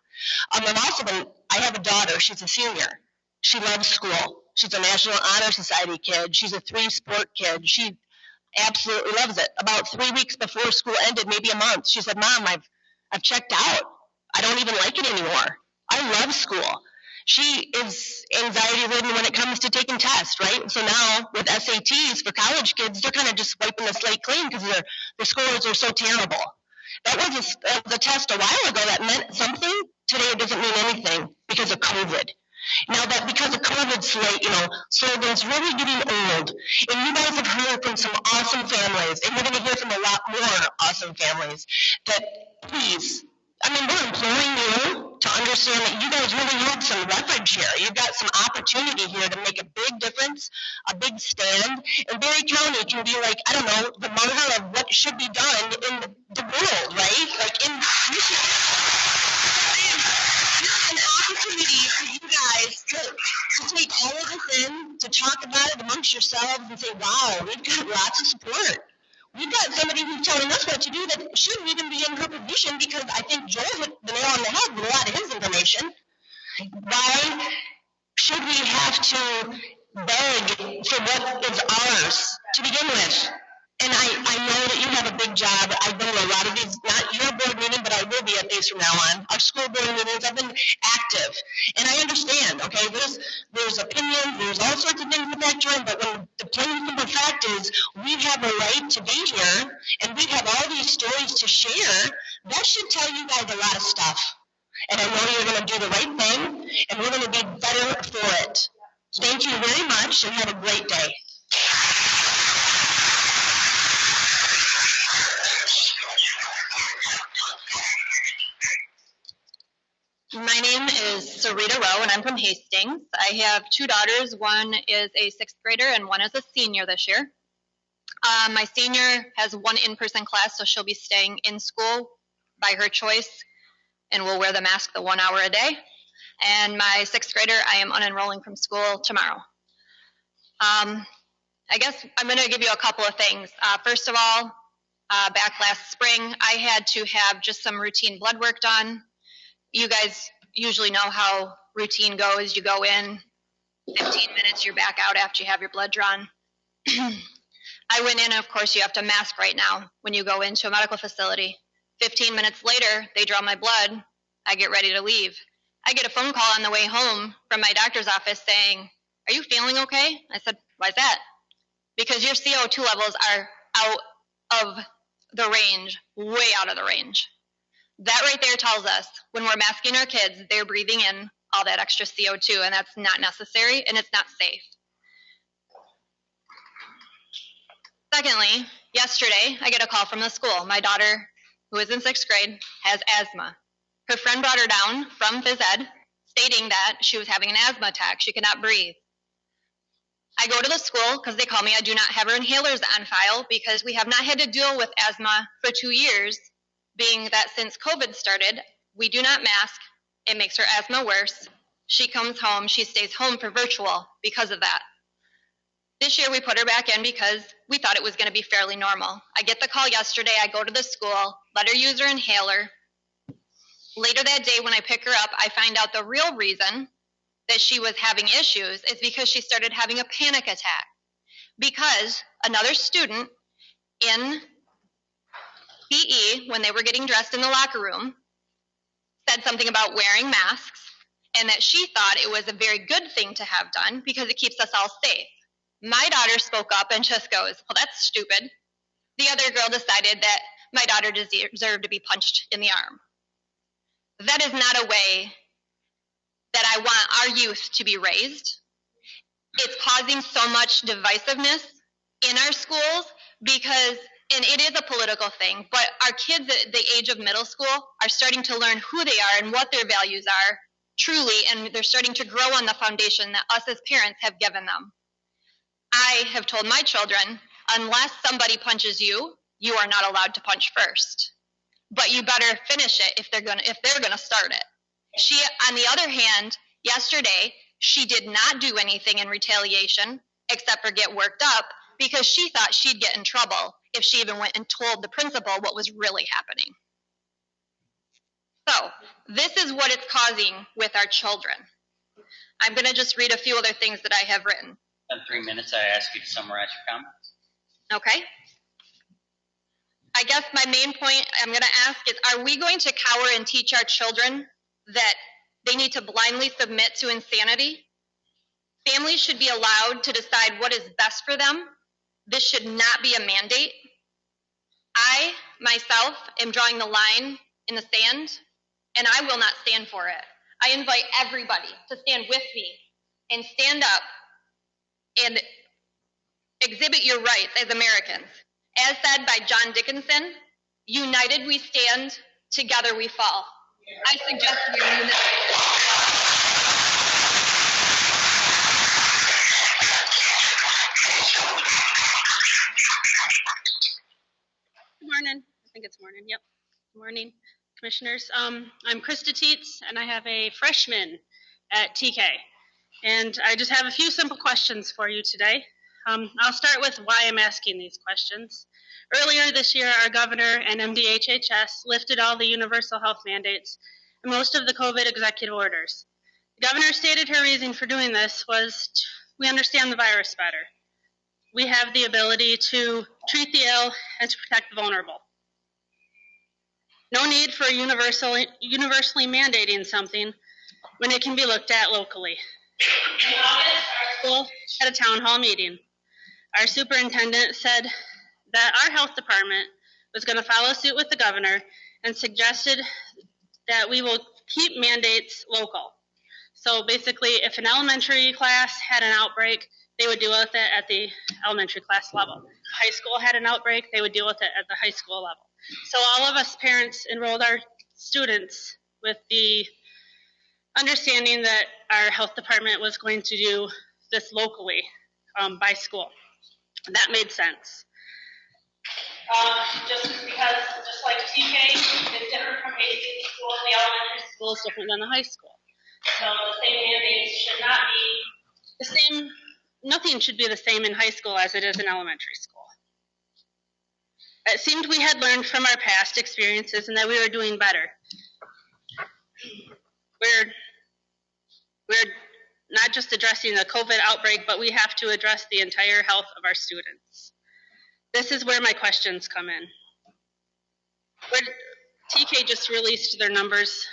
I have a daughter, she's a senior. She loves school. She's a National Honor Society kid. She's a 3-sport kid. She absolutely loves it. About 3 weeks before school ended, maybe a month, she said, Mom, I've checked out. I don't even like it anymore. I love school. She is anxiety-ridden when it comes to taking tests, right? So now with SATs for college kids, they're kind of just wiping the slate clean because their scores are so terrible. That was a test a while ago that meant something. Today it doesn't mean anything because of COVID. Now that because of COVID slate, slogans really getting old. And you guys have heard from some awesome families, and you're going to hear from a lot more awesome families, that please, we're imploring you to understand that you guys really have some leverage here. You've got some opportunity here to make a big difference, a big stand. And Berry County can be like, I don't know, the martyr of what should be done in the world, right? Like in Michigan. Here's an opportunity for you guys to take all of this in, to talk about it amongst yourselves and say, wow, we've got lots of support. We've got somebody who's telling us what to do that shouldn't even be in her position, because I think Joel hit the nail on the head with a lot of his information. Why should we have to beg for what is ours to begin with? And I know that you have a big job. I've been in a lot of these, not your board meeting, but I will be at these from now on. Our school board meetings, I've been active. And I understand, okay, there's opinions, there's all sorts of things to factor in, but when the plain simple fact is we have a right to be here and we have all these stories to share, that should tell you guys a lot of stuff. And I know you're going to do the right thing, and we're going to be better for it. Thank you very much, and have a great day. My name is Sarita Rowe, and I'm from Hastings. I have 2 daughters. One is a 6th grader, and one is a senior this year. My senior has 1 in-person class, so she'll be staying in school by her choice, and will wear the mask the 1 hour a day. And my 6th grader, I am unenrolling from school tomorrow. I guess I'm going to give you a couple of things. First of all, back last spring, I had to have just some routine blood work done. You guys usually know how routine goes. You go in, 15 minutes, you're back out after you have your blood drawn. I went in, of course, you have to mask right now when you go into a medical facility. 15 minutes later, they draw my blood. I get ready to leave. I get a phone call on the way home from my doctor's office saying, "Are you feeling okay?" I said, "Why's that?" "Because your CO2 levels are out of the range, way out of the range." That right there tells us when we're masking our kids, they're breathing in all that extra CO2, and that's not necessary and it's not safe. Secondly, yesterday I get a call from the school. My daughter, who is in 6th grade, has asthma. Her friend brought her down from phys ed, stating that she was having an asthma attack. She could not breathe. I go to the school because they call me. I do not have her inhalers on file because we have not had to deal with asthma for 2 years, being that since COVID started, we do not mask. It makes her asthma worse. She comes home. She stays home for virtual because of that. This year we put her back in because we thought it was going to be fairly normal. I get the call yesterday. I go to the school, let her use her inhaler. Later that day when I pick her up, I find out the real reason that she was having issues is because she started having a panic attack. Because another student in PE, when they were getting dressed in the locker room, said something about wearing masks and that she thought it was a very good thing to have done because it keeps us all safe. My daughter spoke up and just goes, well, that's stupid. The other girl decided that my daughter deserved to be punched in the arm. That is not a way that I want our youth to be raised. It's causing so much divisiveness in our schools because, and it is a political thing, but our kids at the age of middle school are starting to learn who they are and what their values are truly, and they're starting to grow on the foundation that us as parents have given them. I have told my children, unless somebody punches you, you are not allowed to punch first. But you better finish it if they're gonna start it. She, on the other hand, yesterday, she did not do anything in retaliation except for get worked up because she thought she'd get in trouble if she even went and told the principal what was really happening. So, this is what it's causing with our children. I'm gonna just read a few other things that I have written. In 3 minutes, I ask you to summarize your comments. Okay. I guess my main point I'm going to ask is, are we going to cower and teach our children that they need to blindly submit to insanity? Families should be allowed to decide what is best for them. This should not be a mandate. I, myself, am drawing the line in the sand, and I will not stand for it. I invite everybody to stand with me and stand up and exhibit your rights as Americans. As said by John Dickinson, united we stand, together we fall. I suggest we are united. Good morning. I think it's morning. Yep. Good morning, commissioners. I'm Krista Teets, and I have a freshman at TK. And I just have a few simple questions for you today. I'll start with why I'm asking these questions. Earlier this year, our governor and MDHHS lifted all the universal health mandates and most of the COVID executive orders. The governor stated her reason for doing this was we understand the virus better. We have the ability to treat the ill and to protect the vulnerable. No need for universally mandating something when it can be looked at locally. In August, our school had a town hall meeting. Our superintendent said that our health department was going to follow suit with the governor and suggested that we will keep mandates local. So basically, if an elementary class had an outbreak, they would deal with it at the elementary class level. High school had an outbreak, they would deal with it at the high school level. So all of us parents enrolled our students with the understanding that our health department was going to do this locally by school. That made sense. Just like TK is different from Hastings School, the elementary school is different than the high school. So the same mandates should not be the same, nothing should be the same in high school as it is in elementary school. It seemed we had learned from our past experiences and that we were doing better. We're not just addressing the COVID outbreak, but we have to address the entire health of our students. This is where my questions come in. TK just released their numbers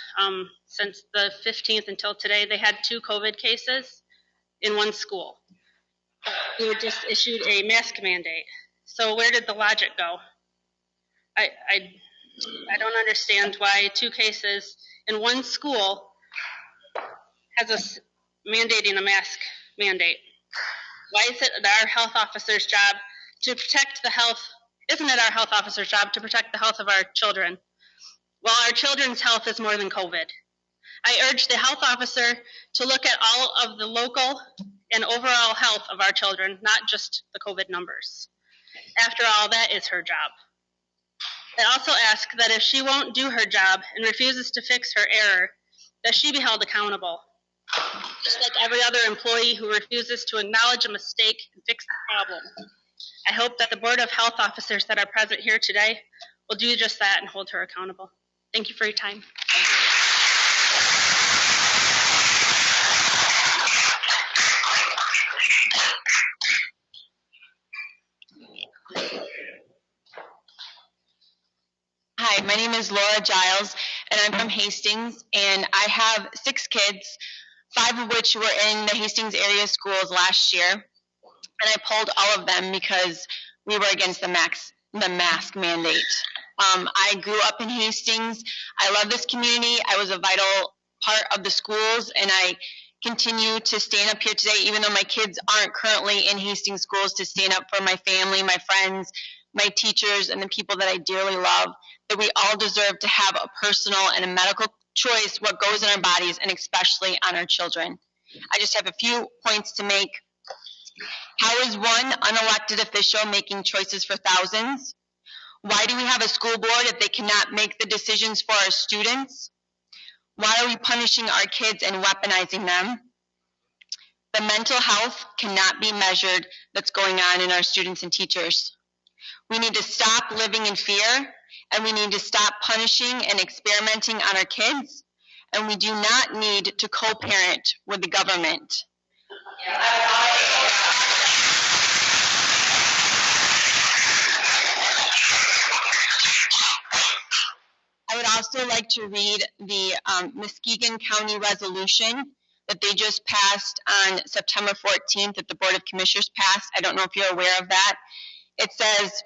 since the 15th until today. They had 2 COVID cases in one school. We just issued a mask mandate. So where did the logic go? I don't understand why 2 cases in one school has us mandating a mask mandate. Why is it our health officer's job to protect the health? Isn't it our health officer's job to protect the health of our children? Well, our children's health is more than COVID. I urge the health officer to look at all of the local and overall health of our children, not just the COVID numbers. After all, that is her job. I also ask that if she won't do her job and refuses to fix her error, that she be held accountable, just like every other employee who refuses to acknowledge a mistake and fix the problem. I hope that the Board of Health Officers that are present here today will do just that and hold her accountable. Thank you for your time. Hi, my name is Laura Giles, and I'm from Hastings, and I have 6 kids, 5 of which were in the Hastings area schools last year, and I pulled all of them because we were against the mask mandate. I grew up in Hastings. I love this community. I was a vital part of the schools, and I continue to stand up here today, even though my kids aren't currently in Hastings schools, to stand up for my family, my friends, my teachers, and the people that I dearly love, that we all deserve to have a personal and a medical choice what goes in our bodies, and especially on our children. I just have a few points to make. How is one unelected official making choices for thousands? Why do we have a school board if they cannot make the decisions for our students? Why are we punishing our kids and weaponizing them? The mental health cannot be measured that's going on in our students and teachers. We need to stop living in fear, and we need to stop punishing and experimenting on our kids, and we do not need to co-parent with the government. I would also like to read the Muskegon County resolution that they just passed on September 14th, that the Board of Commissioners passed. I don't know if you're aware of that. It says,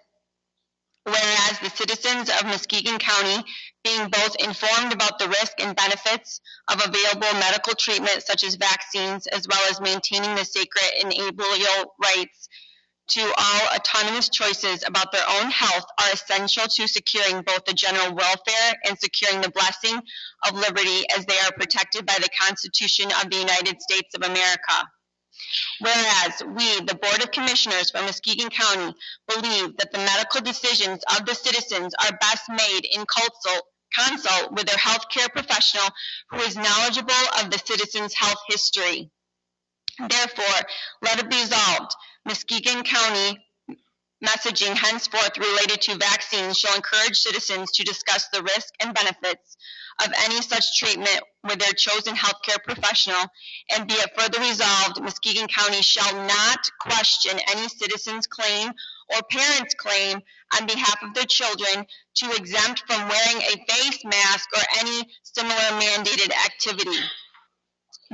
whereas the citizens of Muskegon County, being both informed about the risk and benefits of available medical treatment such as vaccines, as well as maintaining the sacred inalienable rights to all autonomous choices about their own health, are essential to securing both the general welfare and securing the blessing of liberty as they are protected by the Constitution of the United States of America. Whereas we, the Board of Commissioners for Muskegon County, believe that the medical decisions of the citizens are best made in consult with their healthcare professional who is knowledgeable of the citizens' health history. Therefore, let it be resolved, Muskegon County messaging henceforth related to vaccines shall encourage citizens to discuss the risk and benefits of any such treatment with their chosen healthcare professional, and be it further resolved, Muskegon County shall not question any citizen's claim or parent's claim on behalf of their children to exempt from wearing a face mask or any similar mandated activity.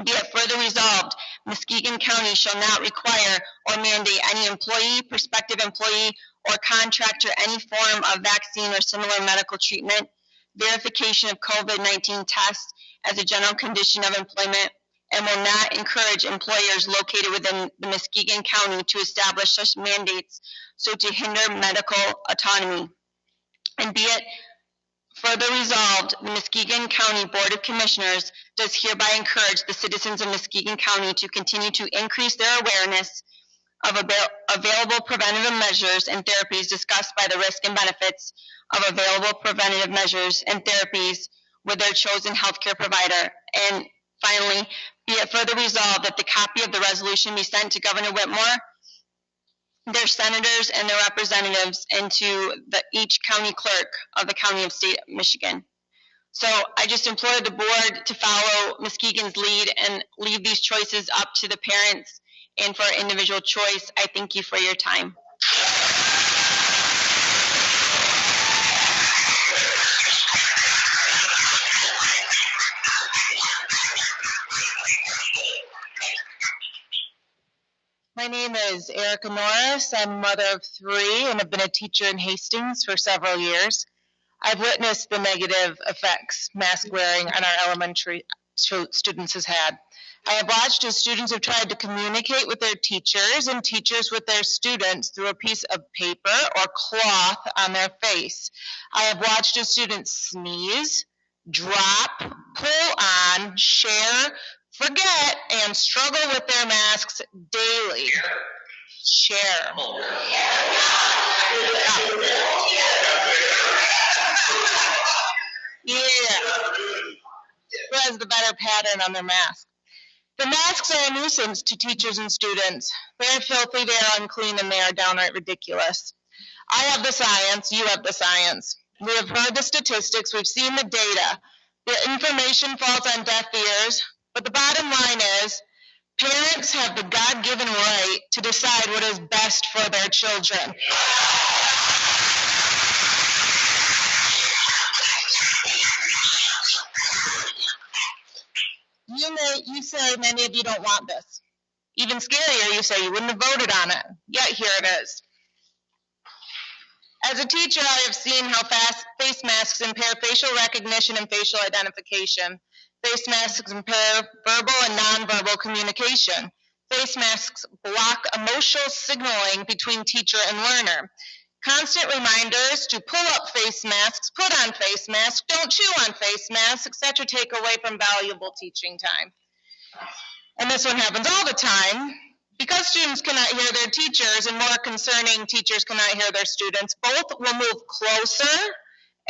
Be it further resolved, Muskegon County shall not require or mandate any employee, prospective employee, or contractor any form of vaccine or similar medical treatment, verification of COVID-19 tests as a general condition of employment, and will not encourage employers located within the Muskegon County to establish such mandates so to hinder medical autonomy. And be it further resolved, the Muskegon County Board of Commissioners does hereby encourage the citizens of Muskegon County to continue to increase their awareness of available preventative measures and therapies discussed by the risk and benefits of available preventative measures and therapies with their chosen healthcare provider. And finally, be it further resolved that the copy of the resolution be sent to Governor Whitmore, their senators, and their representatives, and to each county clerk of the county of state of Michigan. So I just implore the board to follow Muskegon's lead and leave these choices up to the parents and for individual choice. I thank you for your time. My name is Erica Norris. I'm a mother of 3 and have been a teacher in Hastings for several years. I've witnessed the negative effects mask wearing on our elementary students has had. I have watched as students have tried to communicate with their teachers and teachers with their students through a piece of paper or cloth on their face. I have watched as students sneeze, drop, pull on, share, forget, and struggle with their masks daily. Share. Yeah. Who has the better pattern on their mask? The masks are a nuisance to teachers and students. They are filthy, they are unclean, and they are downright ridiculous. I have the science, you have the science. We have heard the statistics, we've seen the data. The information falls on deaf ears, but the bottom line is, parents have the God-given right to decide what is best for their children. You say many of you don't want this. Even scarier, you say you wouldn't have voted on it. Yet here it is. As a teacher, I have seen how face masks impair facial recognition and facial identification. Face masks impair verbal and nonverbal communication. Face masks block emotional signaling between teacher and learner. Constant reminders to pull up face masks, put on face masks, don't chew on face masks, etc. take away from valuable teaching time. And this one happens all the time. Because students cannot hear their teachers, and more concerning, teachers cannot hear their students, both will move closer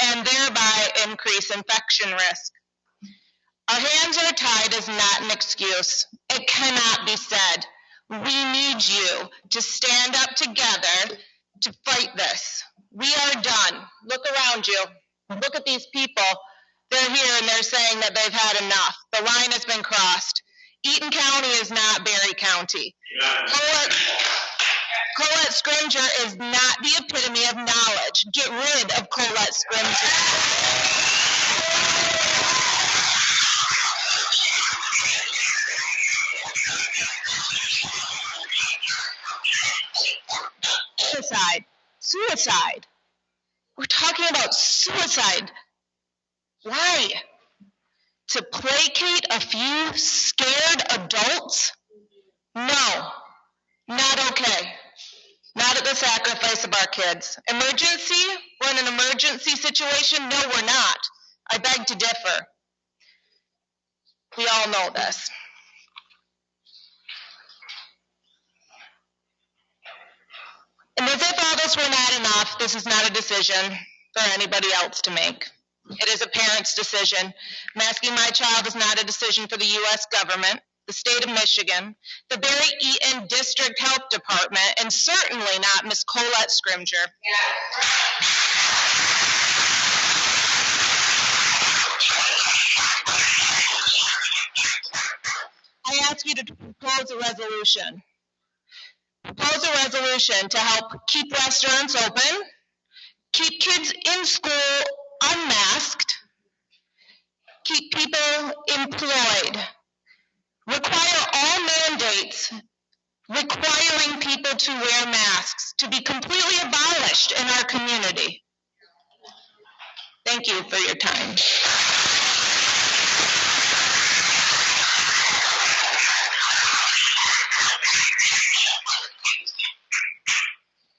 and thereby increase infection risk. Our hands are tied is not an excuse. It cannot be said. We need you to stand up together to fight this. We are done. Look around you. Look at these people. They're here and they're saying that they've had enough. The line has been crossed. Eaton County is not Berry County. Colette Scrimger is not the epitome of knowledge. Get rid of Colette Scrimger. Suicide. We're talking about suicide. Why? To placate a few scared adults? No, not okay. Not at the sacrifice of our kids. Emergency? We're in an emergency situation? No, we're not. I beg to differ. We all know this. And as if all this were not enough, this is not a decision for anybody else to make. It is a parent's decision. Masking my child is not a decision for the U.S. government, the state of Michigan, the Berry Eaton District Health Department, and certainly not Miss Colette Scrimger. I ask you to propose a resolution. Propose a resolution to help keep restaurants open, keep kids in school unmasked, keep people employed, require all mandates requiring people to wear masks to be completely abolished in our community. Thank you for your time.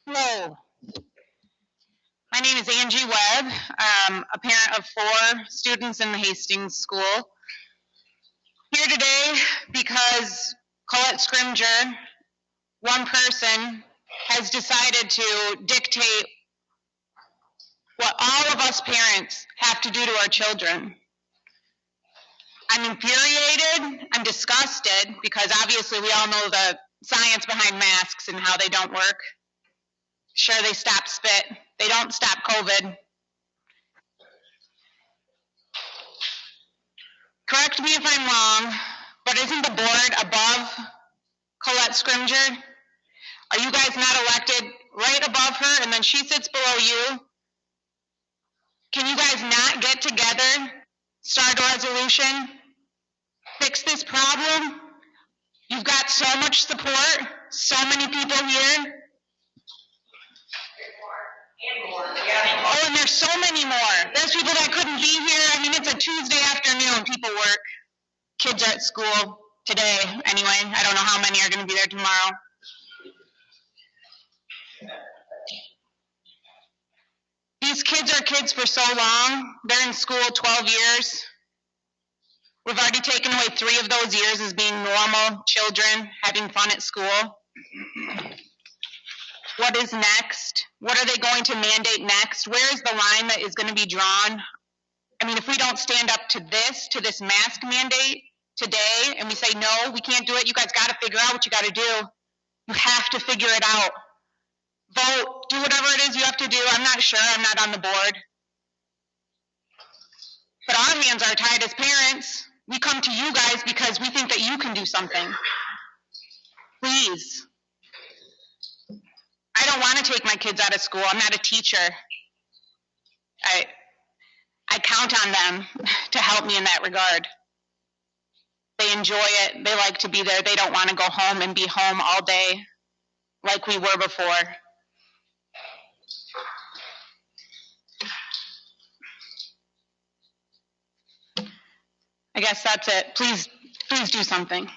Hello. My name is Angie Webb. I'm a parent of 4 students in the Hastings School. Here today because Colette Scrimger, one person, has decided to dictate what all of us parents have to do to our children. I'm infuriated, I'm disgusted, because obviously we all know the science behind masks and how they don't work. Sure, they stop spit. They don't stop COVID. Correct me if I'm wrong, but isn't the board above Colette Scrimger? Are you guys not elected right above her and then she sits below you? Can you guys not get together, start a resolution, fix this problem? You've got so much support, so many people here. Oh, and there's so many more. people that couldn't be here. I mean, it's a Tuesday afternoon, people work. Kids are at school today, anyway. I don't know how many are gonna be there tomorrow. These kids are kids for so long. They're in school 12 years. We've already taken away 3 of those years as being normal children, having fun at school. What is next? What are they going to mandate next? Where is the line that is going to be drawn? I mean, if we don't stand up to this mask mandate today, and we say, no, we can't do it, you guys got to figure out what you got to do. You have to figure it out. Vote, do whatever it is you have to do. I'm not sure, I'm not on the board. But our hands are tied as parents. We come to you guys because we think that you can do something. Please. I don't want to take my kids out of school. I'm not a teacher. I count on them to help me in that regard. They enjoy it. They like to be there. They don't want to go home and be home all day like we were before. I guess that's it. Please do something.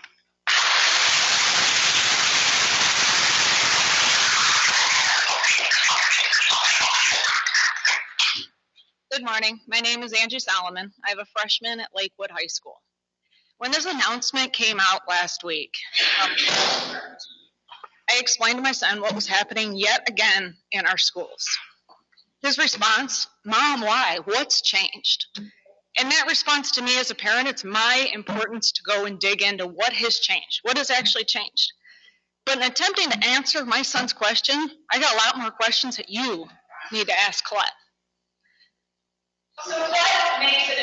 Good morning. My name is Angie Solomon. I have a freshman at Lakewood High School. When this announcement came out last week, I explained to my son what was happening yet again in our schools. His response, Mom, why? What's changed? And that response to me as a parent, it's my importance to go and dig into what has changed, what has actually changed. But in attempting to answer my son's question, I got a lot more questions that you need to ask Colette. So what makes it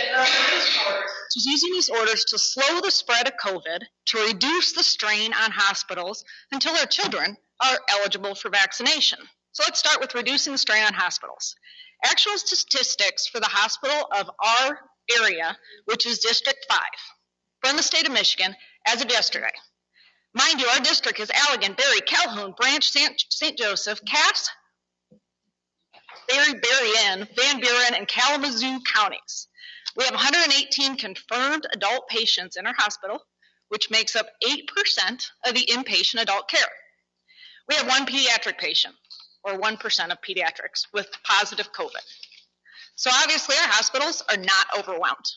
She's using these orders to slow the spread of COVID, to reduce the strain on hospitals until our children are eligible for vaccination. So let's start with reducing the strain on hospitals. Actual statistics for the hospital of our area, which is District 5, from the state of Michigan, as of yesterday. Mind you, our district is Allegan, Berry, Calhoun, Branch, St. Joseph, Cass, Berrien, Van Buren, and Kalamazoo counties. We have 118 confirmed adult patients in our hospital, which makes up 8% of the inpatient adult care. We have 1 pediatric patient, or 1% of pediatrics, with positive COVID. So obviously our hospitals are not overwhelmed.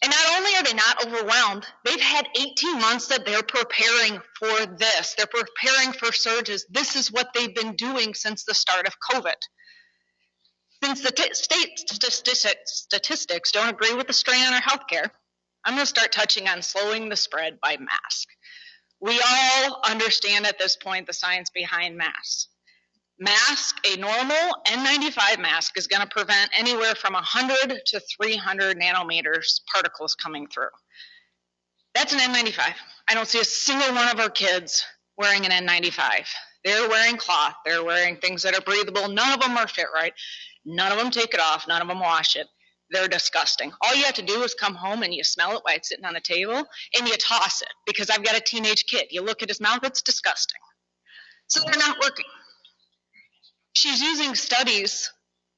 And not only are they not overwhelmed, they've had 18 months that they're preparing for this. They're preparing for surges. This is what they've been doing since the start of COVID. Since the state statistics don't agree with the strain on our healthcare, I'm going to start touching on slowing the spread by mask. We all understand at this point the science behind masks. A normal N95 mask is going to prevent anywhere from 100 to 300 nanometers particles coming through. That's an N95. I don't see a single one of our kids wearing an N95. They're wearing cloth. They're wearing things that are breathable. None of them are fit right. None of them take it off. None of them wash it. They're disgusting. All you have to do is come home and you smell it while it's sitting on the table and you toss it, because I've got a teenage kid. You look at his mouth, it's disgusting. So they're not working. She's using studies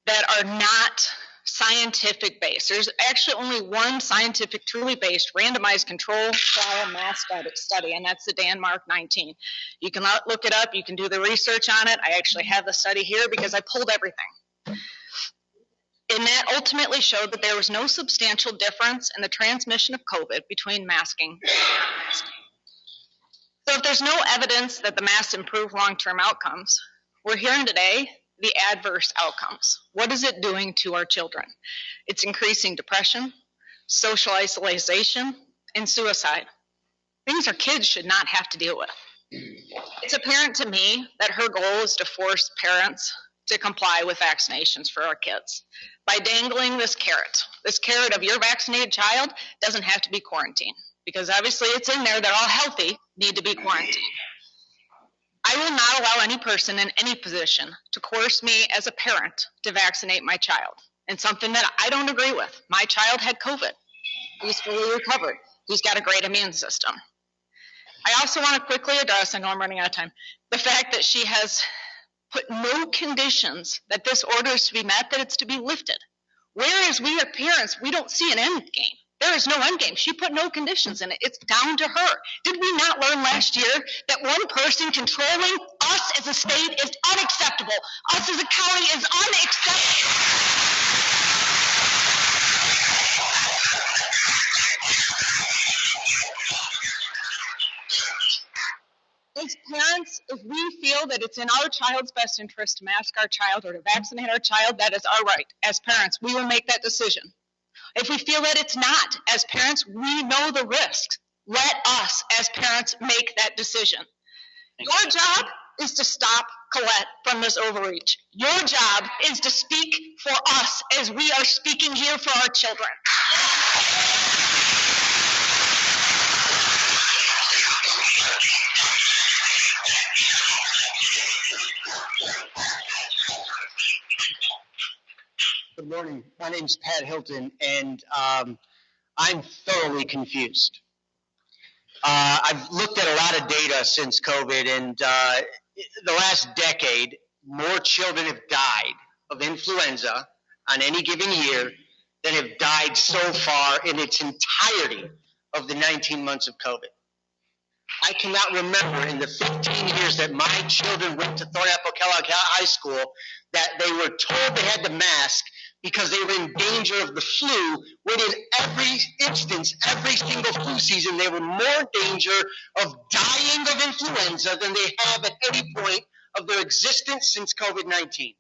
that are not scientific based. There's actually only one scientific, truly based, randomized control trial mask study, and that's the Denmark 19. You can look it up. You can do the research on it. I actually have the study here because I pulled everything. And that ultimately showed that there was no substantial difference in the transmission of COVID between masking and non-masking. So if there's no evidence that the masks improve long-term outcomes, we're hearing today the adverse outcomes. What is it doing to our children? It's increasing depression, social isolation, and suicide. Things our kids should not have to deal with. It's apparent to me that her goal is to force parents to comply with vaccinations for our kids by dangling this carrot of your vaccinated child doesn't have to be quarantined, because obviously it's in there that all healthy need to be quarantined. I will not allow any person in any position to coerce me as a parent to vaccinate my child, and something that I don't agree with. My child had COVID. He's fully recovered. He's got a great immune system. I also want to quickly address, I know I'm running out of time, the fact that she has put no conditions that this order is to be met, that it's to be lifted. Whereas we as parents, we don't see an end game. There is no end game. She put no conditions in it. It's down to her. Did we not learn last year that one person controlling us as a state is unacceptable? Us as a county is unacceptable. As parents, if we feel that it's in our child's best interest to mask our child or to vaccinate our child, that is our right. As parents, we will make that decision. If we feel that it's not, as parents, we know the risks. Let us, as parents, make that decision. Your job is to stop Colette from this overreach. Your job is to speak for us as we are speaking here for our children. Good morning. My name's Pat Hilton, and I'm thoroughly confused. I've looked at a lot of data since COVID, and the last decade, more children have died of influenza on any given year than have died so far in its entirety of the 19 months of COVID. I cannot remember in the 15 years that my children went to Thornapple Kellogg High School that they were told they had to mask because they were in danger of the flu, when in every instance, every single flu season, they were more in danger of dying of influenza than they have at any point of their existence since COVID-19.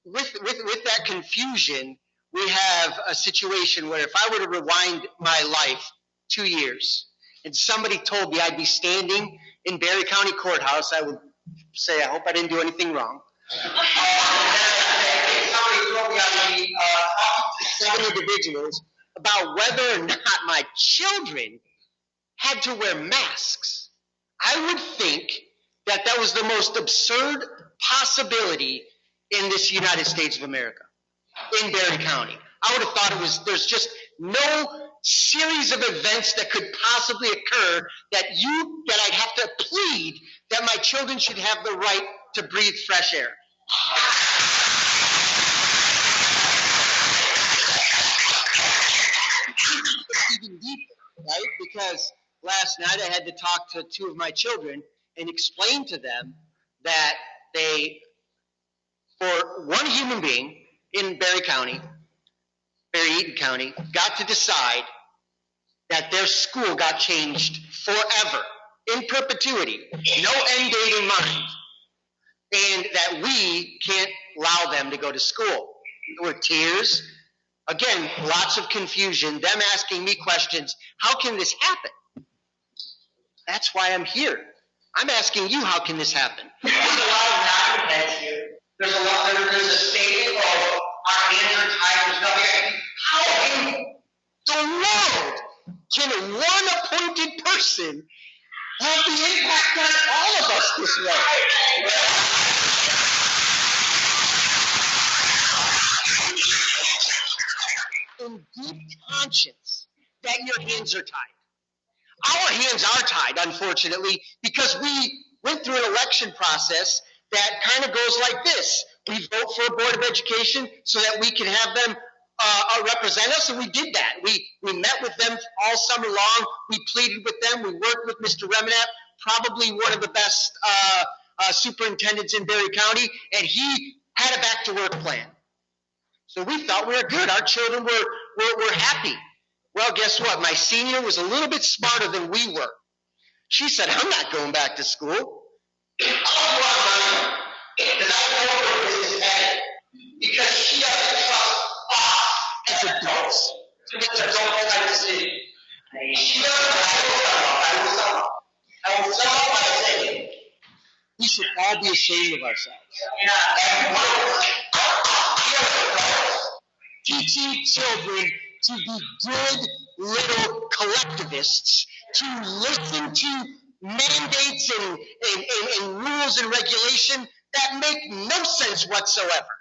With that confusion, we have a situation where if I were to rewind my life 2 years, and somebody told me I'd be standing in Berry County Courthouse, I would say, I hope I didn't do anything wrong. Somebody told me I'd be talking to 7 individuals about whether or not my children had to wear masks. I would think that that was the most absurd possibility in this United States of America, in Berry County. I would have thought there's just no series of events that could possibly occur that I'd have to plead that my children should have the right to breathe fresh air. Even deeper, right? Because last night I had to talk to 2 of my children and explain to them that for one human being in Berry Eaton County, got to decide that their school got changed forever, in perpetuity, no end date in mind, and that we can't allow them to go to school. There were tears, again, lots of confusion, them asking me questions, how can this happen? That's why I'm here. I'm asking you, how can this happen? There's a lot of non-defense here. There's a statement of our hands are tied, there's nothing. How in the world can one appointed person have the impact on all of us this way? In deep conscience that your hands are tied. Our hands are tied, unfortunately, because we went through an election process that kind of goes like this. We vote for a Board of Education so that we can have them represent us, and we did that. We met with them all summer long. We pleaded with them. We worked with Mr. Remenap, probably one of the best superintendents in Berry County, and he had a back-to-work plan. So we thought we were good. Our children were happy. Well, guess what? My senior was a little bit smarter than we were. She said, I'm not going back to school. Because she doesn't trust us as adults to make adult type decisions. She doesn't I will sum up by saying we should all be ashamed of ourselves. Teaching children to be good little collectivists, to listen to mandates and rules and regulation that make no sense whatsoever.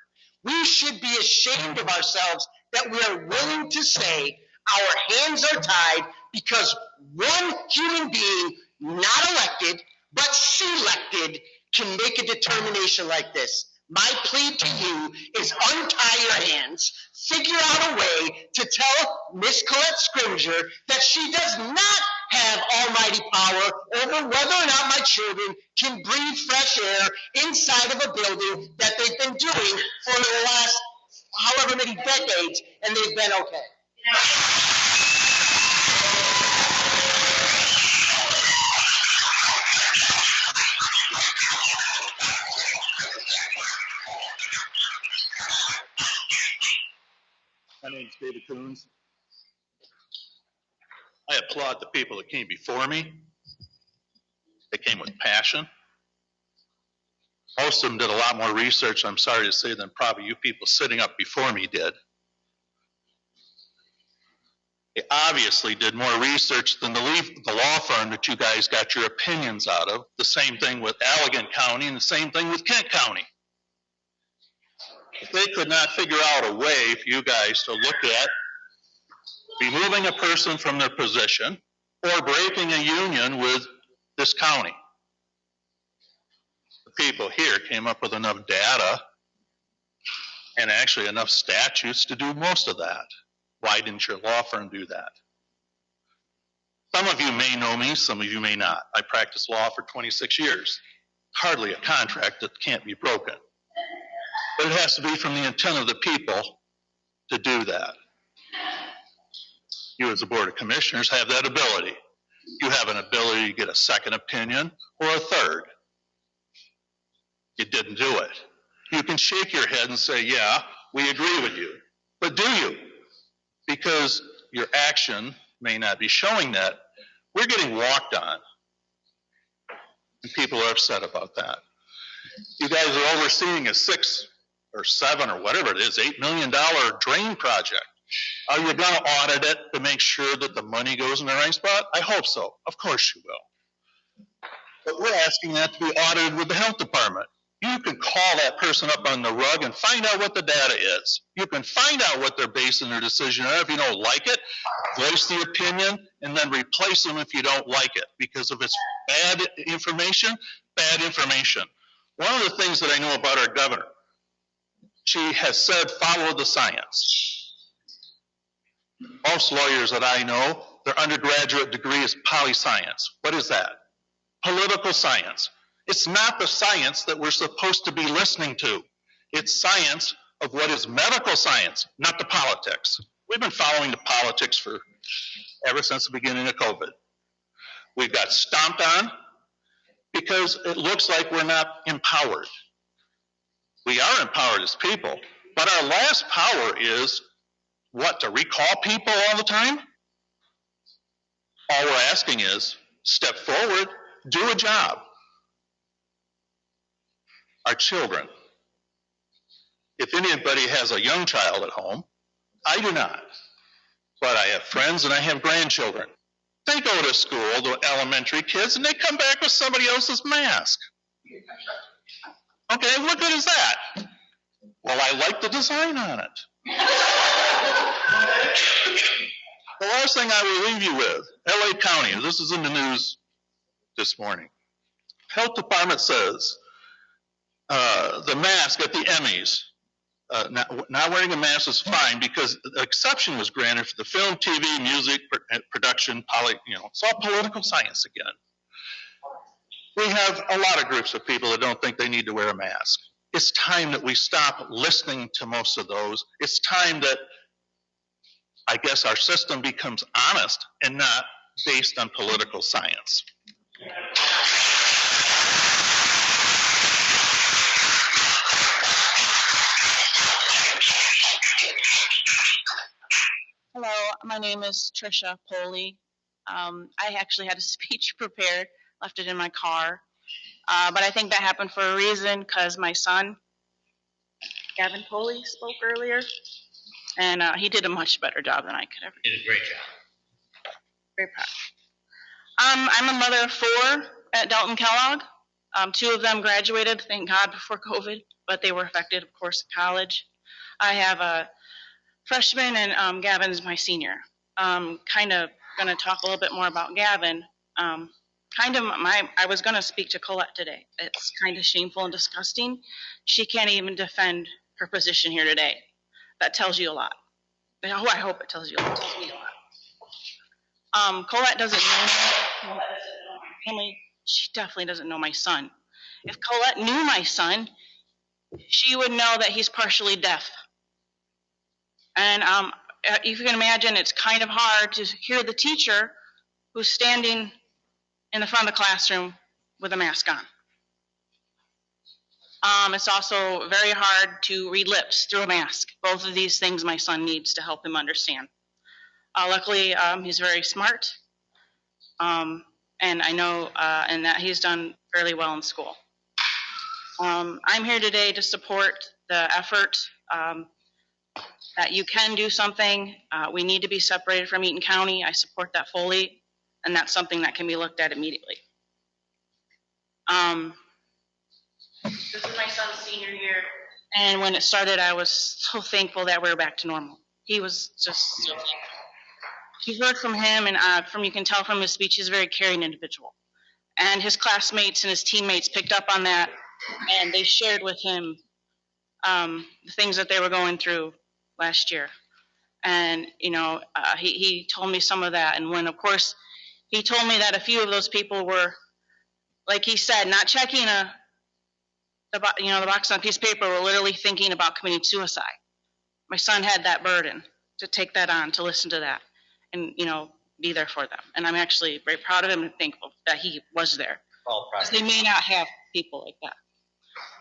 We should be ashamed of ourselves that we are willing to say our hands are tied because one human being, not elected, but selected, can make a determination like this. My plea to you is untie your hands, figure out a way to tell Miss Colette Scrimger that she does not have almighty power over whether or not my children can breathe fresh air inside of a building that they've been doing for the last however many decades, and they've been okay. My name's David Coons. I applaud the people that came before me. They came with passion. Most of them did a lot more research, I'm sorry to say, than probably you people sitting up before me did. They obviously did more research than the law firm that you guys got your opinions out of. The same thing with Allegan County and the same thing with Kent County. If they could not figure out a way for you guys to look at removing a person from their position or breaking a union with this county. The people here came up with enough data and actually enough statutes to do most of that. Why didn't your law firm do that? Some of you may know me, some of you may not. I practiced law for 26 years. Hardly a contract that can't be broken. But it has to be from the intent of the people to do that. You as a Board of Commissioners have that ability. You have an ability to get a second opinion or a third. You didn't do it. You can shake your head and say, yeah, we agree with you. But do you? Because your action may not be showing that. We're getting walked on. And people are upset about that. You guys are overseeing a $6 or $7 or whatever it is, $8 million drain project. Are you going to audit it to make sure that the money goes in the right spot? I hope so. Of course you will. But we're asking that to be audited with the health department. You can call that person up on the rug and find out what the data is. You can find out what they're basing their decision on. If you don't like it, voice the opinion and then replace them if you don't like it. Because if it's bad information, bad information. One of the things that I know about our governor, she has said, follow the science. Most lawyers that I know, their undergraduate degree is poli-science. What is that? Political science. It's not the science that we're supposed to be listening to. It's science of what is medical science, not the politics. We've been following the politics ever since the beginning of COVID. We've got stomped on because it looks like we're not empowered. We are empowered as people, but our last power is what, to recall people all the time? All we're asking is step forward, do a job. Our children. If anybody has a young child at home, I do not. But I have friends and I have grandchildren. They go to school, the elementary kids, and they come back with somebody else's mask. Okay, what good is that? Well, I like the design on it. The last thing I will leave you with, LA County, this is in the news this morning. Health Department says the mask at the Emmys, not wearing a mask is fine because the exception was granted for the film, TV, music, production, it's all political science again. We have a lot of groups of people that don't think they need to wear a mask. It's time that we stop listening to most of those. It's time that I guess our system becomes honest and not based on political science. Hello, my name is Trisha Poley. I actually had a speech prepared, left it in my car. But I think that happened for a reason because my son, Gavin Poley, spoke earlier. And he did a much better job than I could ever do. Did a great job. Very proud. I'm a mother of 4 at Dalton Kellogg. 2 of them graduated, thank God, before COVID, but they were affected, of course, in college. I have a freshman, and Gavin's my senior. Kind of going to talk a little bit more about Gavin. I was gonna speak to Colette today. It's kind of shameful and disgusting. She can't even defend her position here today. That tells you a lot. Oh, I hope it tells you a lot. It tells me a lot. Colette doesn't know me. Colette doesn't know my family. She definitely doesn't know my son. If Colette knew my son, she would know that he's partially deaf. And if you can imagine, it's kind of hard to hear the teacher who's standing in the front of the classroom with a mask on. It's also very hard to read lips through a mask. Both of these things my son needs to help him understand. Luckily, he's very smart, and I know and that he's done fairly well in school. I'm here today to support the effort that you can do something. We need to be separated from Eaton County. I support that fully, and that's something that can be looked at immediately. This is my son's senior year, and when it started, I was so thankful that we were back to normal. He was just so thankful. You heard from him, and you can tell from his speech, he's a very caring individual. And his classmates and his teammates picked up on that, and they shared with him the things that they were going through last year. And, he told me some of that. And when, of course, he told me that a few of those people were, like he said, not checking the box on a piece of paper, were literally thinking about committing suicide. My son had that burden to take that on, to listen to that, and, be there for them. And I'm actually very proud of him and thankful that he was there. They may not have people like that.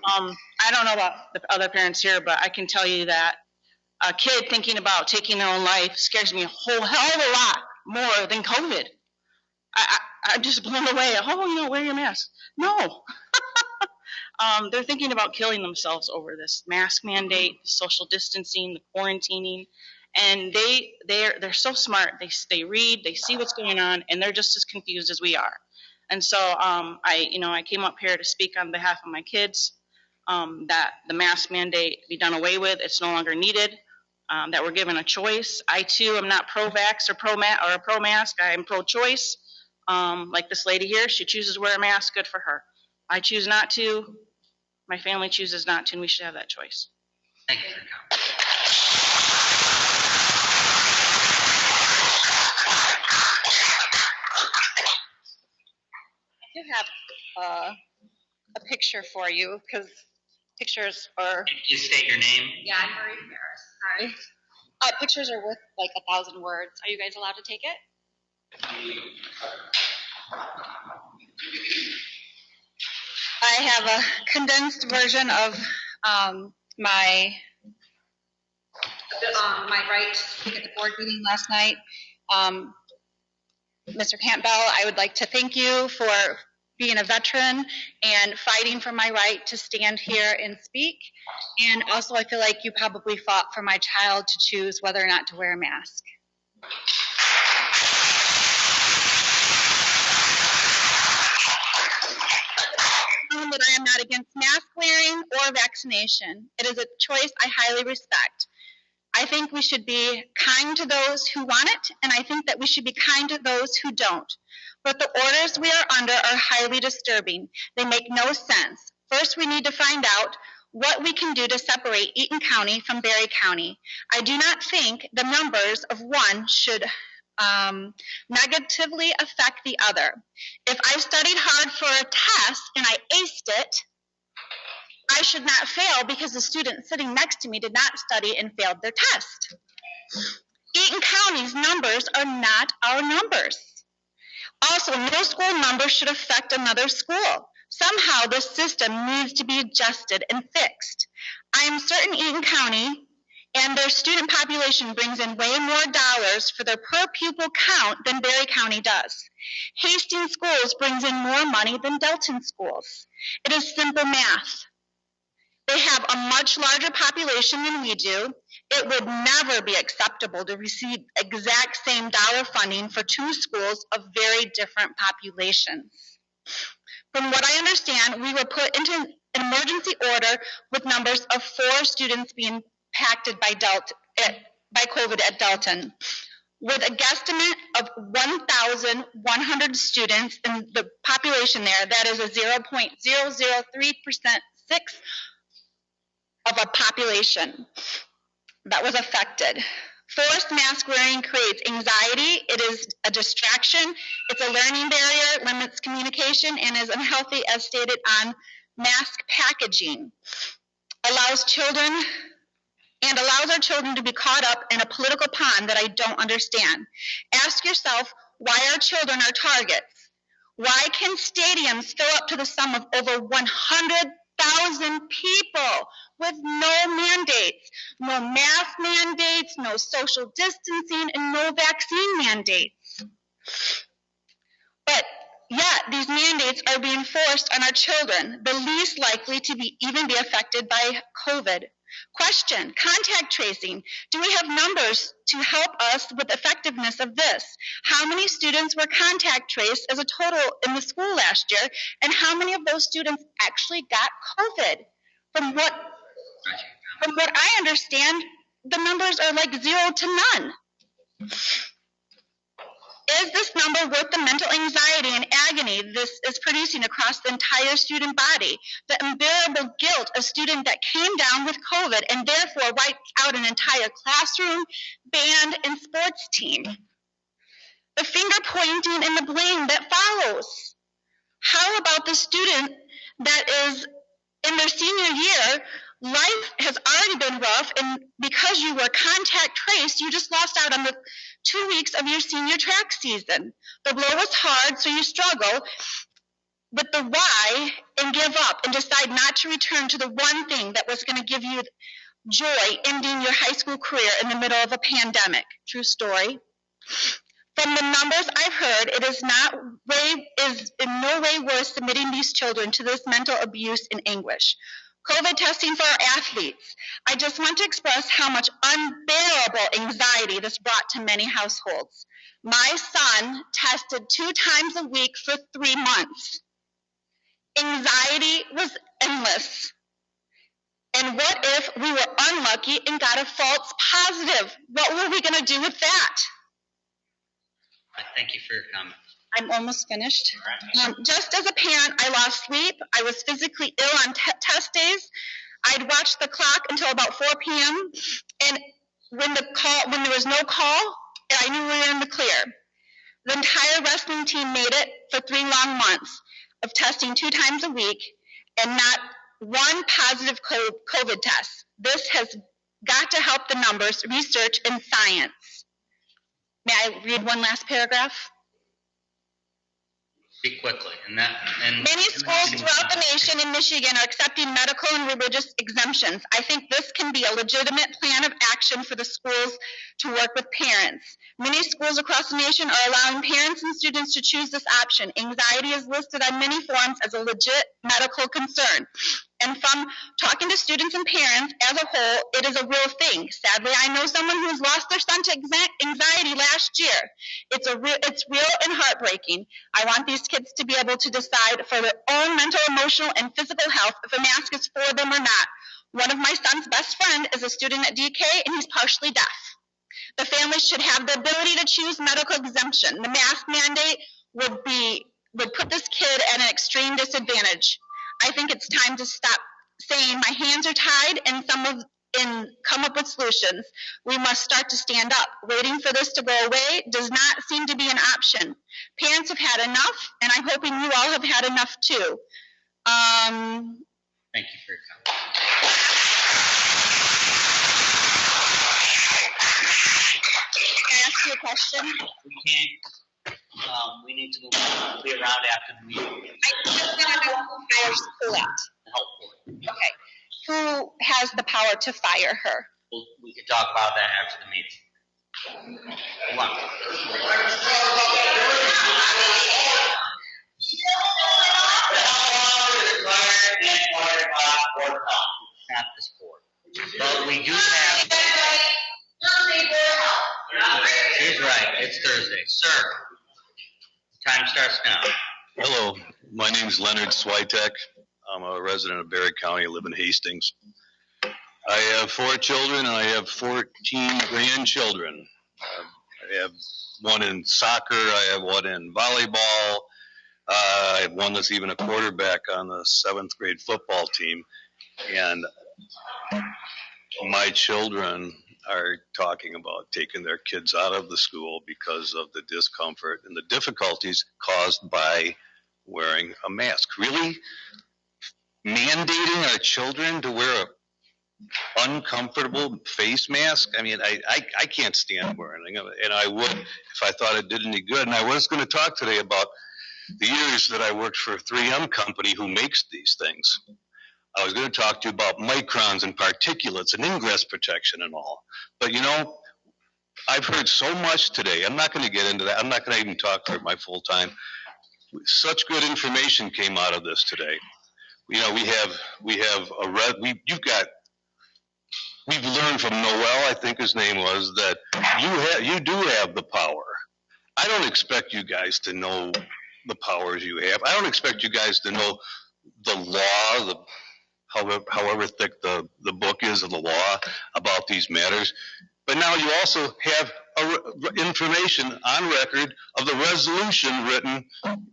I don't know about the other parents here, but I can tell you that a kid thinking about taking their own life scares me a whole hell of a lot more than COVID. I'm just blown away. Wear your mask. No. They're thinking about killing themselves over this mask mandate, social distancing, the quarantining, and they're so smart. They read, they see what's going on, and they're just as confused as we are. And so I came up here to speak on behalf of my kids, that the mask mandate be done away with. It's no longer needed. That we're given a choice. I too am not pro-vax or pro-mask. I am pro-choice. Like this lady here, she chooses to wear a mask. Good for her. I choose not to. My family chooses not to, and we should have that choice. Thank you for your comment. I do have a picture for you, because pictures are... You state your name. Yeah, I'm Marie Ferris. Hi. Pictures are worth like 1,000 words. Are you guys allowed to take it? I have a condensed version of my right to speak at the board meeting last night. Mr. Campbell, I would like to thank you for being a veteran and fighting for my right to stand here and speak. And also, I feel like you probably fought for my child to choose whether or not to wear a mask. That I am not against mask wearing or vaccination. It is a choice I highly respect. I think we should be kind to those who want it, and I think that we should be kind to those who don't. But the orders we are under are highly disturbing. They make no sense. First, we need to find out what we can do to separate Eaton County from Berry County. I do not think the numbers of one should negatively affect the other. If I studied hard for a test and I aced it, I should not fail because the student sitting next to me did not study and failed their test. Eaton County's numbers are not our numbers. Also, no school number should affect another school. Somehow this system needs to be adjusted and fixed. I am certain Eaton County and their student population brings in way more dollars for their per pupil count than Berry County does. Hastings Schools brings in more money than Delton Schools. It is simple math. They have a much larger population than we do. It would never be acceptable to receive exact same dollar funding for two schools of very different populations. From what I understand, we were put into an emergency order with numbers of 4 students being impacted by COVID at Delton. with a guesstimate of 1,100 students in the population there. That is a 0.003% of a population that was affected. Forced mask wearing creates anxiety. It is a distraction. It's a learning barrier, limits communication, and is unhealthy as stated on mask packaging. Allows our children to be caught up in a political pond that I don't understand. Ask yourself why our children are targets. Why can stadiums fill up to the sum of over 100,000 people with no mandates, no mask mandates, no social distancing, and no vaccine mandates? But yet these mandates are being forced on our children, the least likely to even be affected by COVID. Question, contact tracing. Do we have numbers to help us with the effectiveness of this? How many students were contact traced as a total in the school last year, and how many of those students actually got COVID? From what I understand, the numbers are like 0 to none. Is this number worth the mental anxiety and agony this is producing across the entire student body? The unbearable guilt of a student that came down with COVID and therefore wiped out an entire classroom, band, and sports team. The finger pointing and the blame that follows. How about the student that is in their senior year? Life has already been rough, and because you were contact traced, you just lost out on the 2 weeks of your senior track season. The blow was hard, so you struggle with the why and give up and decide not to return to the one thing that was going to give you joy, ending your high school career in the middle of a pandemic. True story. From the numbers I've heard, it is in no way worth submitting these children to this mental abuse and anguish. COVID testing for our athletes. I just want to express how much unbearable anxiety this brought to many households. My son tested 2 times a week for 3 months. Anxiety was endless. And what if we were unlucky and got a false positive? What were we going to do with that? Thank you for your comment. I'm almost finished. Just as a parent, I lost sleep. I was physically ill on test days. I'd watch the clock until about 4 p.m. And when there was no call, I knew we were in the clear. The entire wrestling team made it for 3 long months of testing 2 times a week and not one positive COVID test. This has got to help the numbers, research, and science. May I read one last paragraph? Speak quickly. Many schools throughout the nation in Michigan are accepting medical and religious exemptions. I think this can be a legitimate plan of action for the schools to work with parents. Many schools across the nation are allowing parents and students to choose this option. Anxiety is listed on many forms as a legit medical concern. And from talking to students and parents as a whole, it is a real thing. Sadly, I know someone who has lost their son to anxiety last year. It's real and heartbreaking. I want these kids to be able to decide for their own mental, emotional, and physical health if a mask is for them or not. One of my son's best friend is a student at DK, and he's partially deaf. The family should have the ability to choose medical exemption. The mask mandate would put this kid at an extreme disadvantage. I think it's time to stop saying my hands are tied and come up with solutions. We must start to stand up. Waiting for this to go away does not seem to be an option. Parents have had enough, and I'm hoping you all have had enough too. Thank you for your comment. Can I ask you a question? We can't. We need to move on. We'll be around after the meeting. I just want to know who hires Colette. The health board. Okay. Who has the power to fire her? We can talk about that after the meeting. Come on. Not this board. But we do have. He's right. It's Thursday. Sir, time starts now. Hello, my name is Leonard Switek. I'm a resident of Barry County. I live in Hastings. I have 4 children and I have 14 grandchildren. have one in soccer. I have one in volleyball. I have one that's even a quarterback on the 7th grade football team. And my children are talking about taking their kids out of the school because of the discomfort and the difficulties caused by wearing a mask. Really? Mandating our children to wear a uncomfortable face mask? I mean, I can't stand wearing it, and I would if I thought it did any good. And I was going to talk today about the years that I worked for a 3M company who makes these things. I was going to talk to you about microns and particulates and ingress protection and all. But you know, I've heard so much today. I'm not going to get into that. I'm not going to even talk for my full time. Such good information came out of this today. You know, we've learned from Noel, I think his name was, that you do have the power. I don't expect you guys to know the powers you have. I don't expect you guys to know the law, however thick the book is of the law about these matters. But now you also have information on record of the resolution written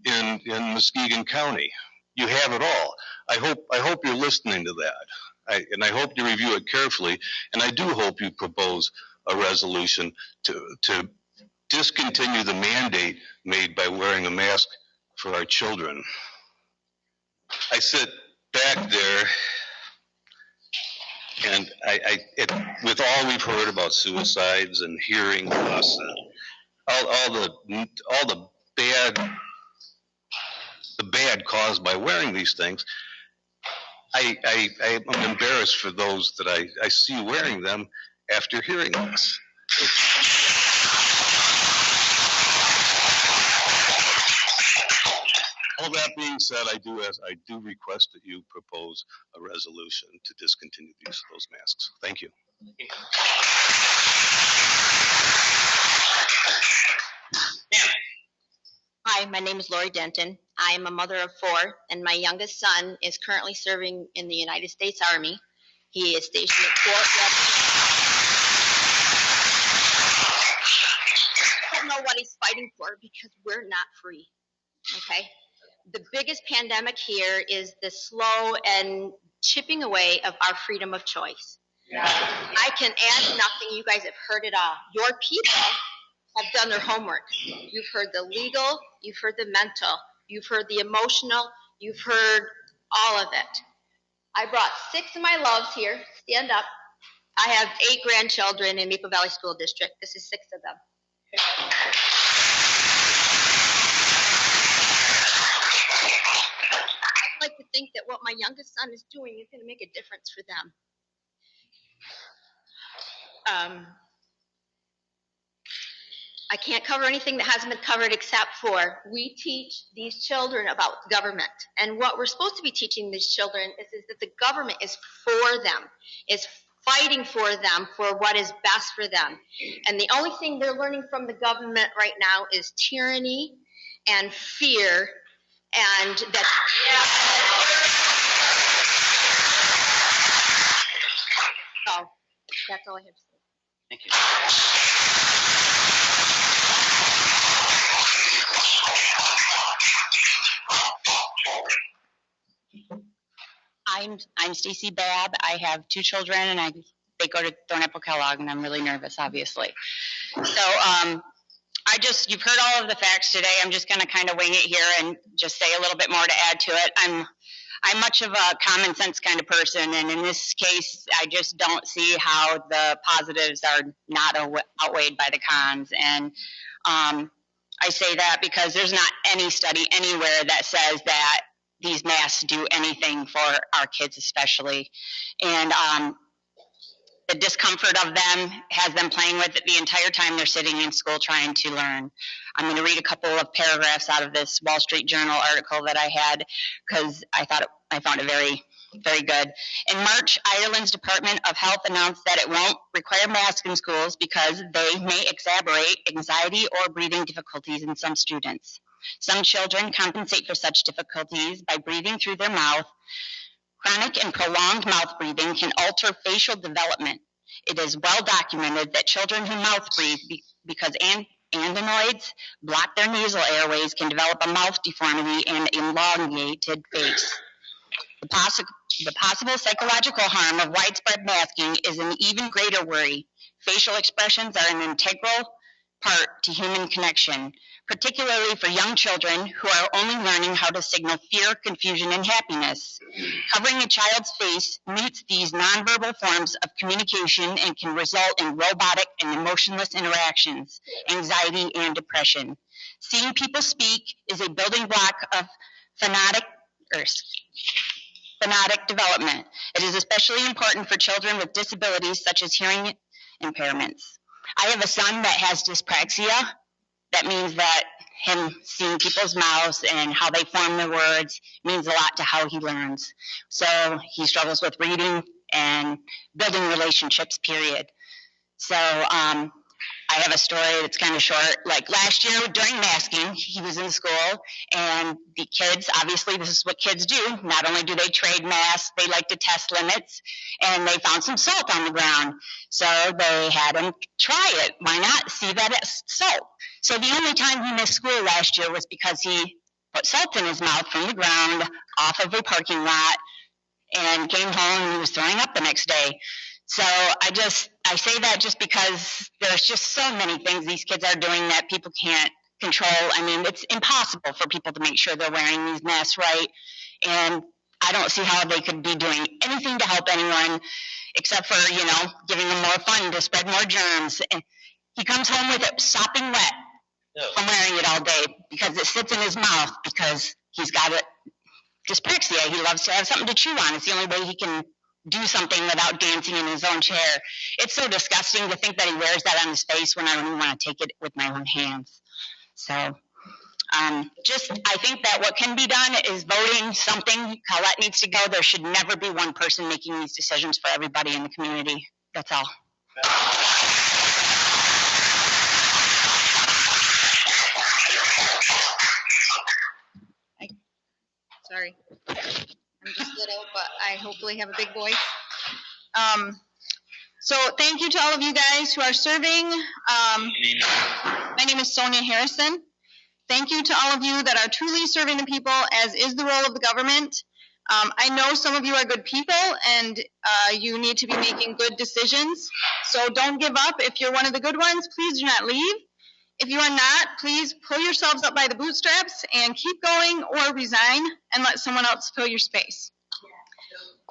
in Muskegon County. You have it all. I hope you're listening to that. And I hope you review it carefully. And I do hope you propose a resolution to discontinue the mandate made by wearing a mask for our children. I sit back there, and with all we've heard about suicides and hearing loss and all the bad caused by wearing these things, I'm embarrassed for those that I see wearing them after hearing this. All that being said, I do request that you propose a resolution to discontinue the use of those masks. Thank you. Hi, my name is Lori Denton. I am a mother of 4, and my youngest son is currently serving in the United States Army. He is stationed at Fort Leavenworth. I don't know what he's fighting for because we're not free, okay? The biggest pandemic here is the slow and chipping away of our freedom of choice. Yeah. I can add nothing. You guys have heard it all. Your people have done their homework. You've heard the legal, you've heard the mental, you've heard the emotional, you've heard all of it. I brought 6 of my loves here. Stand up. I have 8 grandchildren in Maple Valley School District. This is 6 of them. I'd like to think that what my youngest son is doing is going to make a difference for them. I can't cover anything that hasn't been covered except for we teach these children about government. And what we're supposed to be teaching these children is that the government is for them, is fighting for them for what is best for them. And the only thing they're learning from the government right now is tyranny and fear, and that so that's all I have to say. Thank you. I'm Stacy Babb. I have 2 children, and they go to Thornapple Kellogg, and I'm really nervous, obviously. So you've heard all of the facts today. I'm just going to kind of wing it here and just say a little bit more to add to it. I'm much of a common sense kind of person, and in this case, I just don't see how the positives are not outweighed by the cons. And I say that because there's not any study anywhere that says that these masks do anything for our kids especially. And the discomfort of them has them playing with it the entire time they're sitting in school trying to learn. I'm going to read a couple of paragraphs out of this Wall Street Journal article that I had because I found it very, very good. In March, Ireland's Department of Health announced that it won't require masks in schools because they may exacerbate anxiety or breathing difficulties in some students. Some children compensate for such difficulties by breathing through their mouth. Chronic and prolonged mouth breathing can alter facial development. It is well documented that children who mouth breathe because andenoids block their nasal airways, can develop a mouth deformity and elongated face. The possible psychological harm of widespread masking is an even greater worry. Facial expressions are an integral part to human connection, particularly for young children who are only learning how to signal fear, confusion, and happiness. Covering a child's face mutes these nonverbal forms of communication and can result in robotic and emotionless interactions, anxiety, and depression. Seeing people speak is a building block of phonetic development. It is especially important for children with disabilities such as hearing impairments. I have a son that has dyspraxia. That means that him seeing people's mouths and how they form their words means a lot to how he learns. So he struggles with reading and building relationships, period. So I have a story that's kind of short. Like last year during masking, he was in school and the kids, obviously this is what kids do. Not only do they trade masks, they like to test limits, and they found some salt on the ground. So they had him try it. Why not? See that it's salt. So the only time he missed school last year was because he put salt in his mouth from the ground off of a parking lot and came home and he was throwing up the next day. So I say that just because there's just so many things these kids are doing that people can't control. I mean, it's impossible for people to make sure they're wearing these masks right. And I don't see how they could be doing anything to help anyone except for, giving them more fun to spread more germs. And he comes home with it sopping wet from wearing it all day because it sits in his mouth because he's got dyspraxia. He loves to have something to chew on. It's the only way he can do something without dancing in his own chair. It's so disgusting to think that he wears that on his face when I don't even want to take it with my own hands. So I think that what can be done is voting something. Colette needs to go. There should never be one person making these decisions for everybody in the community. That's all. Sorry. I'm just little, but I hopefully have a big voice. So thank you to all of you guys who are serving. My name is Sonia Harrison. Thank you to all of you that are truly serving the people, as is the role of the government. I know some of you are good people and you need to be making good decisions. So don't give up. If you're one of the good ones, please do not leave. If you are not, please pull yourselves up by the bootstraps and keep going or resign and let someone else fill your space.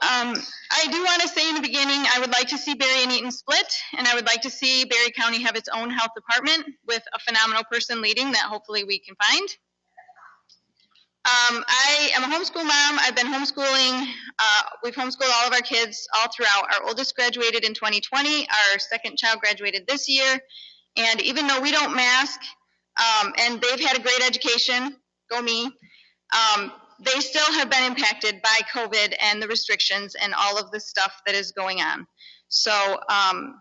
I do want to say in the beginning, I would like to see Berry and Eaton split, and I would like to see Berry County have its own health department with a phenomenal person leading that hopefully we can find. I am a homeschool mom. I've been homeschooling. We've homeschooled all of our kids all throughout. Our oldest graduated in 2020. Our second child graduated this year. And even though we don't mask, and they've had a great education, go me, they still have been impacted by COVID and the restrictions and all of the stuff that is going on. So I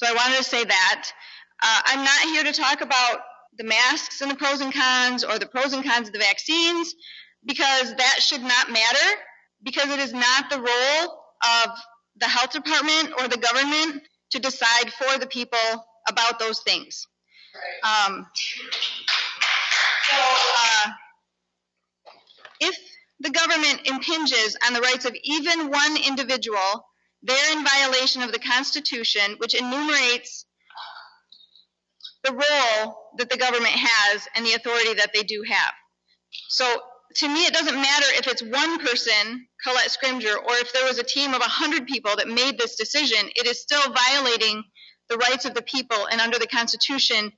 wanted to say that. I'm not here to talk about the masks and the pros and cons or the pros and cons of the vaccines, because that should not matter, because it is not the role of the health department or the government to decide for the people about those things. If the government impinges on the rights of even one individual, they're in violation of the Constitution, which enumerates the role that the government has and the authority that they do have. So to me, it doesn't matter if it's one person, Colette Scrimger, or if there was a team of 100 people that made this decision. It is still violating the rights of the people, and under the Constitution,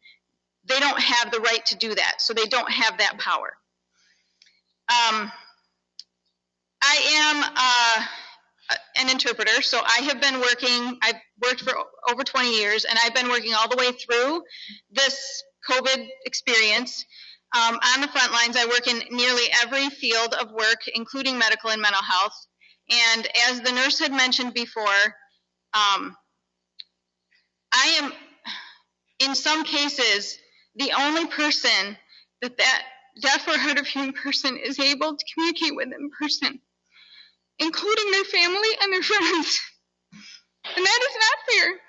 they don't have the right to do that, so they don't have that power. I am an interpreter, so I've worked for over 20 years, and I've been working all the way through this COVID experience. On the front lines, I work in nearly every field of work, including medical and mental health. And as the nurse had mentioned before, I am, in some cases, the only person that deaf or hard of hearing person is able to communicate with in person, including their family and their friends. And that is not fair.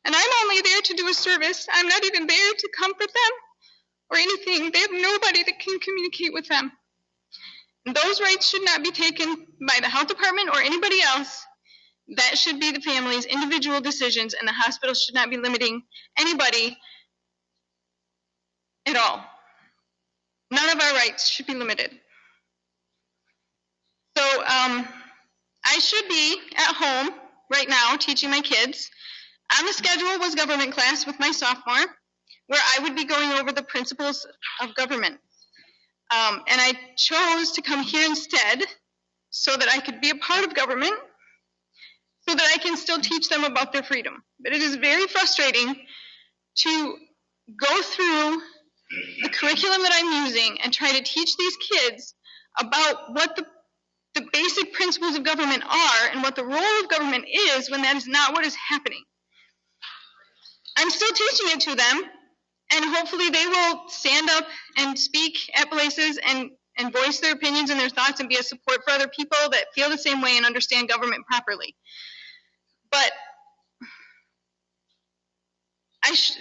And I'm only there to do a service. I'm not even there to comfort them or anything. They have nobody that can communicate with them. And those rights should not be taken by the health department or anybody else. That should be the family's individual decisions, and the hospital should not be limiting anybody at all. None of our rights should be limited. So I should be at home right now teaching my kids. On the schedule was government class with my sophomore, where I would be going over the principles of government. And I chose to come here instead so that I could be a part of government, so that I can still teach them about their freedom. But it is very frustrating to go through the curriculum that I'm using and try to teach these kids about what the basic principles of government are and what the role of government is when that is not what is happening. I'm still teaching it to them, and hopefully they will stand up and speak at places and voice their opinions and their thoughts and be a support for other people that feel the same way and understand government properly. But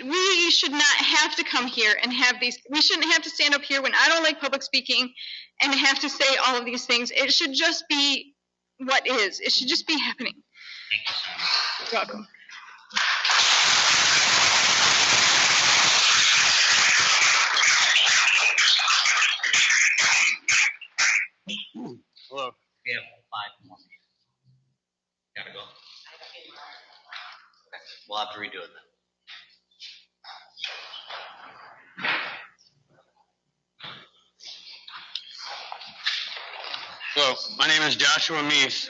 we should not have to come here and have these, we shouldn't have to stand up here when I don't like public speaking and have to say all of these things. It should just be what is. It should just be happening. You're welcome. Hello. We have 5 more. Gotta go. Okay. We'll have to redo it then. Hello, my name is Joshua Meese.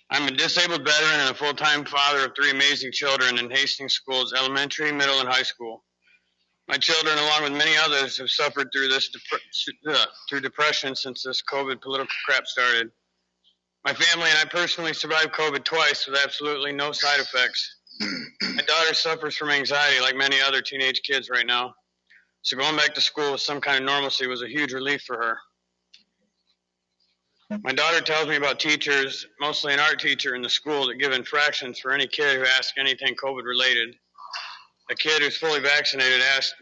I'm a disabled veteran and a full-time father of 3 amazing children in Hastings Schools, elementary, middle, and high school. My children, along with many others, have suffered through through depression since this COVID political crap started. My family and I personally survived COVID twice with absolutely no side effects. My daughter suffers from anxiety like many other teenage kids right now. So going back to school with some kind of normalcy was a huge relief for her. My daughter tells me about teachers, mostly an art teacher in the school, that give infractions for any kid who asks anything COVID related. A kid who's fully vaccinated asked,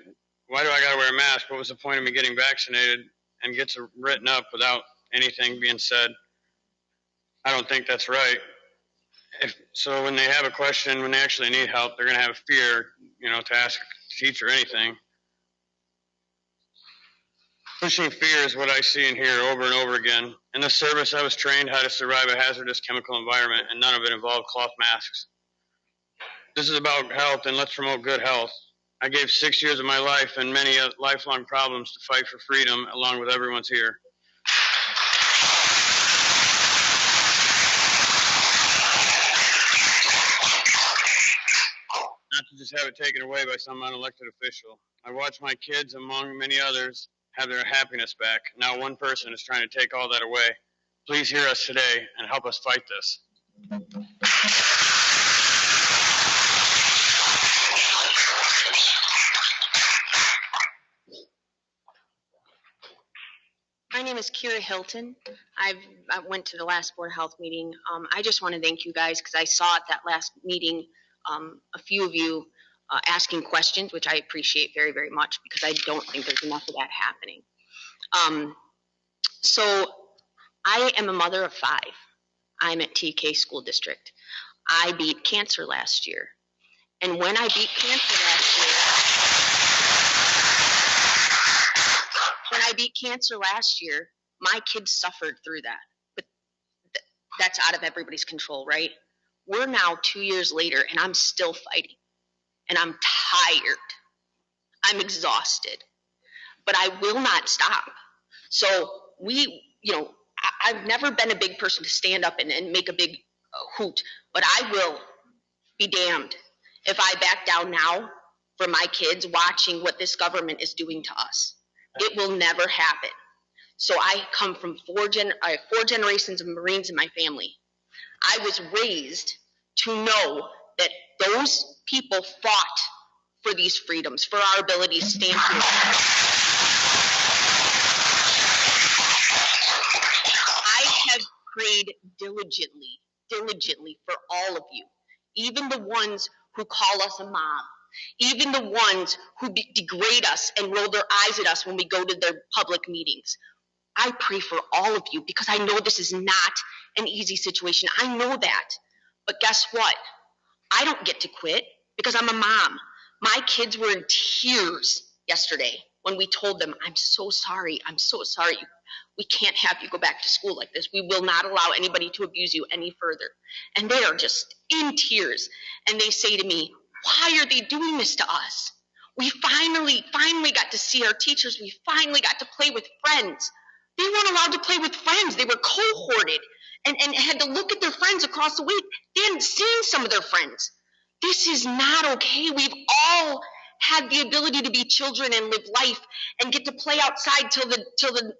"Why do I gotta wear a mask? What was the point of me getting vaccinated?" and gets written up without anything being said. I don't think that's right. So when they have a question, when they actually need help, they're gonna have fear, to ask a teacher anything. Pushing fear is what I see and hear over and over again. In this service, I was trained how to survive a hazardous chemical environment, and none of it involved cloth masks. This is about health, and let's promote good health. I gave 6 years of my life and many lifelong problems to fight for freedom, along with everyone's here. Not to just have it taken away by some unelected official. I watched my kids, among many others, have their happiness back. Now one person is trying to take all that away. Please hear us today and help us fight this. My name is Kira Hilton. I went to the last Board of Health meeting. I just want to thank you guys because I saw at that last meeting a few of you asking questions, which I appreciate very, very much because I don't think there's enough of that happening. So I am a mother of 5. I'm at TK School District. I beat cancer last year. And when I beat cancer last year, my kids suffered through that. But that's out of everybody's control, right? We're now 2 years later and I'm still fighting. And I'm tired. I'm exhausted. But I will not stop. So I've never been a big person to stand up and make a big hoot, but I will be damned if I back down now for my kids watching what this government is doing to us. It will never happen. So I come from 4 generations of Marines in my family. I was raised to know that those people fought for these freedoms, for our ability to stand here. I have prayed diligently for all of you, even the ones who call us a mob, even the ones who degrade us and roll their eyes at us when we go to their public meetings. I pray for all of you because I know this is not an easy situation. I know that. But guess what? I don't get to quit because I'm a mom. My kids were in tears yesterday when we told them, I'm so sorry. We can't have you go back to school like this. We will not allow anybody to abuse you any further. And they are just in tears. And they say to me, why are they doing this to us? We finally got to see our teachers. We finally got to play with friends. They weren't allowed to play with friends. They were cohorted and had to look at their friends across the way. They hadn't seen some of their friends. This is not okay. We've all had the ability to be children and live life and get to play outside till the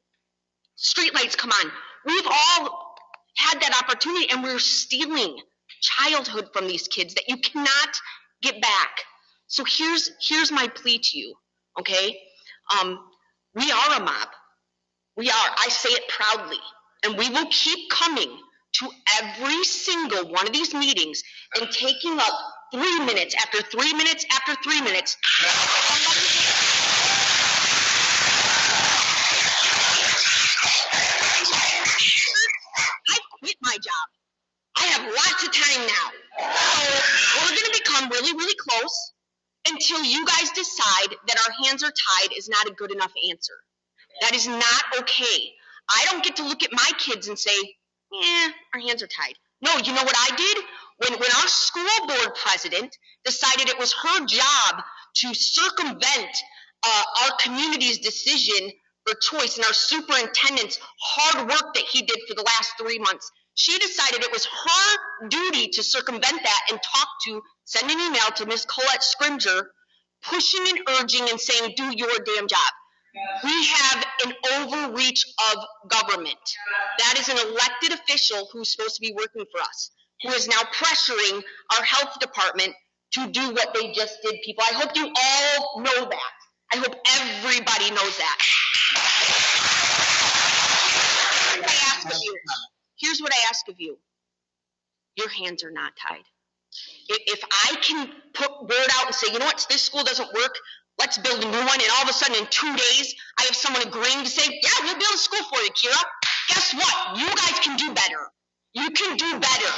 street lights come on. We've all had that opportunity, and we're stealing childhood from these kids that you cannot get back. So here's my plea to you, okay? We are a mob. We are. I say it proudly. And we will keep coming to every single one of these meetings and taking up 3 minutes after 3 minutes after 3 minutes. I've quit my job. I have lots of time now. So we're going to become really, really close until you guys decide that our hands are tied is not a good enough answer. That is not okay. I don't get to look at my kids and say, our hands are tied. No, you know what I did? When our school board president decided it was her job to circumvent our community's decision for choice and our superintendent's hard work that he did for the last 3 months, she decided it was her duty to circumvent that and send an email to Ms. Colette Scrimger, pushing and urging and saying, do your damn job. We have an overreach of government. That is an elected official who's supposed to be working for us, who is now pressuring our health department to do what they just did, people. I hope you all know that. I hope everybody knows that. Here's what I ask of you. Your hands are not tied. If I can put word out and say, you know what, this school doesn't work, let's build a new one, and all of a sudden in 2 days, I have someone agreeing to say, yeah, we'll build a school for you, Kira. Guess what? You guys can do better. You can do better.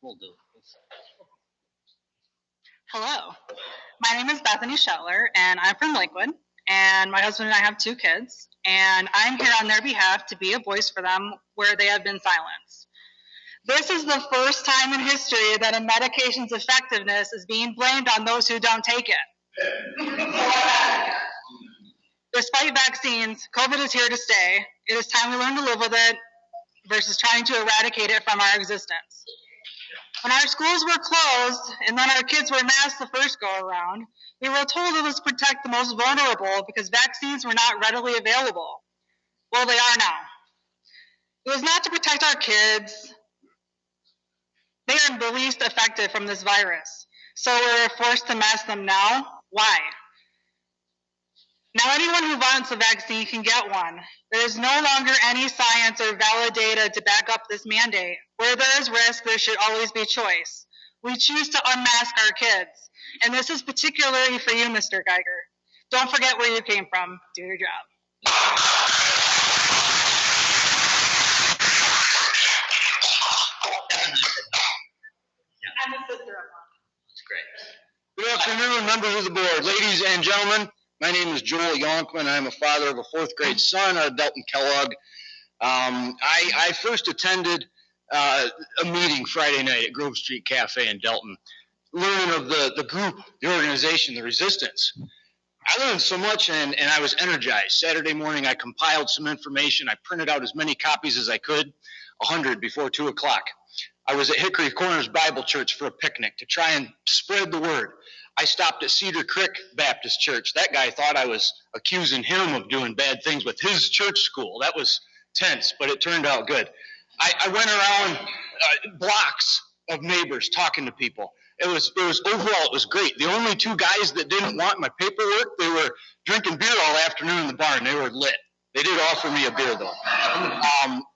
We'll do it. Hello, my name is Bethany Shetler, and I'm from Lakewood, and my husband and I have 2 kids, and I'm here on their behalf to be a voice for them where they have been silenced. This is the first time in history that a medication's effectiveness is being blamed on those who don't take it. Despite vaccines, COVID is here to stay. It is time we learn to live with it versus trying to eradicate it from our existence. When our schools were closed and then our kids were masked the first go around, we were told it was to protect the most vulnerable because vaccines were not readily available. Well, they are now. It was not to protect our kids. They are the least affected from this virus. So we're forced to mask them now. Why? Now anyone who wants a vaccine can get one. There is no longer any science or valid data to back up this mandate. Where there is risk, there should always be choice. We choose to unmask our kids. And this is particularly for you, Mr. Geiger. Don't forget where you came from. Do your job. Good afternoon, members of the board, ladies and gentlemen. My name is Joel Yonkman. I'm a father of a 4th grade son out of Delton Kellogg. I first attended a meeting Friday night at Grove Street Cafe in Delton, learning of the group, the organization, the resistance. I learned so much and I was energized. Saturday morning, I compiled some information. I printed out as many copies as I could, 100 before 2 o'clock. I was at Hickory Corners Bible Church for a picnic to try and spread the word. I stopped at Cedar Creek Baptist Church. That guy thought I was accusing him of doing bad things with his church school. That was tense, but it turned out good. I went around blocks of neighbors talking to people. Overall, it was great. The only two guys that didn't want my paperwork, they were drinking beer all afternoon in the barn. They were lit. They did offer me a beer though.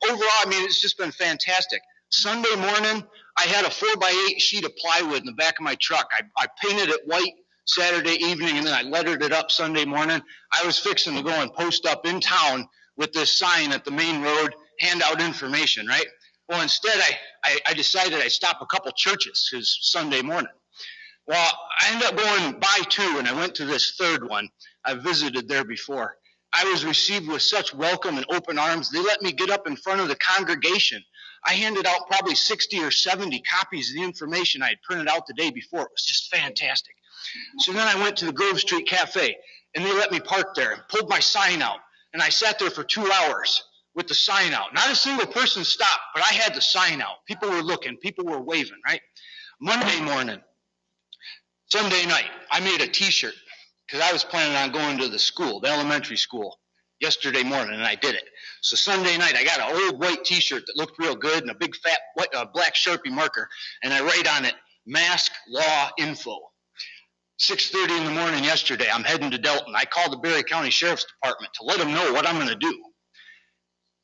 Overall, I mean, it's just been fantastic. Sunday morning, I had a 4x8 sheet of plywood in the back of my truck. I painted it white Saturday evening, and then I lettered it up Sunday morning. I was fixing to go and post up in town with this sign at the main road, hand out information, right? Well, instead, I decided I'd stop a couple churches because Sunday morning. Well, I ended up going by two, and I went to this third one. I visited there before. I was received with such welcome and open arms. They let me get up in front of the congregation. I handed out probably 60 or 70 copies of the information I had printed out the day before. It was just fantastic. So then I went to the Grove Street Cafe, and they let me park there and pulled my sign out. And I sat there for 2 hours with the sign out. Not a single person stopped, but I had the sign out. People were looking. People were waving, right? Monday morning, Sunday night, I made a T-shirt because I was planning on going to the school, the elementary school, yesterday morning, and I did it. So Sunday night, I got an old white T-shirt that looked real good and a big fat black Sharpie marker, and I write on it, Mask Law Info. 6:30 in the morning yesterday, I'm heading to Delton. I called the Berry County Sheriff's Department to let them know what I'm going to do.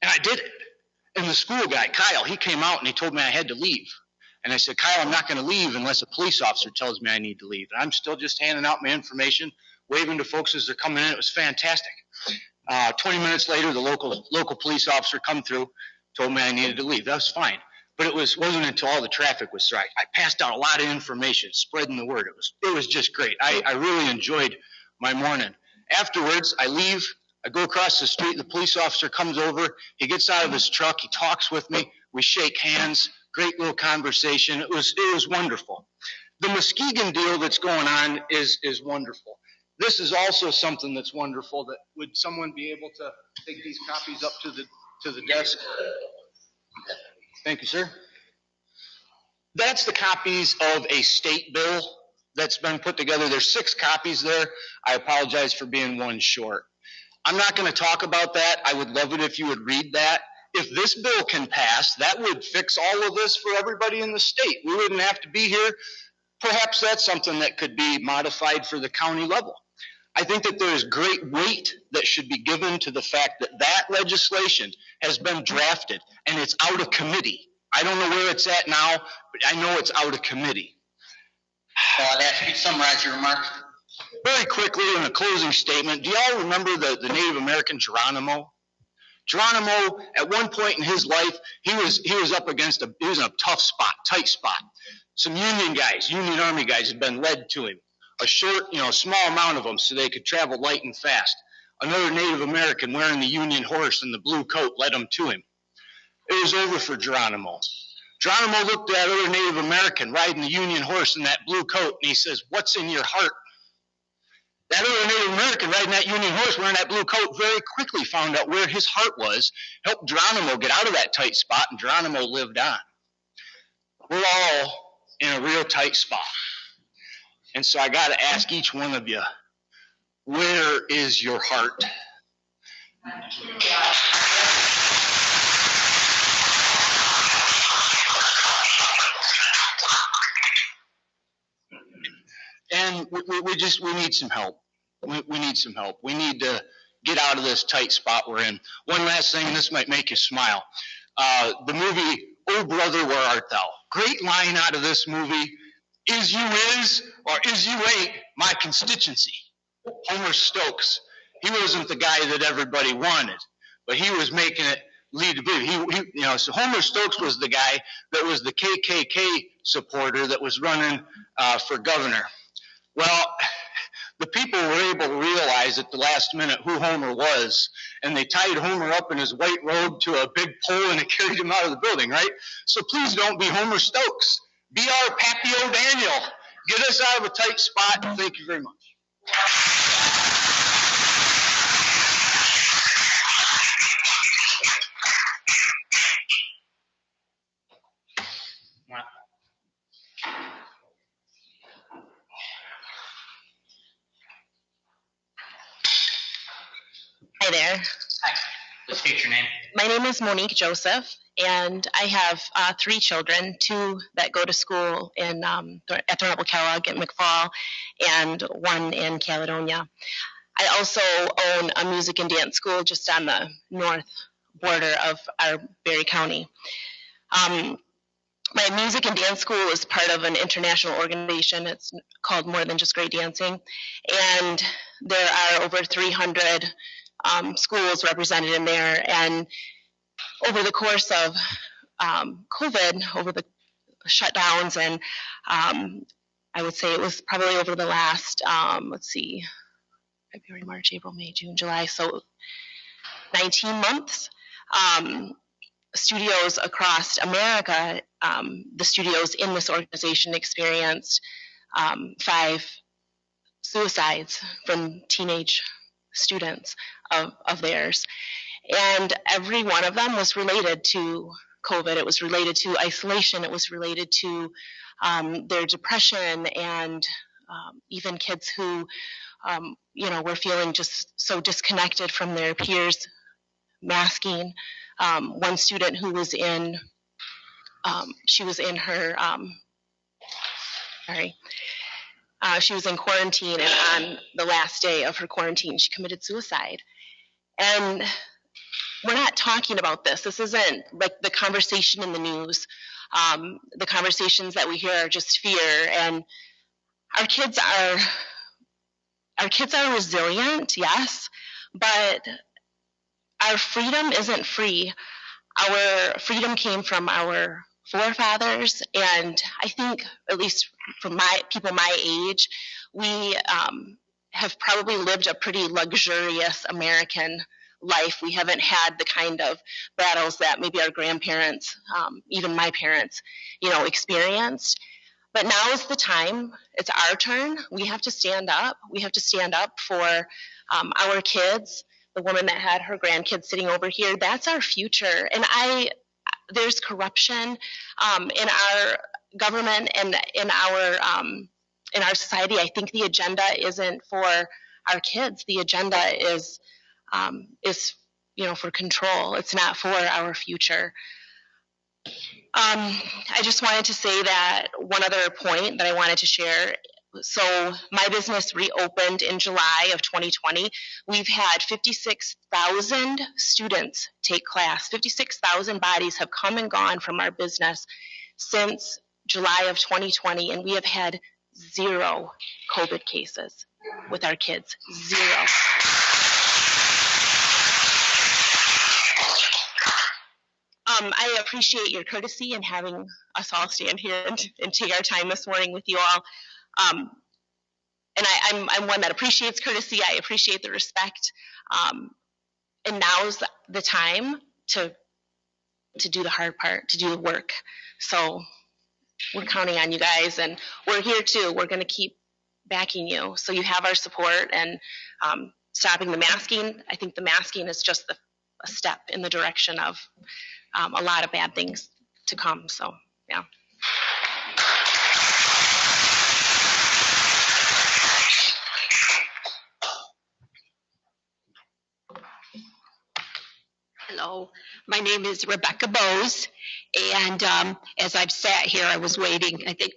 And I did it. And the school guy, Kyle, he came out and he told me I had to leave. And I said, Kyle, I'm not going to leave unless a police officer tells me I need to leave. And I'm still just handing out my information, waving to folks as they're coming in. It was fantastic. 20 minutes later, the local police officer come through, told me I needed to leave. That was fine. But it wasn't until all the traffic was through. I passed out a lot of information, spreading the word. It was just great. I really enjoyed my morning. Afterwards, I leave. I go across the street. The police officer comes over. He gets out of his truck. He talks with me. We shake hands. Great little conversation. It was wonderful. The Muskegon deal that's going on is wonderful. This is also something that's wonderful. That would someone be able to take these copies up to the desk? Thank you, sir. That's the copies of a state bill that's been put together. There's 6 copies there. I apologize for being one short. I'm not going to talk about that. I would love it if you would read that. If this bill can pass, that would fix all of this for everybody in the state. We wouldn't have to be here. Perhaps that's something that could be modified for the county level. I think that there is great weight that should be given to the fact that that legislation has been drafted and it's out of committee. I don't know where it's at now, but I know it's out of committee. I'd ask you to summarize your remarks. Very quickly in a closing statement, do y'all remember the Native American Geronimo? Geronimo, at one point in his life, he was up against he was in a tough spot, tight spot. Some Union Army guys had been led to him. A short, small amount of them so they could travel light and fast. Another Native American wearing the Union horse and the blue coat led them to him. It was over for Geronimo. Geronimo looked at that other Native American riding the Union horse in that blue coat, and he says, "What's in your heart?" That other Native American riding that Union horse wearing that blue coat very quickly found out where his heart was, helped Geronimo get out of that tight spot, and Geronimo lived on. We're all in a real tight spot. And so I got to ask each one of you, where is your heart? And we need some help. We need some help. We need to get out of this tight spot we're in. One last thing, this might make you smile. The movie, Oh Brother, Where Art Thou? Great line out of this movie. Is you is, or is you ain't, my constituency. Homer Stokes. He wasn't the guy that everybody wanted, but he was making it lead to believe. So Homer Stokes was the guy that was the KKK supporter that was running for governor. Well, the people were able to realize at the last minute who Homer was, and they tied Homer up in his white robe to a big pole and they carried him out of the building, right? So please don't be Homer Stokes. Be our Pappy O'Daniel. Get us out of a tight spot. Thank you very much. Hi there. Hi. Let's state your name. My name is Monique Joseph, and I have 3 children, 2 that go to school in at Thornapple Kellogg at McFall, and 1 in Caledonia. I also own a music and dance school just on the north border of our Berry County. My music and dance school is part of an international organization. It's called More Than Just Great Dancing, and there are over 300 schools represented in there. And over the course of COVID, over the shutdowns, and I would say it was probably over the last, February, March, April, May, June, July, so 19 months. Studios across America, the studios in this organization experienced 5 suicides from teenage students of theirs. And every one of them was related to COVID. It was related to isolation. It was related to their depression, and even kids who, were feeling just so disconnected from their peers, masking. One student who was she was in quarantine, and on the last day of her quarantine, she committed suicide. And we're not talking about this. This isn't like the conversation in the news. The conversations that we hear are just fear. And our kids are resilient, yes, but our freedom isn't free. Our freedom came from our forefathers, and I think, at least from people my age, we have probably lived a pretty luxurious American life. We haven't had the kind of battles that maybe our grandparents, even my parents, experienced. But now is the time. It's our turn. We have to stand up. We have to stand up for our kids. The woman that had her grandkids sitting over here, that's our future. And there's corruption in our government and in our society. I think the agenda isn't for our kids. The agenda is for control. It's not for our future. I just wanted to say that one other point that I wanted to share. So my business reopened in July of 2020. We've had 56,000 students take class. 56,000 bodies have come and gone from our business since July of 2020, and we have had 0 COVID cases with our kids. 0. I appreciate your courtesy in having us all stand here and take our time this morning with you all. And I'm one that appreciates courtesy. I appreciate the respect. And now's the time to do the hard part, to do the work. So we're counting on you guys, and we're here too. We're going to keep backing you. So you have our support, and stopping the masking. I think the masking is just a step in the direction of a lot of bad things to come. So, yeah. Hello, my name is Rebecca Bose, and as I've sat here, I was waiting. I think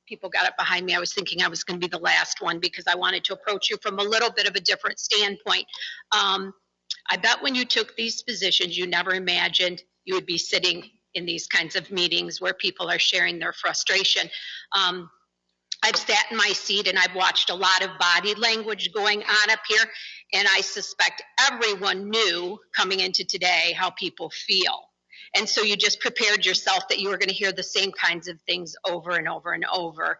people got up behind me. I was thinking I was going to be the last one because I wanted to approach you from a little bit of a different standpoint. I bet when you took these positions, you never imagined you would be sitting in these kinds of meetings where people are sharing their frustration. I've sat in my seat and I've watched a lot of body language going on up here, and I suspect everyone knew coming into today how people feel. And so you just prepared yourself that you were going to hear the same kinds of things over and over and over.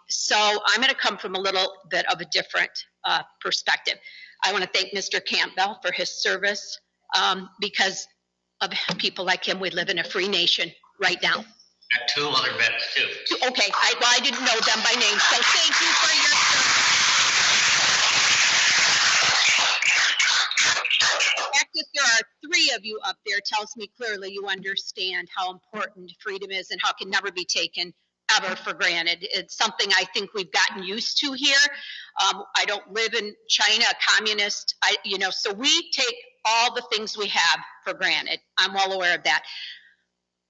So I'm going to come from a little bit of a different perspective. I want to thank Mr. Campbell for his service. Because of people like him, we live in a free nation right now. Got 2 other vets too. Okay, I didn't know them by name, so thank you for your service. The fact that there are 3 of you up there tells me clearly you understand how important freedom is and how it can never be taken ever for granted. It's something I think we've gotten used to here. I don't live in China, a communist, so we take all the things we have for granted. I'm well aware of that.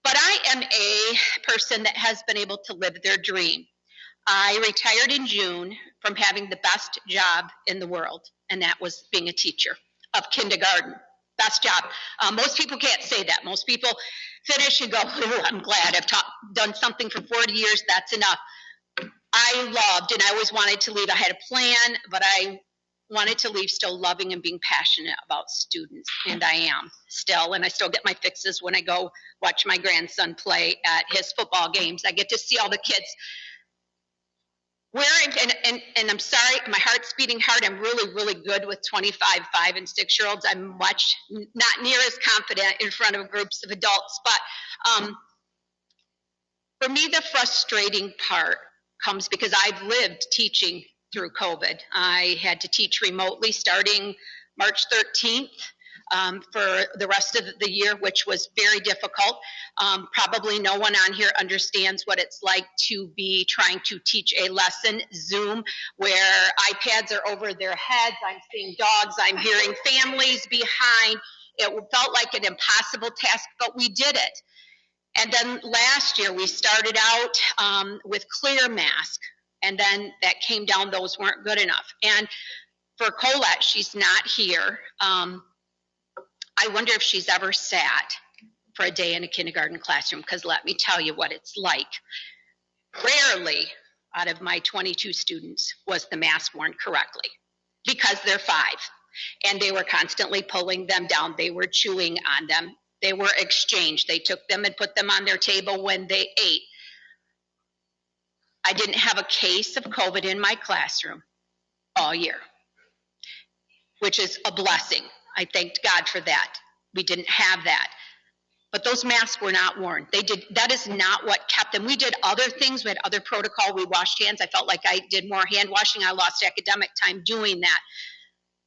But I am a person that has been able to live their dream. I retired in June from having the best job in the world, and that was being a teacher of kindergarten. Best job. Most people can't say that. Most people finish and go, "Ooh, I'm glad I've done something for 40 years. That's enough." I loved, and I always wanted to leave. I had a plan, but I wanted to leave still loving and being passionate about students, and I am still. And I still get my fixes when I go watch my grandson play at his football games. I get to see all the kids wearing, and I'm sorry, my heart's beating hard. I'm really, really good with 25, 5, and 6-year-olds. I'm not near as confident in front of groups of adults. But for me, the frustrating part comes because I've lived teaching through COVID. I had to teach remotely starting March 13th for the rest of the year, which was very difficult. Probably no one on here understands what it's like to be trying to teach a lesson, Zoom, where iPads are over their heads. I'm seeing dogs. I'm hearing families behind. It felt like an impossible task, but we did it. And then last year we started out with clear mask, and then that came down, those weren't good enough. And for Colette, she's not here. I wonder if she's ever sat for a day in a kindergarten classroom, because let me tell you what it's like. Rarely out of my 22 students was the mask worn correctly, because they're 5, and they were constantly pulling them down. They were chewing on them. They were exchanged. They took them and put them on their table when they ate. I didn't have a case of COVID in my classroom all year, which is a blessing. I thanked God for that. We didn't have that. But those masks were not worn. That is not what kept them. We did other things. We had other protocol. We washed hands. I felt like I did more hand washing. I lost academic time doing that.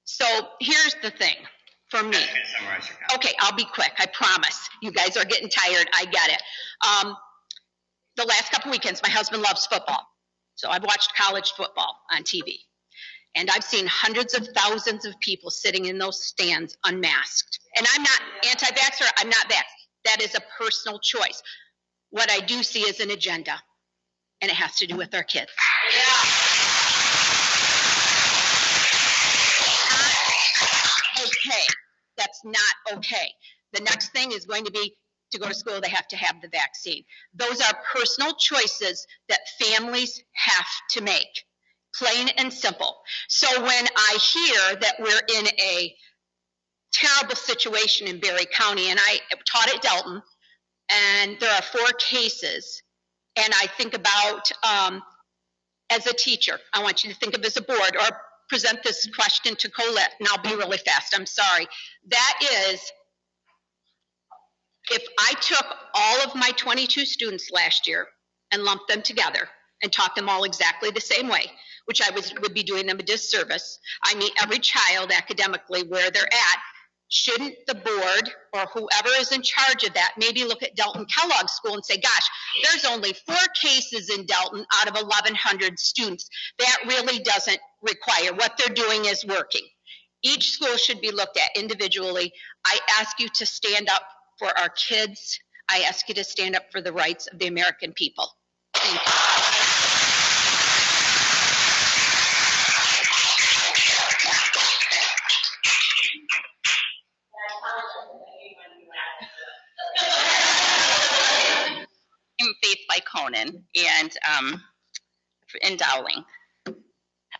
So here's the thing. For me. Okay, I'll be quick, I promise. You guys are getting tired, I get it. The last couple weekends, my husband loves football. So I've watched college football on TV. And I've seen hundreds of thousands of people sitting in those stands unmasked. And I'm not anti-vaxxer, I'm not vaxxed. That is a personal choice. What I do see is an agenda, and it has to do with our kids. Okay. That's not okay. The next thing is going to be to go to school, they have to have the vaccine. Those are personal choices that families have to make, plain and simple. So when I hear that we're in a terrible situation in Berry County, and I taught at Delton, and there are 4 cases, and I think about, as a teacher, I want you to think of as a board, or present this question to Colette, and I'll be really fast, I'm sorry. That is, if I took all of my 22 students last year and lumped them together and taught them all exactly the same way, which I would be doing them a disservice. I meet every child academically where they're at. Shouldn't the board or whoever is in charge of that maybe look at Delton Kellogg School and say, gosh, there's only 4 cases in Delton out of 1,100 students. That really doesn't require. What they're doing is working. Each school should be looked at individually. I ask you to stand up for our kids. I ask you to stand up for the rights of the American people. Thank you. I'm Faith Lykonen, and in Dowling.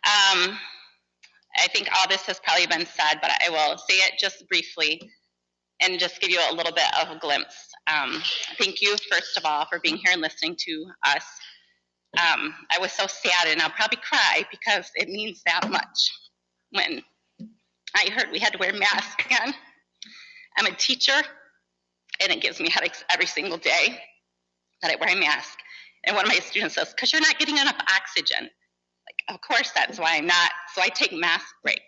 I think all this has probably been said, but I will say it just briefly and just give you a little bit of a glimpse. Thank you, first of all, for being here and listening to us. I was so sad, and I'll probably cry because it means that much when I heard we had to wear masks again. I'm a teacher, and it gives me headaches every single day that I wear a mask. And one of my students says, because you're not getting enough oxygen. Like, of course, that's why I'm not. So I take mask break.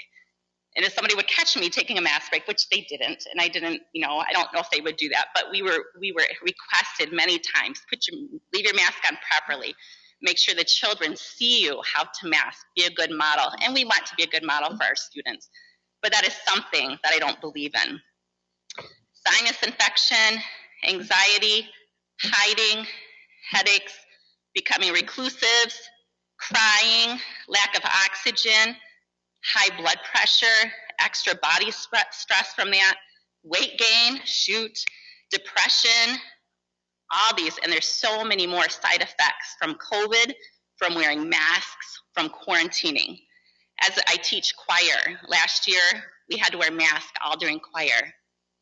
And if somebody would catch me taking a mask break, which they didn't, and I didn't, I don't know if they would do that, but we were requested many times, leave your mask on properly. Make sure the children see you how to mask, be a good model. And we want to be a good model for our students. But that is something that I don't believe in. Sinus infection, anxiety, hiding, headaches, becoming reclusives, crying, lack of oxygen, high blood pressure, extra body stress from that, weight gain, depression, all these, and there's so many more side effects from COVID, from wearing masks, from quarantining. As I teach choir, last year we had to wear masks all during choir.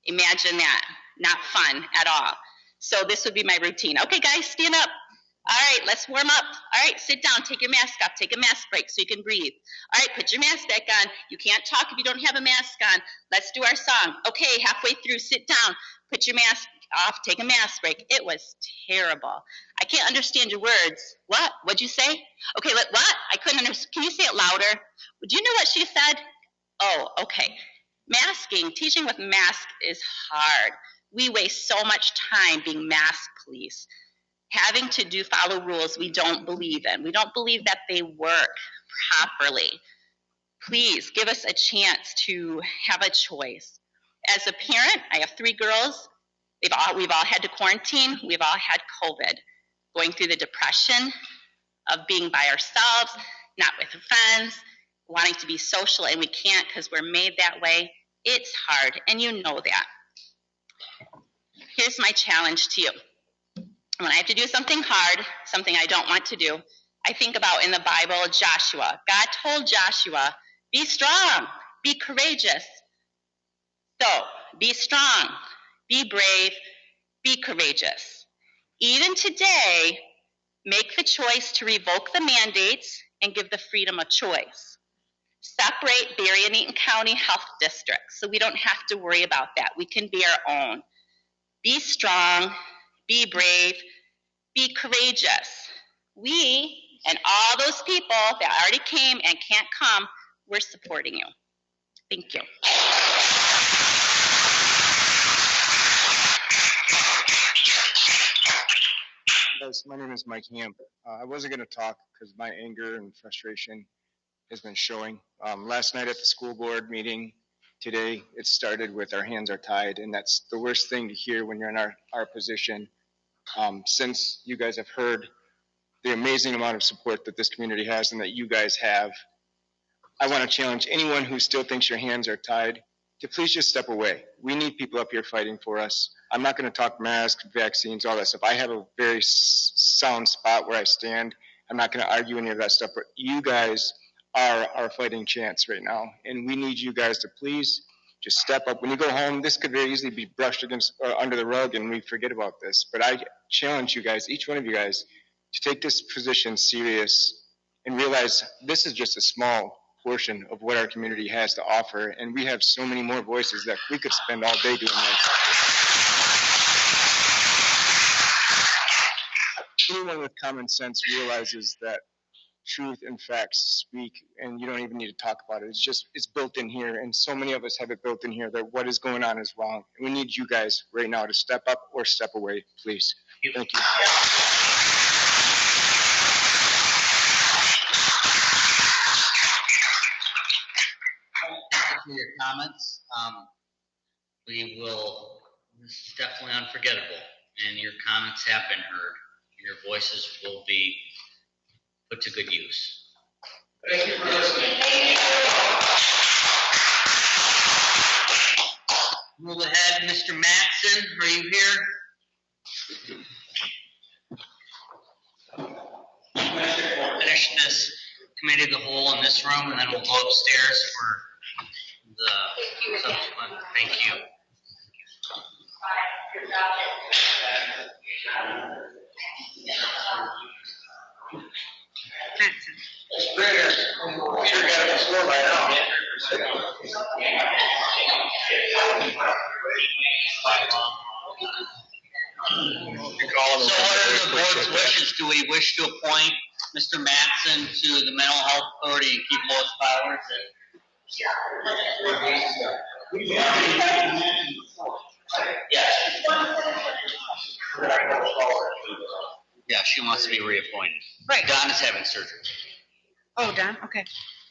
Imagine that, not fun at all. So this would be my routine. Okay guys, stand up. All right, let's warm up. All right, sit down, take your mask off, take a mask break so you can breathe. All right, put your mask back on. You can't talk if you don't have a mask on. Let's do our song. Okay, halfway through, sit down, put your mask off, take a mask break. It was terrible. I can't understand your words. What? What'd you say? Okay, what? I couldn't understand. Can you say it louder? Do you know what she said? Oh, okay. Masking, teaching with mask is hard. We waste so much time being mask police, having to follow rules we don't believe in. We don't believe that they work properly. Please give us a chance to have a choice. As a parent, I have 3 girls. We've all had to quarantine. We've all had COVID. Going through the depression of being by ourselves, not with friends, wanting to be social, and we can't because we're made that way. It's hard, and you know that. Here's my challenge to you. When I have to do something hard, something I don't want to do, I think about in the Bible, Joshua. God told Joshua, be strong, be courageous. So, be strong, be brave, be courageous. Even today, make the choice to revoke the mandates and give the freedom of choice. Separate Berry and Eaton County health districts so we don't have to worry about that. We can be our own. Be strong, be brave, be courageous. We and all those people that already came and can't come, we're supporting you. Thank you. Guys, my name is Mike Hamp. I wasn't going to talk because my anger and frustration has been showing. Last night at the school board meeting, today, it started with our hands are tied, and that's the worst thing to hear when you're in our position. Since you guys have heard the amazing amount of support that this community has and that you guys have, I want to challenge anyone who still thinks your hands are tied to please just step away. We need people up here fighting for us. I'm not going to talk masks, vaccines, all that stuff. I have a very sound spot where I stand. I'm not going to argue any of that stuff, but you guys are our fighting chance right now, and we need you guys to please just step up. When you go home, this could very easily be brushed against under the rug and we forget about this, but I challenge you guys, each one of you guys, to take this position serious and realize this is just a small portion of what our community has to offer, and we have so many more voices that we could spend all day doing this. Anyone with common sense realizes that truth and facts speak, and you don't even need to talk about it. It's built in here, and so many of us have it built in here that what is going on is wrong. We need you guys right now to step up or step away, please. Thank you. Thank you for your comments. This is definitely unforgettable, and your comments have been heard. Your voices will be put to good use. Thank you for listening. Move ahead, Mr. Mattson, are you here? We'll finish this committee of the whole in this room, and then we'll go upstairs for the subsequent. Thank you. Peter got the score by now. So what are the board's wishes? Do we wish to appoint Mr. Mattson to the Mental Health Authority and keep Lois Powers? Yeah, she wants to be reappointed. Right. Don is having surgery. Oh, Don, okay.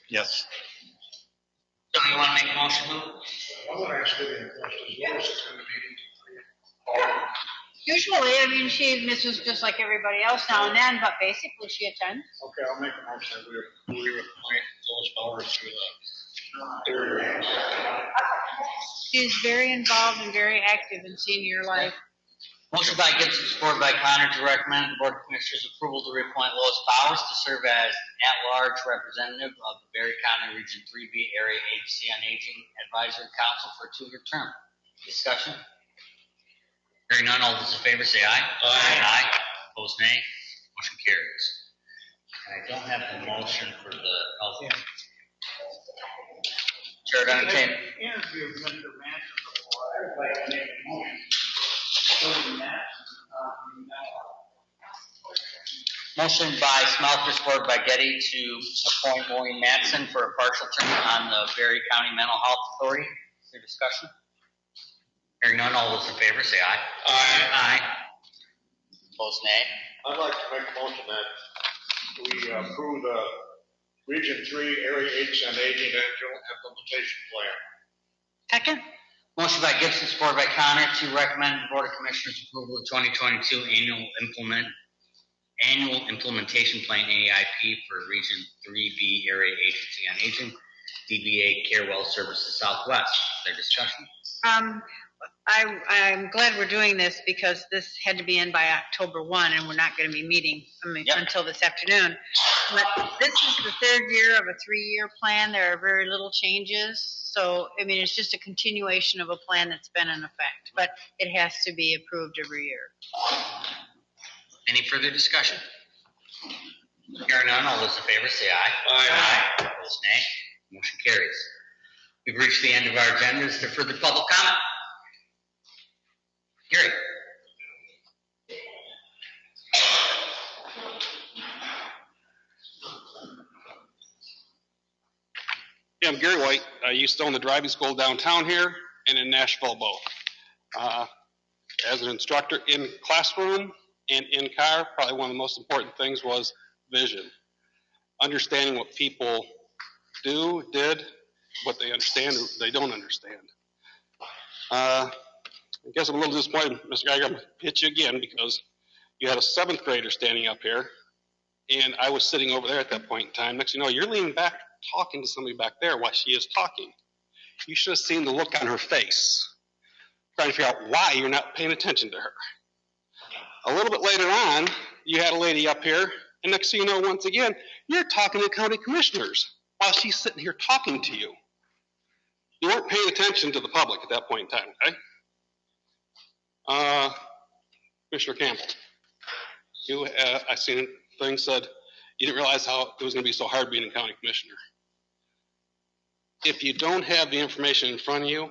Yes. So you want to make a motion, Lou? I want to ask you a question. What was the meeting? Usually, I mean, she misses just like everybody else now and then, but basically she attends. Okay, I'll make a motion that we appoint Lois Bowers to the. She's very involved and very active in senior life. Motion by Gibson, supported by Connor, to recommend the Board of Commissioners approval to reappoint Lois Bowers to serve as at-large representative of the Berry County Region 3B Area Agency on Aging Advisory Council for a 2-year term. Discussion? Hearing none, all those in favor say aye. Aye. Opposed, nay. Motion carries. I don't have the motion for the health. Chair to entertain. Interview Mr. Manson before everybody can make a motion. Motion by Smelter, supported by Getty, to appoint Maureen Matson for a partial term on the Berry County Mental Health Authority. Is there discussion? Hearing none, all those in favor say aye. Aye. Opposed, nay. I'd like to make a motion that we approve the Region 3 Area Agency on Aging Annual Implementation Plan. Second? Motion by Gibson, supported by Connor, to recommend the Board of Commissioners approval of 2022 Annual Implementation Plan AIP for Region 3B Area Agency on Aging, DBA Carewell Services Southwest. Is there discussion? I'm glad we're doing this because this had to be in by October 1 and we're not going to be meeting until this afternoon. But this is the third year of a 3-year plan. There are very little changes. So, I mean, it's just a continuation of a plan that's been in effect, but it has to be approved every year. Any further discussion? Hearing none, all those in favor say aye. Aye. Opposed, nay. Motion carries. We've reached the end of our agenda. Is there further public comment? Gary. Yeah, I'm Gary White. I used to own the driving school downtown here and in Nashville both. As an instructor in classroom and in car, probably one of the most important things was vision. Understanding what people did, what they understand, or they don't understand. I guess I'm a little disappointed, Mr. Geiger, I'm going to hit you again because you had a 7th grader standing up here, and I was sitting over there at that point in time. Next thing you know, you're leaning back talking to somebody back there while she is talking. You should have seen the look on her face, trying to figure out why you're not paying attention to her. A little bit later on, you had a lady up here, and next thing you know, once again, you're talking to county commissioners while she's sitting here talking to you. You weren't paying attention to the public at that point in time, okay? Commissioner Campbell, I seen things said you didn't realize how it was going to be so hard being a county commissioner. If you don't have the information in front of you,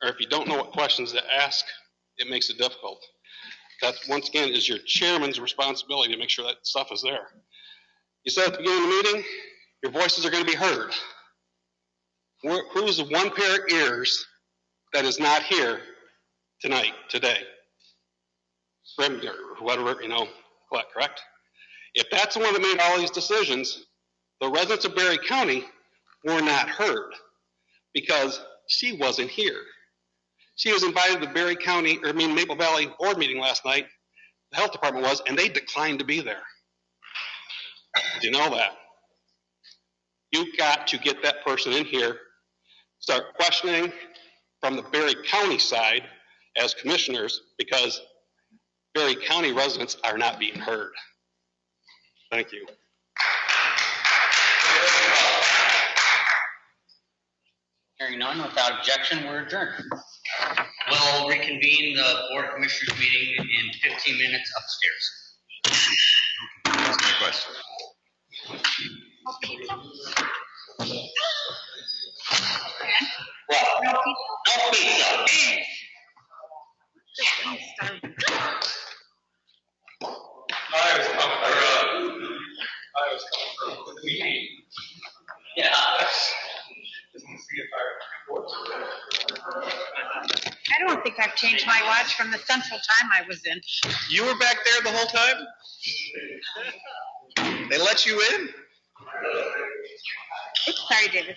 or if you don't know what questions to ask, it makes it difficult. That, once again, is your chairman's responsibility to make sure that stuff is there. You said at the beginning of the meeting, your voices are going to be heard. Who's the one pair of ears that is not here tonight, today? Whatever, correct? If that's the one that made all these decisions, the residents of Berry County were not heard because she wasn't here. She was invited to the Maple Valley board meeting last night. The health department was, and they declined to be there. Did you know that? You've got to get that person in here, start questioning from the Berry County side as commissioners because Berry County residents are not being heard. Thank you. Hearing none, without objection, we're adjourned. We'll reconvene the Board of Commissioners meeting in 15 minutes upstairs. That's my question. What? No pizza. I was coming from the meeting. Yeah. I don't think I've changed my watch from the central time I was in. You were back there the whole time? They let you in? Oops, sorry, David.